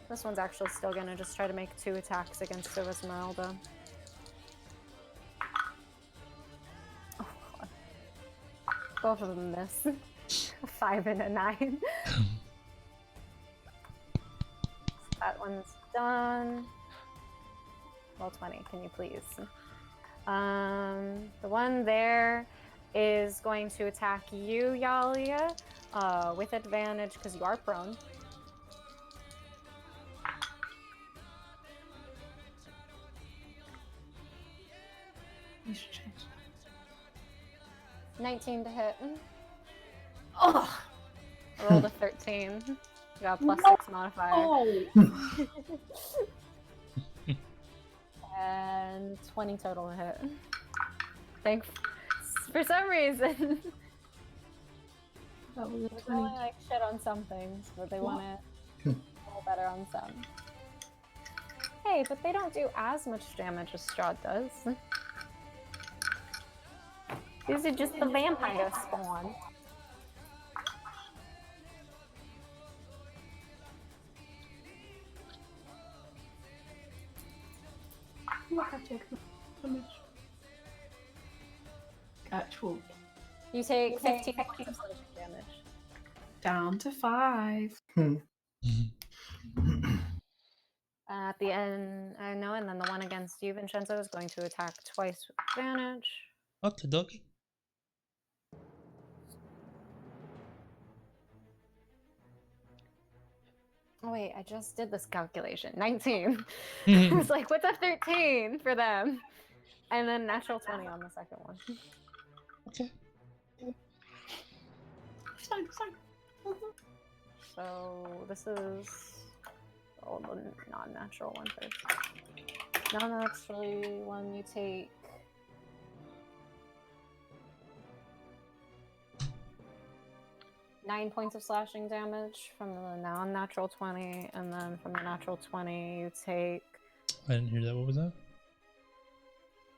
This one's actually still gonna just try to make 2 attacks against the Esmeralda. Oh god. Both of them miss. A 5 and a 9. That one's done. Roll 20, can you please? The one there is going to attack you, Yalia, with advantage because you are prone. You should change 19 to hit. Oh! I rolled a 13. You got a +6 modifier. Oh! And 20 total to hit. For some reason, That was a they're 20. rolling like shit on some things, but they want to roll better on some. Hey, but they don't do as much damage as Strahd does. These are just the vampire spawn. Look, I take the damage. Actual. You take 15 points of slashing damage. Down to 5. At the end, I know, and then the one against you, Vincenzo, is going to attack twice with advantage. Okay, dokie. Oh wait, I just did this calculation. 19. I was like, what's a 13 for them? And then natural 20 on the second one. Okay. It's fine, it's fine. So this is the non-natural one first. Non-natural one, you take 9 points of slashing damage from the non-natural 20, and then from the natural 20 you take I didn't hear that. What was that?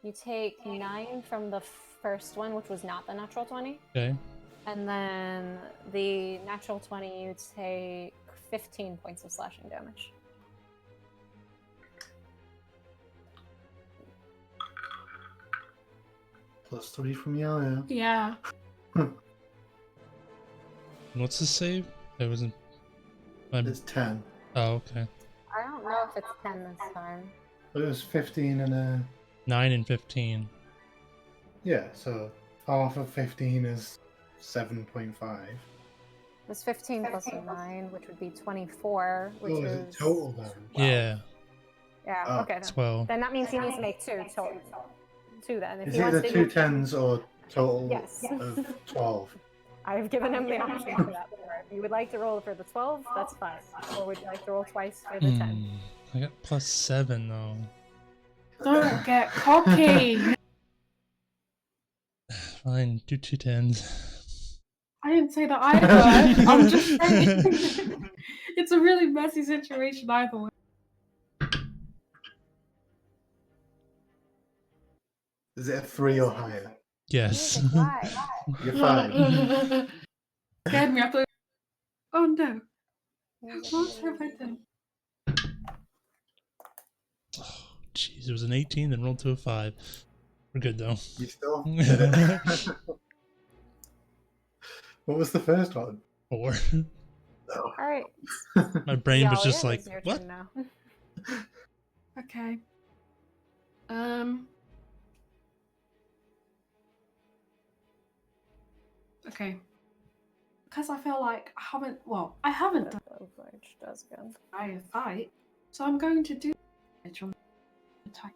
you take 9 from the first one, which was not the natural 20, Okay. and then the natural 20 you take 15 points of slashing damage. +3 from Yaya. Yeah. What's the save? It wasn't. It's 10. Oh, okay. I don't know if it's 10 this time. But it was 15 and a. 9 and 15. Yeah, so half of 15 is 7.5. It's 15 plus 9, which would be 24, which Oh, is it total then? Yeah, Yeah, Oh, okay. 12. Then that means he needs to make 2 total. 2 then. If Is he it wants the to two do- tens or total Yes. of 12? I've given him the option for that before. If you would like to roll for the 12, that's fine. Or would you like to roll twice for the 10? I got +7 though. Don't get cocky. Fine, do 2 10s. I didn't say that either. I'm just saying. It's a really messy situation either way. Is it a 3 or higher? Yes. Why? You're 5. Scared me. I thought, oh no. Music What is- have I done? Oh, jeez, it was an 18, then rolled to a 5. We're good though. You still did it. What was the first one? 4. Oh. Alright. My brain was Yalia, just like, it's your what? turn now. Okay. Okay. Because I feel like I haven't done Which does good. a fight, so I'm going to do damage on attack.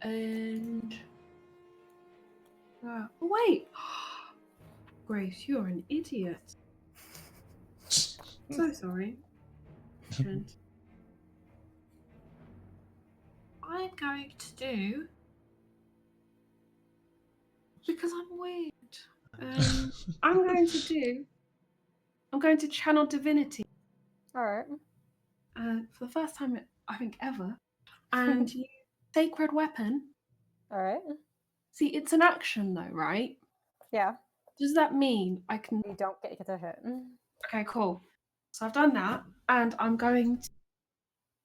And wait, Grace, you're an idiot. So sorry. And I'm going to do because I'm weird. I'm going to channel divinity Alright. for the first time I think ever, and use sacred weapon. Alright. See, it's an action though, right? Yeah. Does that mean I can? You don't get to hit. Okay, cool. So I've done that, and I'm going to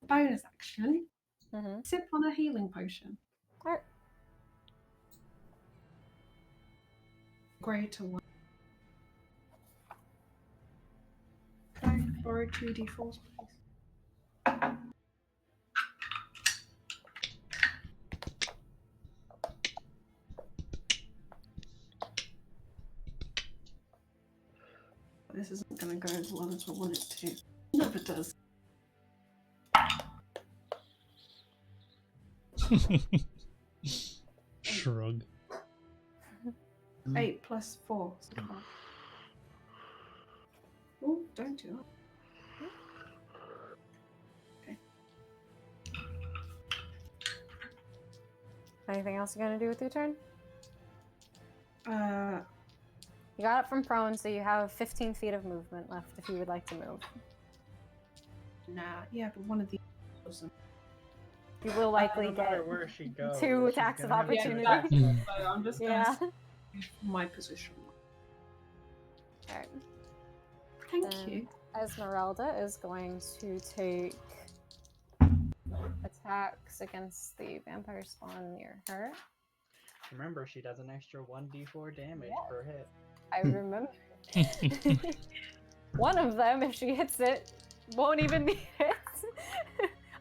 bonus action Mm-hmm. sip on a healing potion. Alright. Greater one. Can I borrow 2d4s, please? This isn't going to go as well as I want it to. It never does. Shrug. 8 plus 4. So 12. Oh, don't do that. Okay. Anything else you're gonna do with your turn? Uh, You got up from prone, so you have 15 feet of movement left if you would like to move. nah. Yeah, but one of these doesn't. You will likely No matter get where she goes, 2 she's attacks of gonna have to opportunity. attack. Mm. So I'm just Yeah. gonna use my position. Alright. Thank Then- you. Esmeralda is going to take attacks against the vampire spawn near her. Remember, she does an extra 1d4 damage per hit. I remember. One of them, if she hits it, won't even be hit.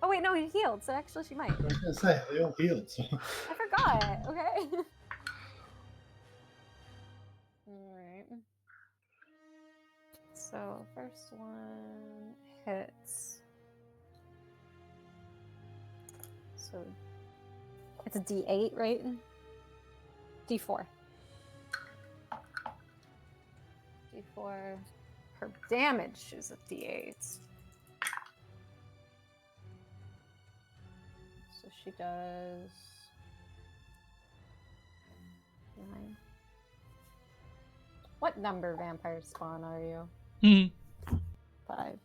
Oh wait, no, he healed, so actually she might. I was going to say, they all healed. So. I forgot. Okay. Alright. So first one hits. So it's a D8, right? D4. D4. Her damage is a D8. So she does 9. What number vampire spawn are you? Mm. 5.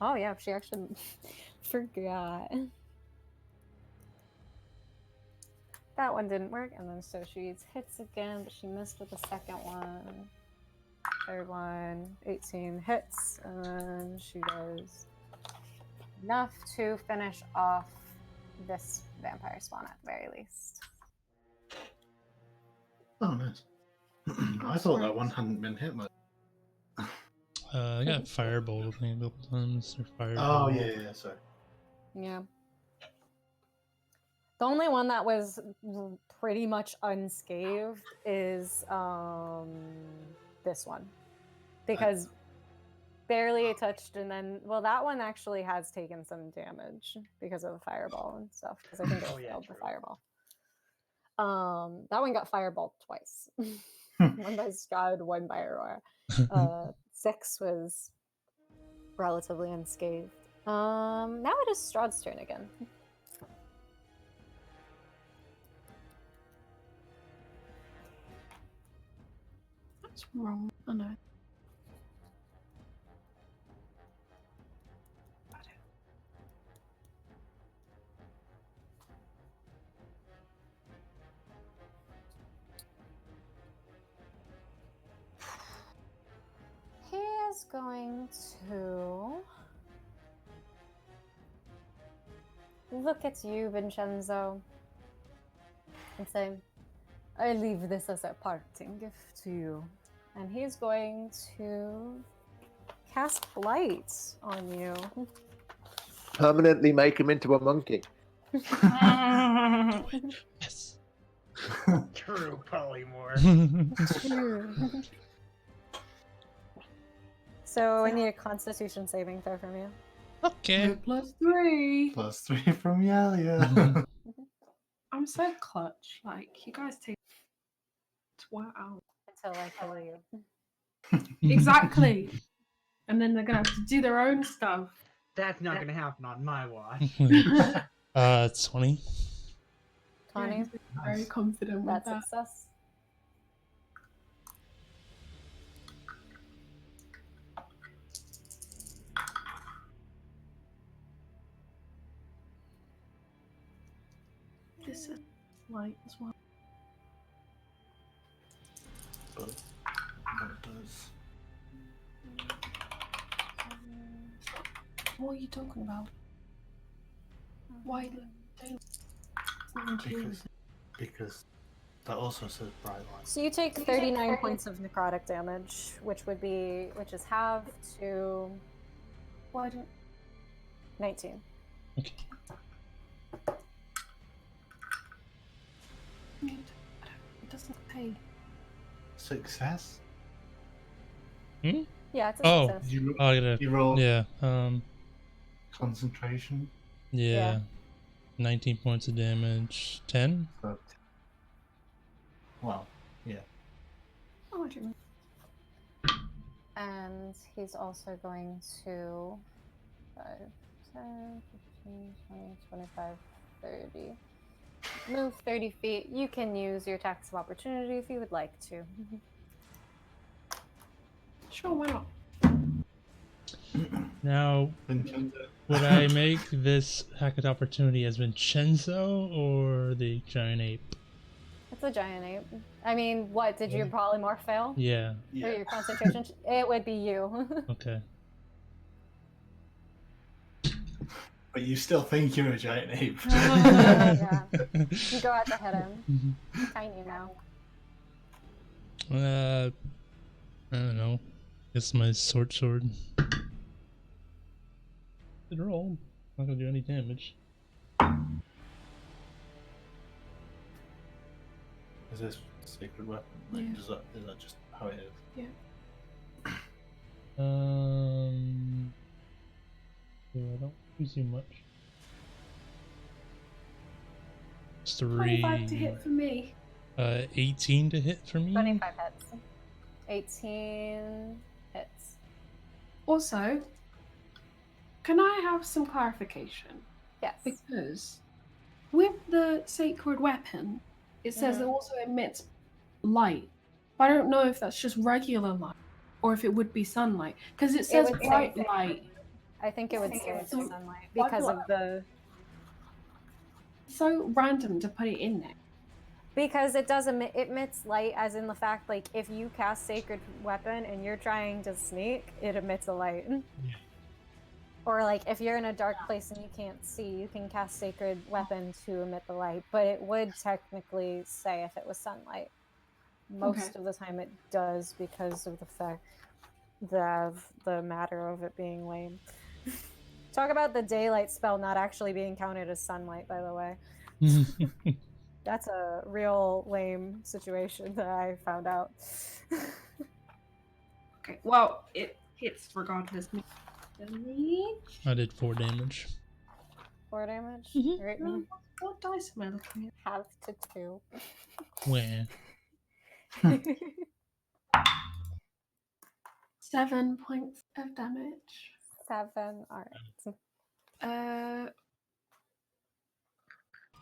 Oh yeah, she actually forgot. That one didn't work, and then so she hits again, but she missed with the second one. Third one, 18 hits, and then she does enough to finish off this vampire spawn at the very least. Oh, nice. I thought that one hadn't been hit much. I got firebolt I think a couple times. Or Oh, fireball. yeah, sorry. Yeah. The only one that was pretty much unscathed is this one. Because barely touched, and then, well, that one actually has taken some damage because of the fireball and stuff, because I think it failed the fireball. That one got fireballed twice. One by Strahd, one by Aurora. 6 was relatively unscathed. Now it is Strahd's turn again. That's wrong. I know. He is going to look at you, Vincenzo, and say, I leave this as a parting gift to you. And he's going to cast Blight on you. Permanently make him into a monkey. Yes. True polymorph. So I need a Constitution saving throw from you. Okay. +3. +3 from Yalia. I'm so clutch. Like, you guys take 12 hours. Until I kill you. Exactly. And then they're going to have to do their own stuff. That's not gonna happen on my watch. 20. 20. Yeah, very confident with That's that. success. This is light as well. But what it does. What are you talking about? Why Because that also says bright light. So you take 39 points of necrotic damage, which is halved to Why don't 19. Okay. it doesn't pay? Success? Yeah, it's a Oh. success. You, Oh, I gotta. you roll Yeah. concentration. Yeah. Yeah. 19 points of damage. 10. But, well, yeah. Oh, what do you mean? And he's also going to 5, 10, 15, 20, 25, 30. Move 30 feet. You can use your attacks of opportunity if you would like to. Sure, why not? Now, Vincenzo. would I make this Hackett opportunity as Vincenzo or the giant ape? It's a giant ape. I mean, what? Did your polymorph fail? Yeah. Or Yeah. your concentration? It would be you. Okay. But you still think you're a giant ape. Yeah. You go out to hit him. Tiny now. I don't know. Guess my sword. Did roll. Not gonna do any damage. Is this sacred weapon? Like, Yeah. is that just how it is? Yeah, I don't use too much. It's 25 to three. hit for me. 18 to hit for me. 25 hits. 18 hits. Also, can I have some clarification? Yes. Because with the sacred weapon, it says it also emits light. But I don't know if that's just regular light or if it would be sunlight. Because it says would say bright sunlight. light. I think it would stay with the So- sunlight why because do of the So random to put it in there. because it does it emits light, as in the fact, like, if you cast sacred weapon and you're trying to sneak, it emits a light. Yeah. Or like if you're in a dark place and you can't see, you can cast sacred weapon to emit the light, but it would technically say if it was sunlight. Most of the time it does because of the fact that the matter of it being lame. Talk about the daylight spell not actually being counted as sunlight, by the way. That's a real lame situation that I found out. Okay, well, it hits regardless. Damage. I did 4 damage. 4 damage? Mhm. Right. What dice am I looking at? Half to 2. Where? 7 points of damage. 7. Alright.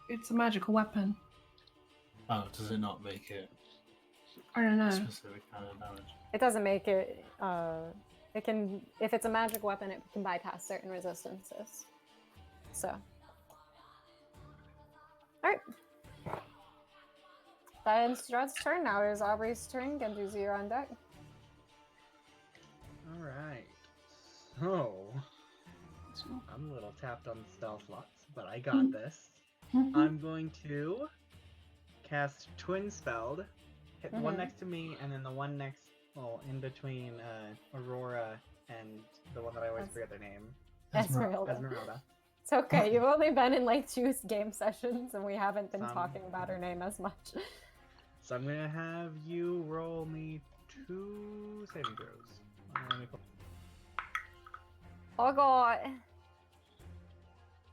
It's a magical weapon. Oh, does it not make it I don't a know. specific kind of damage? It doesn't make it. It can, if it's a magic weapon, it can bypass certain resistances. So, all right. That ends Strahd's turn. Now it is Aubrey's turn. Genduzi, you're on deck. Alright. So, I'm a little tapped on stealth lots, but I got this. I'm going to cast Twin Spelled, hit the one next to me, and then the one next, well, in between Aurora and the one that I always forget their name. Esmeralda. Esmeralda. It's okay. You've only been in like 2 game sessions, and we haven't been Some. talking about her name as much. So I'm gonna have you roll me 2 saving throws. Let me pull- I got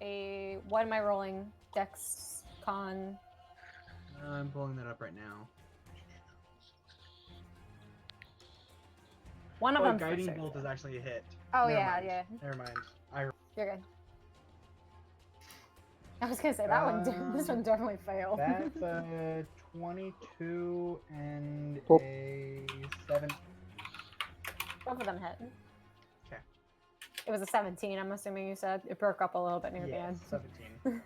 a. What am I rolling? Dex, Con. I'm pulling that up right now. One of them. Guiding Bolt is actually a hit. Oh Never yeah, mind. yeah. Never mind. You're good. I was gonna say that one. This one definitely failed. That's a 22 and Oh. a 7. Both of them hit. Okay. It was a 17. I'm assuming you said it broke up a little bit near the Yeah, end. 17.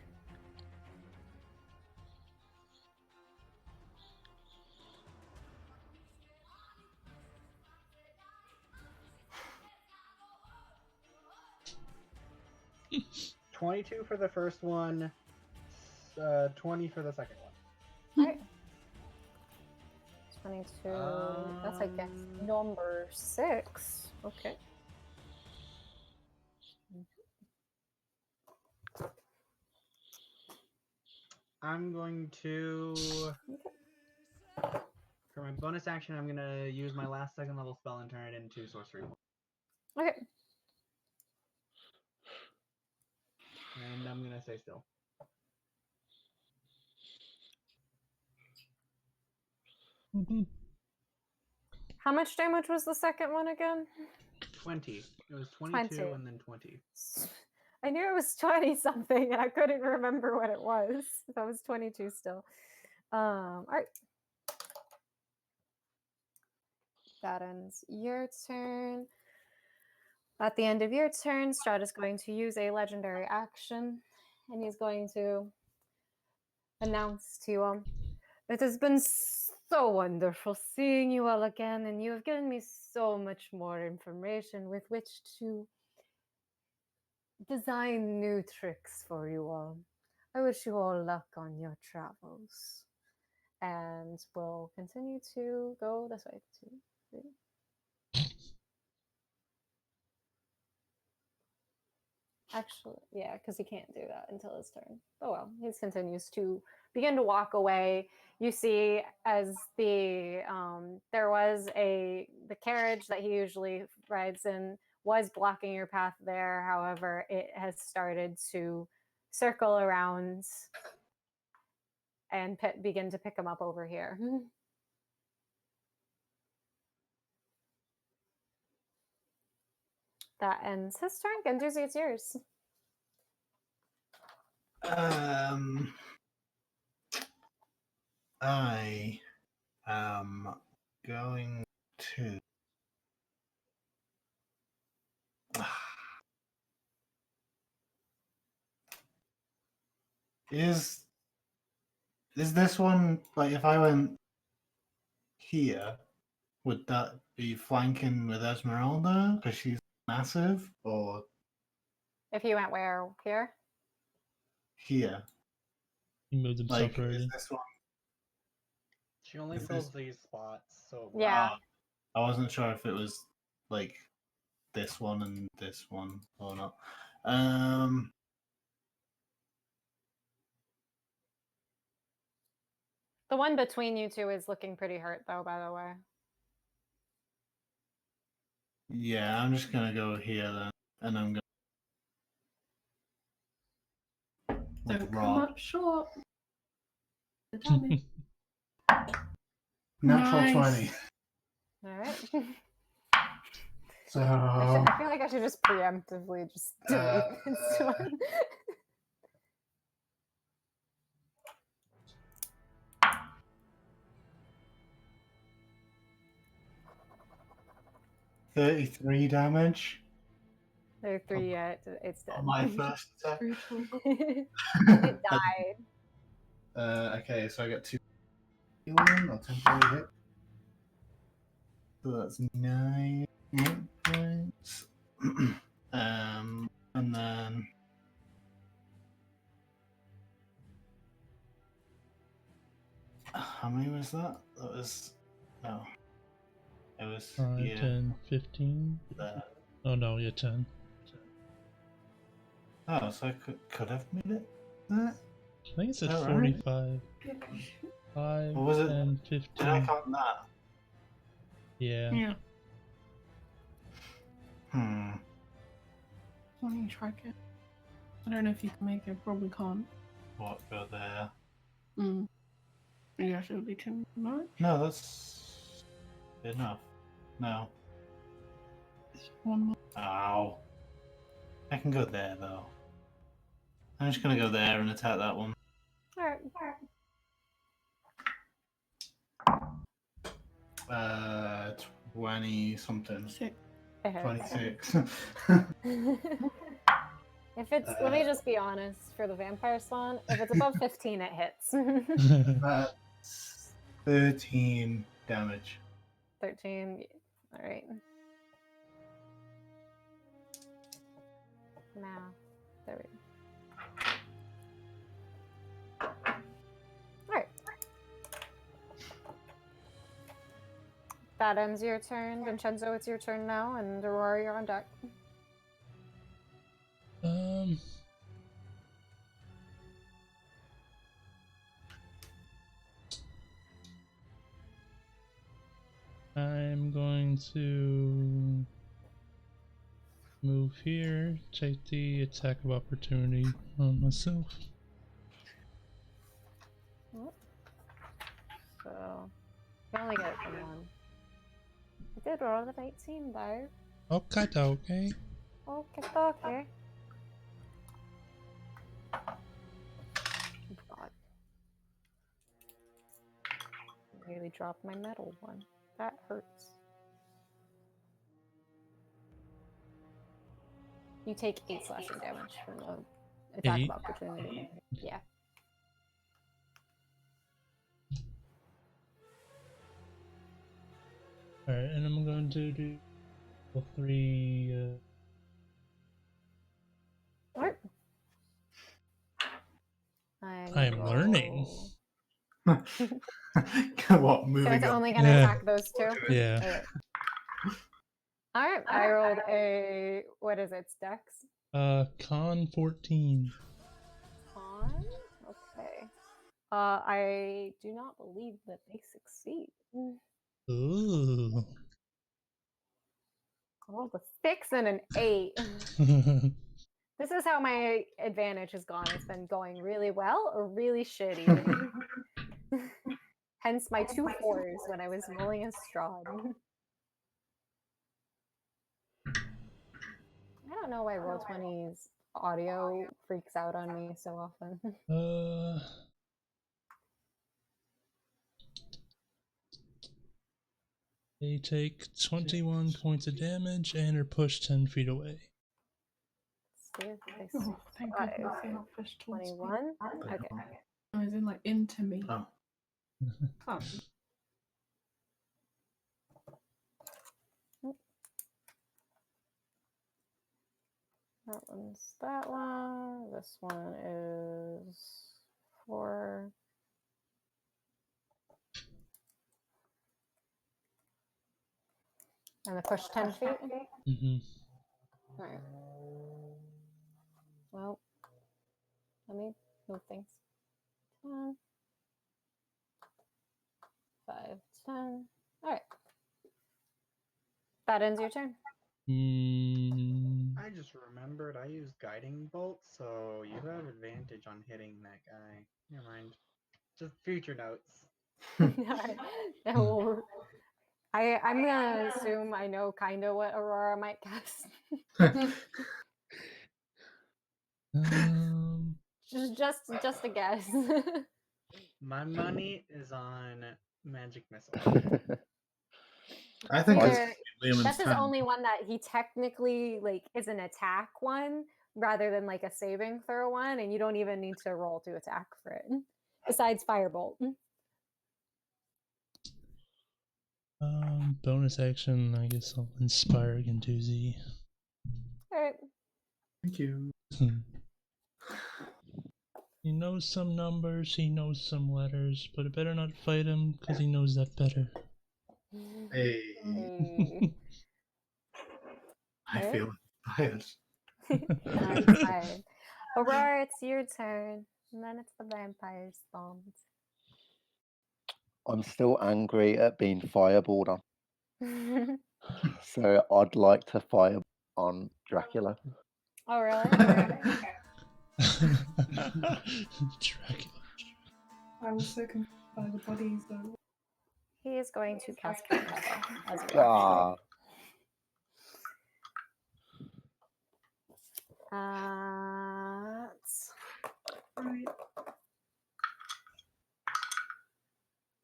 $22 for the first one, 20 for the second one. Alright. 22. That's like number 6. Okay. I'm going to, for my bonus action, I'm gonna use my last 2nd level spell and turn it into sorcery. Okay. And I'm gonna stay still. How much damage was the second one again? 20. It was 22 20. and then 20. I knew it was 20 something and I couldn't remember what it was. That was 22 still. Alright. That ends your turn. At the end of your turn, Strahd is going to use a legendary action, and he's going to announce to you all, "It has been so wonderful seeing you all again, and you have given me so much more information with which to design new tricks for you all. I wish you all luck on your travels." And we'll continue to go this way. 2, 3. Actually, yeah, because he can't do that until his turn. Oh well, he continues to begin to walk away. You see, as the there was the carriage that he usually rides in was blocking your path there. However, it has started to circle around and begin to pick him up over here. That ends his turn. Genduzi, it's yours. I am going to. Is this one like if I went here, would that be flanking with Esmeralda because she's massive, or If you went where? Here? here? He moved himself Like, is already. this one? She only Is fills this- these spots, so Yeah. I wasn't sure if it was like this one and this one or not. The one between you two is looking pretty hurt, though, by the way. Yeah, I'm just gonna go here then, and I'm gonna with Don't come Rod. up short. The damage. Natural Nice. 20. All right. So I feel like I should just preemptively just delete this one. 33 damage There are 3 yet. It's dead. on my first attack. Brutal. It died. Okay, so I get 2 healing or temporary hit. So that's 9 hit points. And then how many was that? That was no. It was 5, here. 10, 15. There. Oh no, yeah, 10. Oh, so I could have made it there? I think it said Is that right? 45. 5, What was it? 10, Did I 15. count that? Yeah. Yeah. Why don't you try it? I don't know if you can make it. Probably can't. What, go there? Yeah, it would be too much. No, that's enough. No. One more. Ow. I can go there though. I'm just gonna go there and attack that one. Alright. 20 something. 6. 26. If it's, let me just be honest, for the vampire spawn, if it's above 15, it hits. That's 13 damage. 13. Alright. Now, there we go. Alright. That ends your turn. Vincenzo, it's your turn now, and Aurora, you're on deck. I'm going to move here, take the attack of opportunity on myself. So, you only get it from one. I did roll an 18 though. Okay, okay. Okay, okay. God. Nearly dropped my metal one. That hurts. You take 8 slashing damage from the attack 8? of opportunity. Yeah. Alright, and I'm going to do all 3. Alright. I am learning. What, So moving it's up? only gonna Yeah. attack those 2? Yeah. Alright, I rolled a, what is it, Dex? Con 14. Con? Okay. I do not believe that they succeed. Ooh. I rolled a 6 and an 8. This is how my advantage has gone. It's been going really well or really shitty. Hence my 2 4s when I was rolling a Strahd. I don't know why Roll20's audio freaks out on me so often. They take 21 points of damage and are pushed 10 feet away. Oh, thank goodness they're not pushed towards me. 21? Okay. Oh, as in like into me. Oh. Oh. That one's that one. This one is 4. And the push 10 feet? Mm-hmm. Alright. Well, let me move things. 10. 5, 10. Alright. That ends your turn. I just remembered I used guiding bolt, so you have advantage on hitting that guy. Never mind. Just future notes. Alright. No. I'm gonna assume I know kind of what Aurora might cast. just a guess. My money is on magic missile. I think it's Either- Liam's That's his turn. only one that he technically like is an attack one rather than like a saving throw one, and you don't even need to roll to attack for it. Besides firebolt. Bonus action, I guess I'll inspire Gintuzi. Alright. Thank you. He knows some numbers, he knows some letters, but I better not fight him because he knows that better. Hey, Hey. I feel inspired. Alright. Aurora, it's your turn. And then it's the vampire spawns. I'm still angry at being fireballed on, so I'd like to fire on Dracula. Oh, really? Dracula. I was so confused by the bodies though. He is going to cast Counter as well. Right.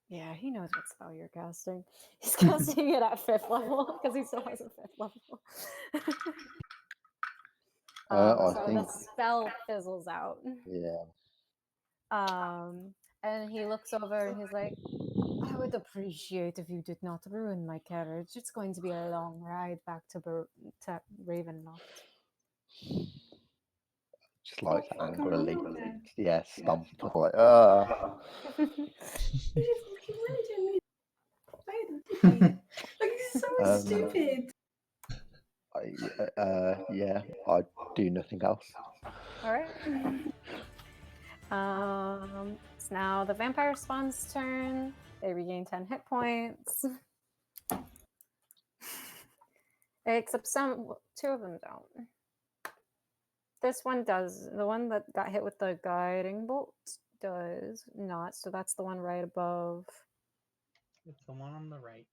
Yeah, he knows what spell you're casting. He's casting it at 5th level because he still has a 5th level. I So think- the spell fizzles out. Yeah. And he looks over and he's like, I would appreciate if you did not ruin my carriage. It's going to be a long ride back to Ravenloft. Just like Oh, fuck, angrily, I'm not there. yeah, stomp. Like, You just fucking raging me. Like, it's so stupid. Yeah, I do nothing else. All right. It's now the vampire spawn's turn. They regain 10 hit points. Except two of them don't. This one does. The one that got hit with the guiding bolt does not. So that's the one right above. It's the one on the right.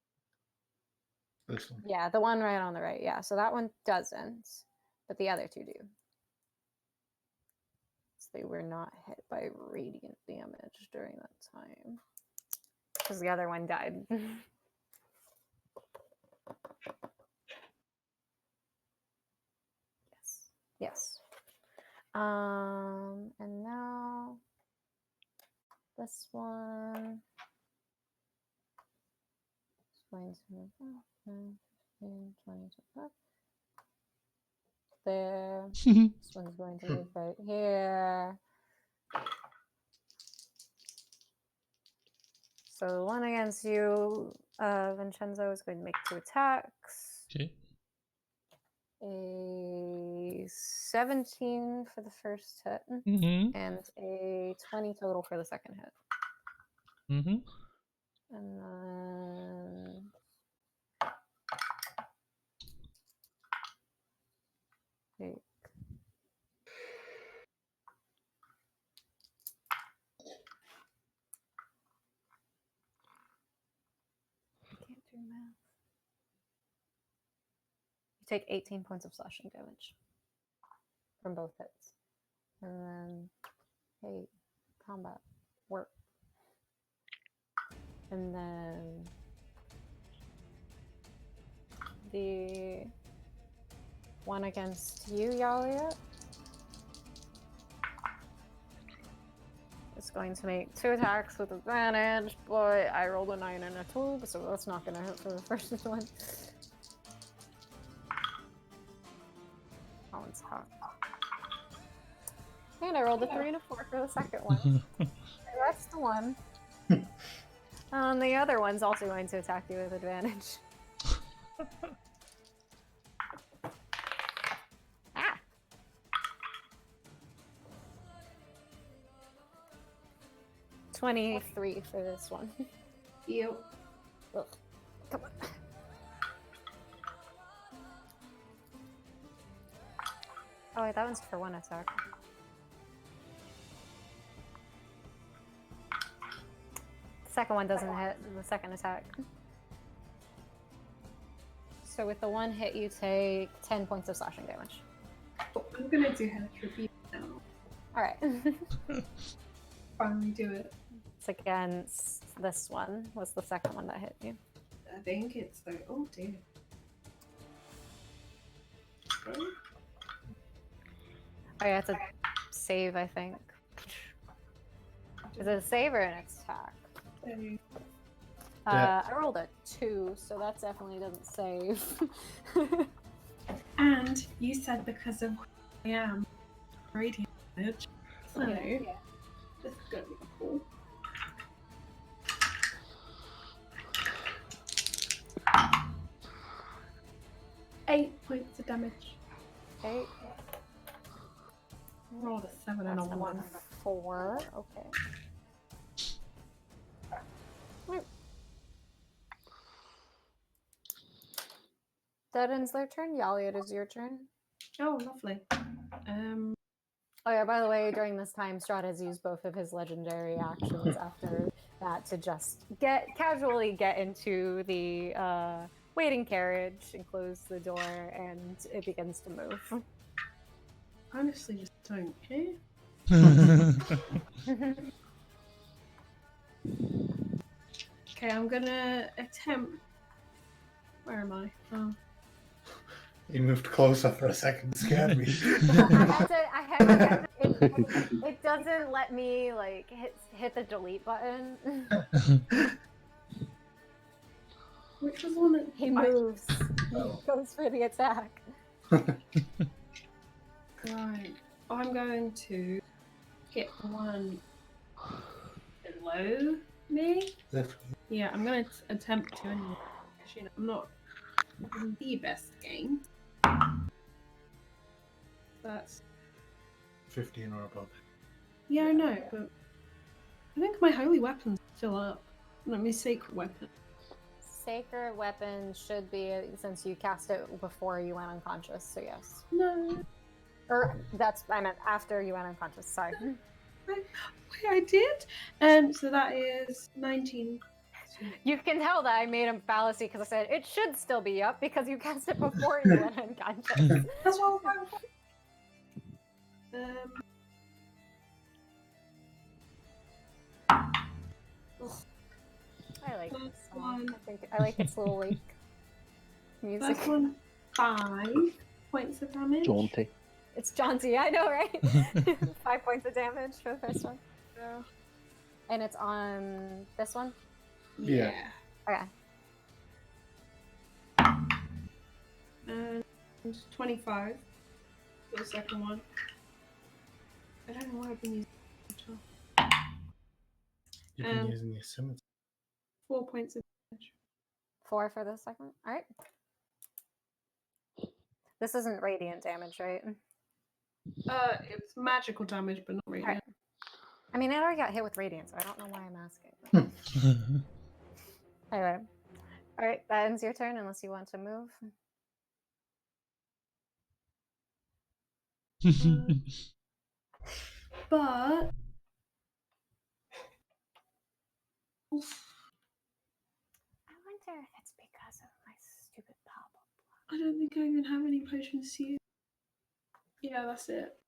This one. Yeah, the one right on the right. Yeah, so that one doesn't, but the other two do. So they were not hit by radiant damage during that time. Because the other one died. Yes. Yes. And now this one is going to move up. 9, 15, 20, 25. There. This one's going to move right here. So the one against you, Vincenzo, is going to make 2 attacks. Okay. A 17 for the first hit, Mm-hmm. and a 20 total for the second hit. Mm-hmm. And then... Wait. I can't do math. You take 18 points of slashing damage from both hits. And then, hey, combat, work. And then the one against you, Yalia, is going to make 2 attacks with advantage, but I rolled a 9 and a 2, so that's not going to hit for the first one. That one's hot. And I rolled a 3 and a 4 for the second one. So that's the one. The other one's also going to attack you with advantage. Ah! $23 for this one. Yep. Ugh. Come on. Oh, wait, that one's for one attack. The second one doesn't hit the second attack. So with the one hit, you take 10 points of slashing damage. I'm gonna do Hellish Rebuke now. Alright. Finally do it. It's against this one, was the second one that hit you. I think it's like, oh dear. Oh yeah, it's a save, I think. Is it a save or an attack? I rolled a 2, so that definitely doesn't save. And you said because of who I am, radiant damage. So Yeah. this is gonna be cool. Eight points of damage. Okay. Rolled a 7 and a 1. 4. Okay. That ends their turn. Yalia, it is your turn. Oh, lovely. Oh yeah, by the way, during this time, Strahd has used both of his legendary actions after that to just casually get into the waiting carriage and close the door, and it begins to move. honestly just don't care. Okay, I'm gonna attempt. Where am I? Oh. He moved closer for a second, scared me. It doesn't let me like hit the delete button. Which was the one that He moves. He goes for the attack. Right. I'm going to hit the one below me. Yeah, I'm going to attempt to anyway. Because, you know, I'm not the best game. That's 15 or above. yeah, I know, but I think my holy weapon's still up. Let me sacred weapon. Sacred weapon should be, since you cast it before you went unconscious, so yes. No, Or I meant after you went unconscious, sorry. wait, I did. So that is 19. You can tell that I made a fallacy because I said it should still be up because you cast it before you went unconscious. That's what I was I like this That's song. one. I like its little like music. First one, 5 points of damage. Jaunty. It's jaunty, I know, right? 5 points of damage for the first one. Yeah. And it's on this one? Yeah. Okay. And 25 for the second one. I don't know why I've been using it. You've been using your scimitar. 4 points of damage. 4 for the second. Alright. This isn't radiant damage, right? It's magical damage, but not radiant. Alright. I mean, I already got hit with radiant, so I don't know why I'm asking. Anyway. Alright, that ends your turn unless you want to move. But I wonder if it's because of my stupid pop-up. I don't think I even have any potions to use. Yeah, that's it.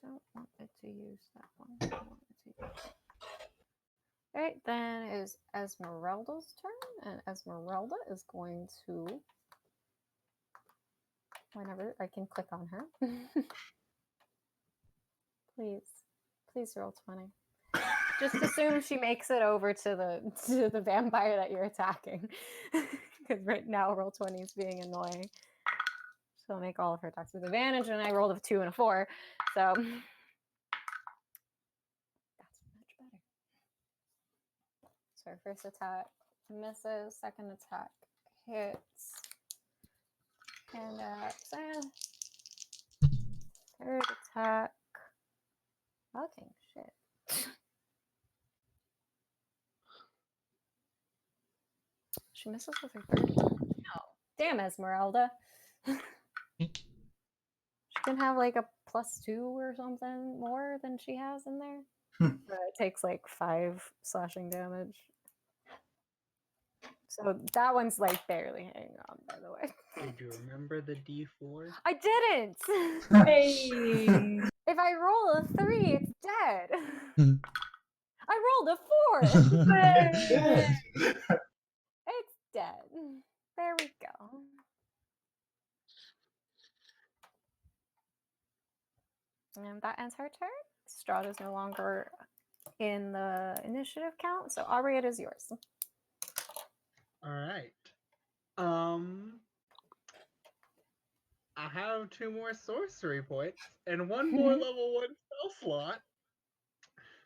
Don't want it to use that one. I want it to use that. Alright, then it is Esmeralda's turn, and Esmeralda is going to, whenever I can click on her. Please roll 20. Just assume she makes it over to the vampire that you're attacking, because right now roll 20 is being annoying. She'll make all of her attacks with advantage, and I rolled a 2 and a 4, so that's much better. So her first attack misses. Second attack hits. And third attack. Fucking shit. She misses with her third attack. No. Damn, Esmeralda. She can have like a +2 or something more than she has in there. But it takes like 5 slashing damage. So that one's like barely hanging on, by the way. Did you remember the D4? I didn't! Hey. If I roll a 3, it's dead. I rolled a 4. Good. It's dead. There we go. And that ends her turn. Strahd is no longer in the initiative count, so Aubrey, it is yours. All right. I have 2 more sorcery points and 1 more level 1 spell slot.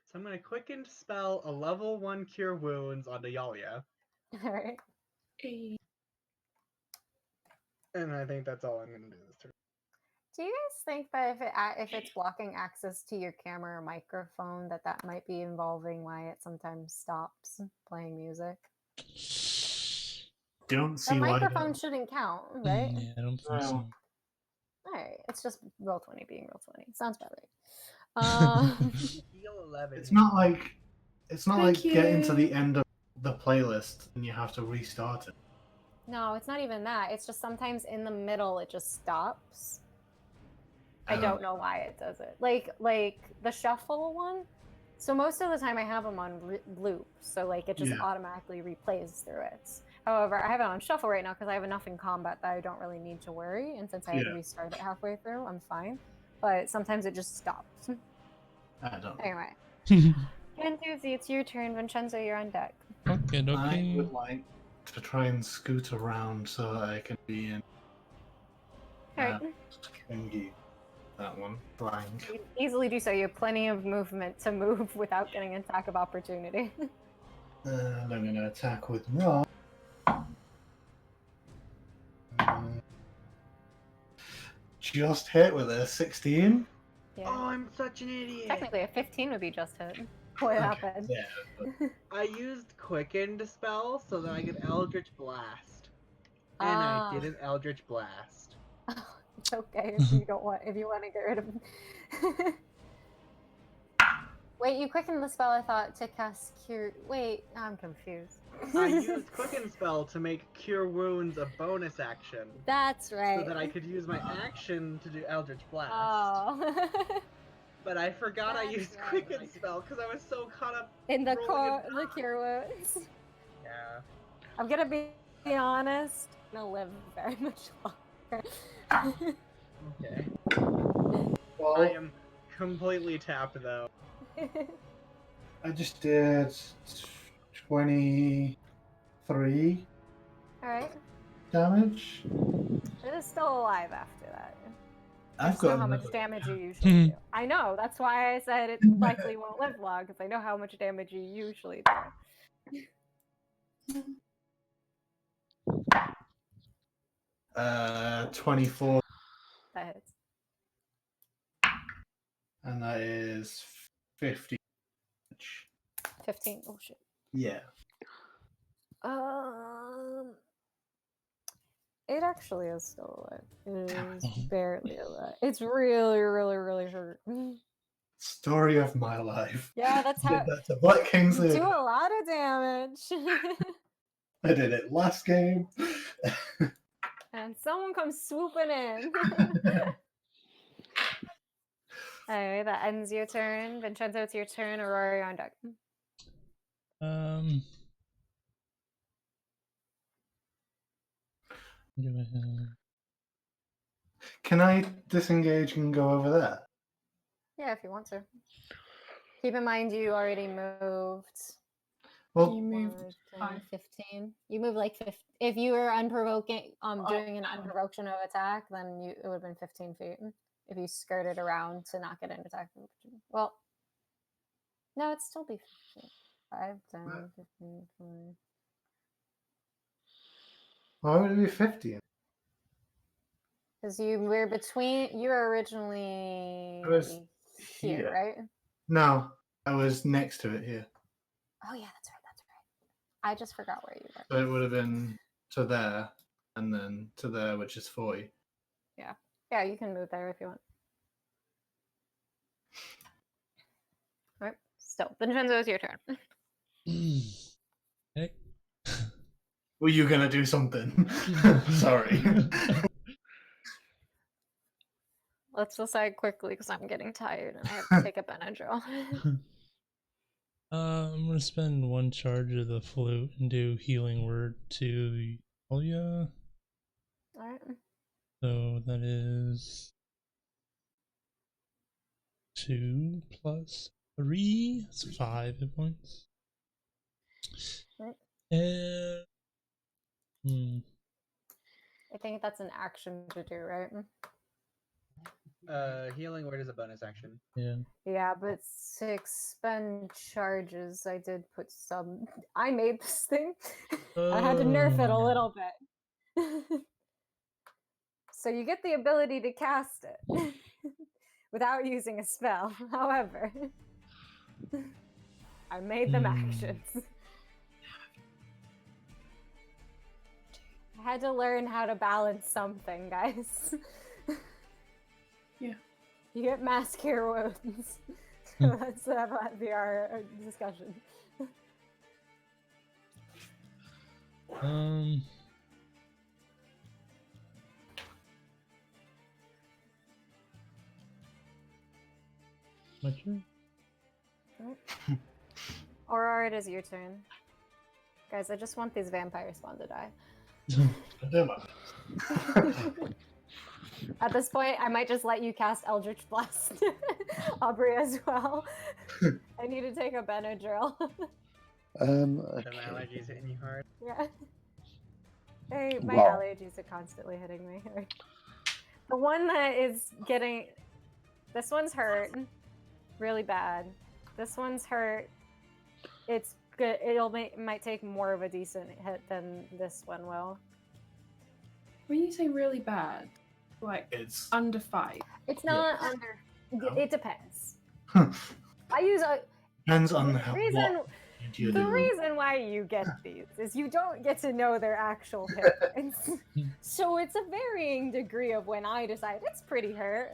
So I'm gonna quicken spell a level 1 cure wounds onto Yalia, All right. Hey. and I think that's all I'm gonna do this turn. Do you guys think that if it's blocking access to your camera or microphone, that might be involving why it sometimes stops playing music? Don't The see why. microphone shouldn't count, right? Yeah, I don't think Well, so. All right, it's just roll 20 being roll 20. Sounds about right. Heal 11. It's not like Thank getting to the you. end of the playlist and you have to restart it. No, it's not even that. It's just sometimes in the middle it just stops. I Oh. don't know why it does it. Like the shuffle one. So most of the time I have them on loop, so like it just Yeah. automatically replays through it. However, I have it on shuffle right now because I have enough in combat that I don't really need to worry. And since I had to Yeah. restart it halfway through, I'm fine. But sometimes it just stops. I don't know. Anyway, Kentuzi, it's your turn. Vincenzo, you're on deck. Okay, I okay. would like to try and scoot around so that I can be in Alright. Kengi. That one. Blank. You can easily do so. You have plenty of movement to move without getting an attack of opportunity. And I'm going to attack with Ra. Just hit with a 16. Yeah. Oh, I'm such an idiot. Technically, a 15 would be just hit. What Okay, happened? Yeah. but- I used quicken to spell so that I could Eldritch Blast. And I did an Eldritch Blast. It's okay if you don't want. If you want to get rid of. Wait, you quickened the spell. I thought to cast cure. Wait, I'm confused. I used quicken spell to make cure wounds a bonus action. That's right. So that I could use my action to do Eldritch Blast. Oh. But I forgot I That's used right. quicken spell because I was so caught up. In the rolling the cure wounds. Yeah. I'm gonna be honest. I'm gonna live very much longer. Okay. Well, I am completely tapped though. I just did 23 Alright. damage. It is still alive after that. I I've just know got how much another- damage you usually do. I know, that's why I said it likely won't live long, because I know how much damage you usually do. 24, That hits. and that is 50 damage. 15. Oh shit. Yeah. It actually is still alive. It is barely alive. It's really, really, really hurt. Story of my life. Yeah, that's how. Did that to Black Kingsley. Do a lot of damage. I did it last game. And someone comes swooping in. Anyway, that ends your turn. Vincenzo, it's your turn. Aurora, you're on deck. Do I have... Can I disengage and go over there? Yeah, if you want to. Keep in mind you already moved. Well, You moved 10, 5. 15. You move like 15. If you were unprovoking, Oh, doing an unprovoked of attack, then it would have been 15 feet. If you skirted around to not get an attack. Well, no, it'd still be 15. 5, 10, 15, 20. Why would it be 50? Because you were you were originally I was here, here. right? No, I was next to it here. Oh yeah, that's right. That's right. I just forgot where you were. So it would have been to there, and then to there, which is 40. Yeah, you can move there if you want. All right. Still, Vincenzo, it's your turn. Okay. Were you gonna do something? Sorry. Let's decide quickly because I'm getting tired and I have to take a Benadryl. I'm gonna spend 1 charge of the flute and do healing word to Yulia. All right. So that is 2 plus 3. That's 5 hit points. Right. And I think that's an action to do, right? Healing word is a bonus action. yeah. Yeah, but to expend charges, I did put some. I made this thing. I had to nerf it a little bit. So you get the ability to cast it without using a spell. However, I made them actions. I had to learn how to balance something, guys. Yeah. You get mass cure wounds. Let's be our discussion. My turn? Aurora, it is your turn. Guys, I just want these vampire spawn to die. At this point, I might just let you cast Eldritch Blast, Aubrey, as well. I need to take a Benadryl. Some Okay. allergies hitting you hard. Yeah. Hey, my Wow. allergies are constantly hitting me. The one that is getting... This one's hurt. Really bad. This one's hurt. It's good. It might take more of a decent hit than this one will. When you say really bad, like It's under 5. It's not Yes. under... No. It depends. I use a... depends on The how, reason... what you're The doing. reason why you get these is you don't get to know their actual hit points. So it's a varying degree of when I decide it's pretty hurt.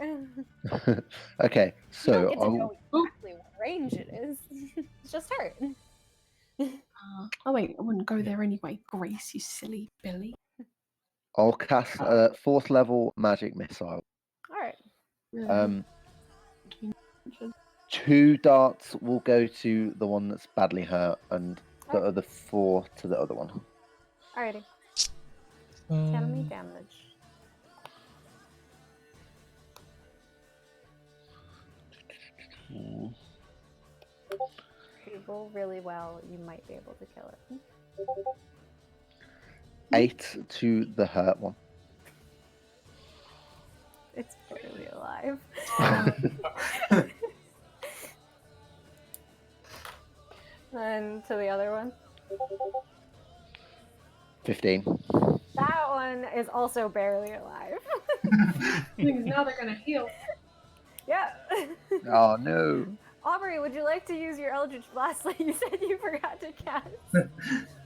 Okay, You so don't get to I'll, know exactly what range it is. It's just hurt. Oh wait, I wouldn't go there anyway. Grace, you silly Billy. I'll cast a 4th level magic missile. Alright. Um, 2 darts will go to the one that's badly hurt, and the other 4 to the other one. Alrighty. Tell me Um, damage. If you roll really well, you might be able to kill it. 8 to the hurt one. It's barely alive. And to the other one. 15. That one is also barely alive. Because now they're gonna heal. Yeah. Oh no. Aubrey, would you like to use your Eldritch Blast like you said you forgot to cast?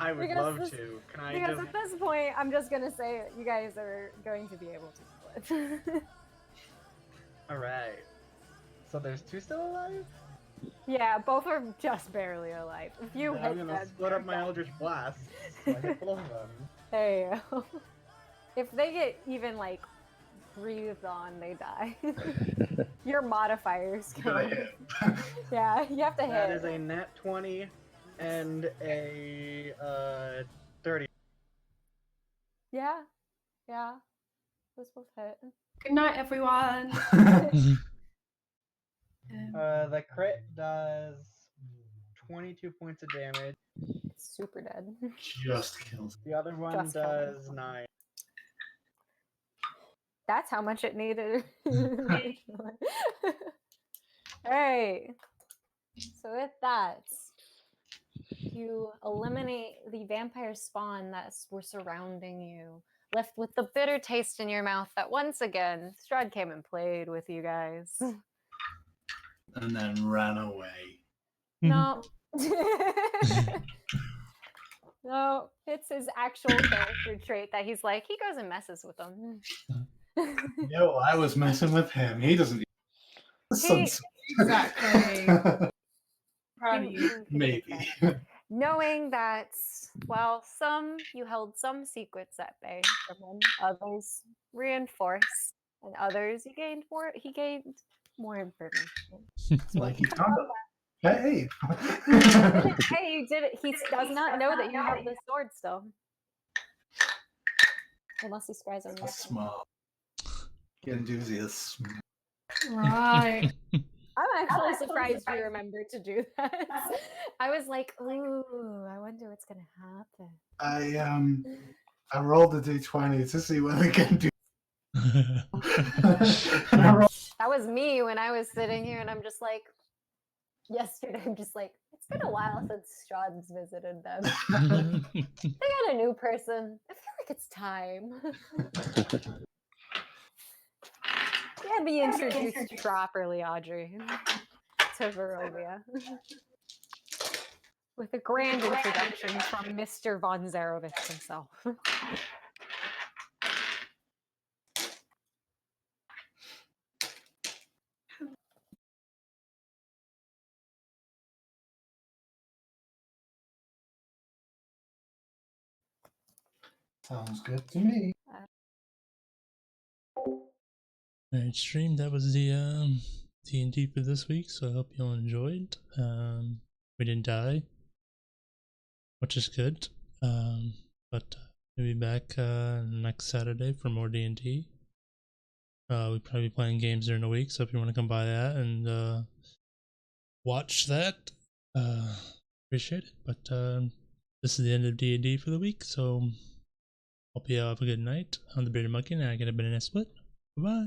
I would Because love this- to. Can I Because just... at this point, I'm just gonna say you guys are going to be able to split. Alright. So there's 2 still alive? Yeah, both are just barely alive. If you Then hit I'm gonna them, split they're up my dead. Eldritch Blast. So I hit both of them. There you go. If they get even like breathed on, they die. Your modifiers You gotta count. hit. Yeah, you have to hit. That is a nat 20 and a 30. Yeah, yeah. Those both hit. Good night, everyone. The crit does 22 points of damage. It's super dead. Just kills. The other one Just killed him. does 9. That's how much it needed. Alright. So with that, You eliminate the vampire spawn that were surrounding you, left with the bitter taste in your mouth that once again Strahd came and played with you guys. And then ran away. No. No, it's his actual character trait that he's like, he goes and messes with them. Yo, I was messing with him. He doesn't. Exactly. Proud of you. Maybe. Knowing that, well, you held some secrets at bay from him, others reinforced, and others he gained more information. Like he found it. Hey. Hey, you did it. He does not know that you have the sword still. Unless he scries on you. Smart. Enthusiast. Right. I'm actually surprised you remembered to do that. I was like, ooh, I wonder what's gonna happen. I rolled a d20 to see what we can do. That was me when I was sitting here, and I'm just like, yesterday, I'm just like, it's been a while since Strahd's visited them. They got a new person. I feel like it's time. Yeah, be introduced properly, Audrey, to Barovia. With a grand introduction from Mr. Von Zarovich himself. Sounds good to me. Alright, stream. That was the D&D for this week, so I hope you all enjoyed. We didn't die, which is good. But we'll be back next Saturday for more D&D. We'll probably be playing games during the week, so if you want to come by that and watch that, appreciate it. But this is the end of D&D for the week, so hope you all have a good night. I'm the Bearded Monkey, and I get a banana split. Bye-bye.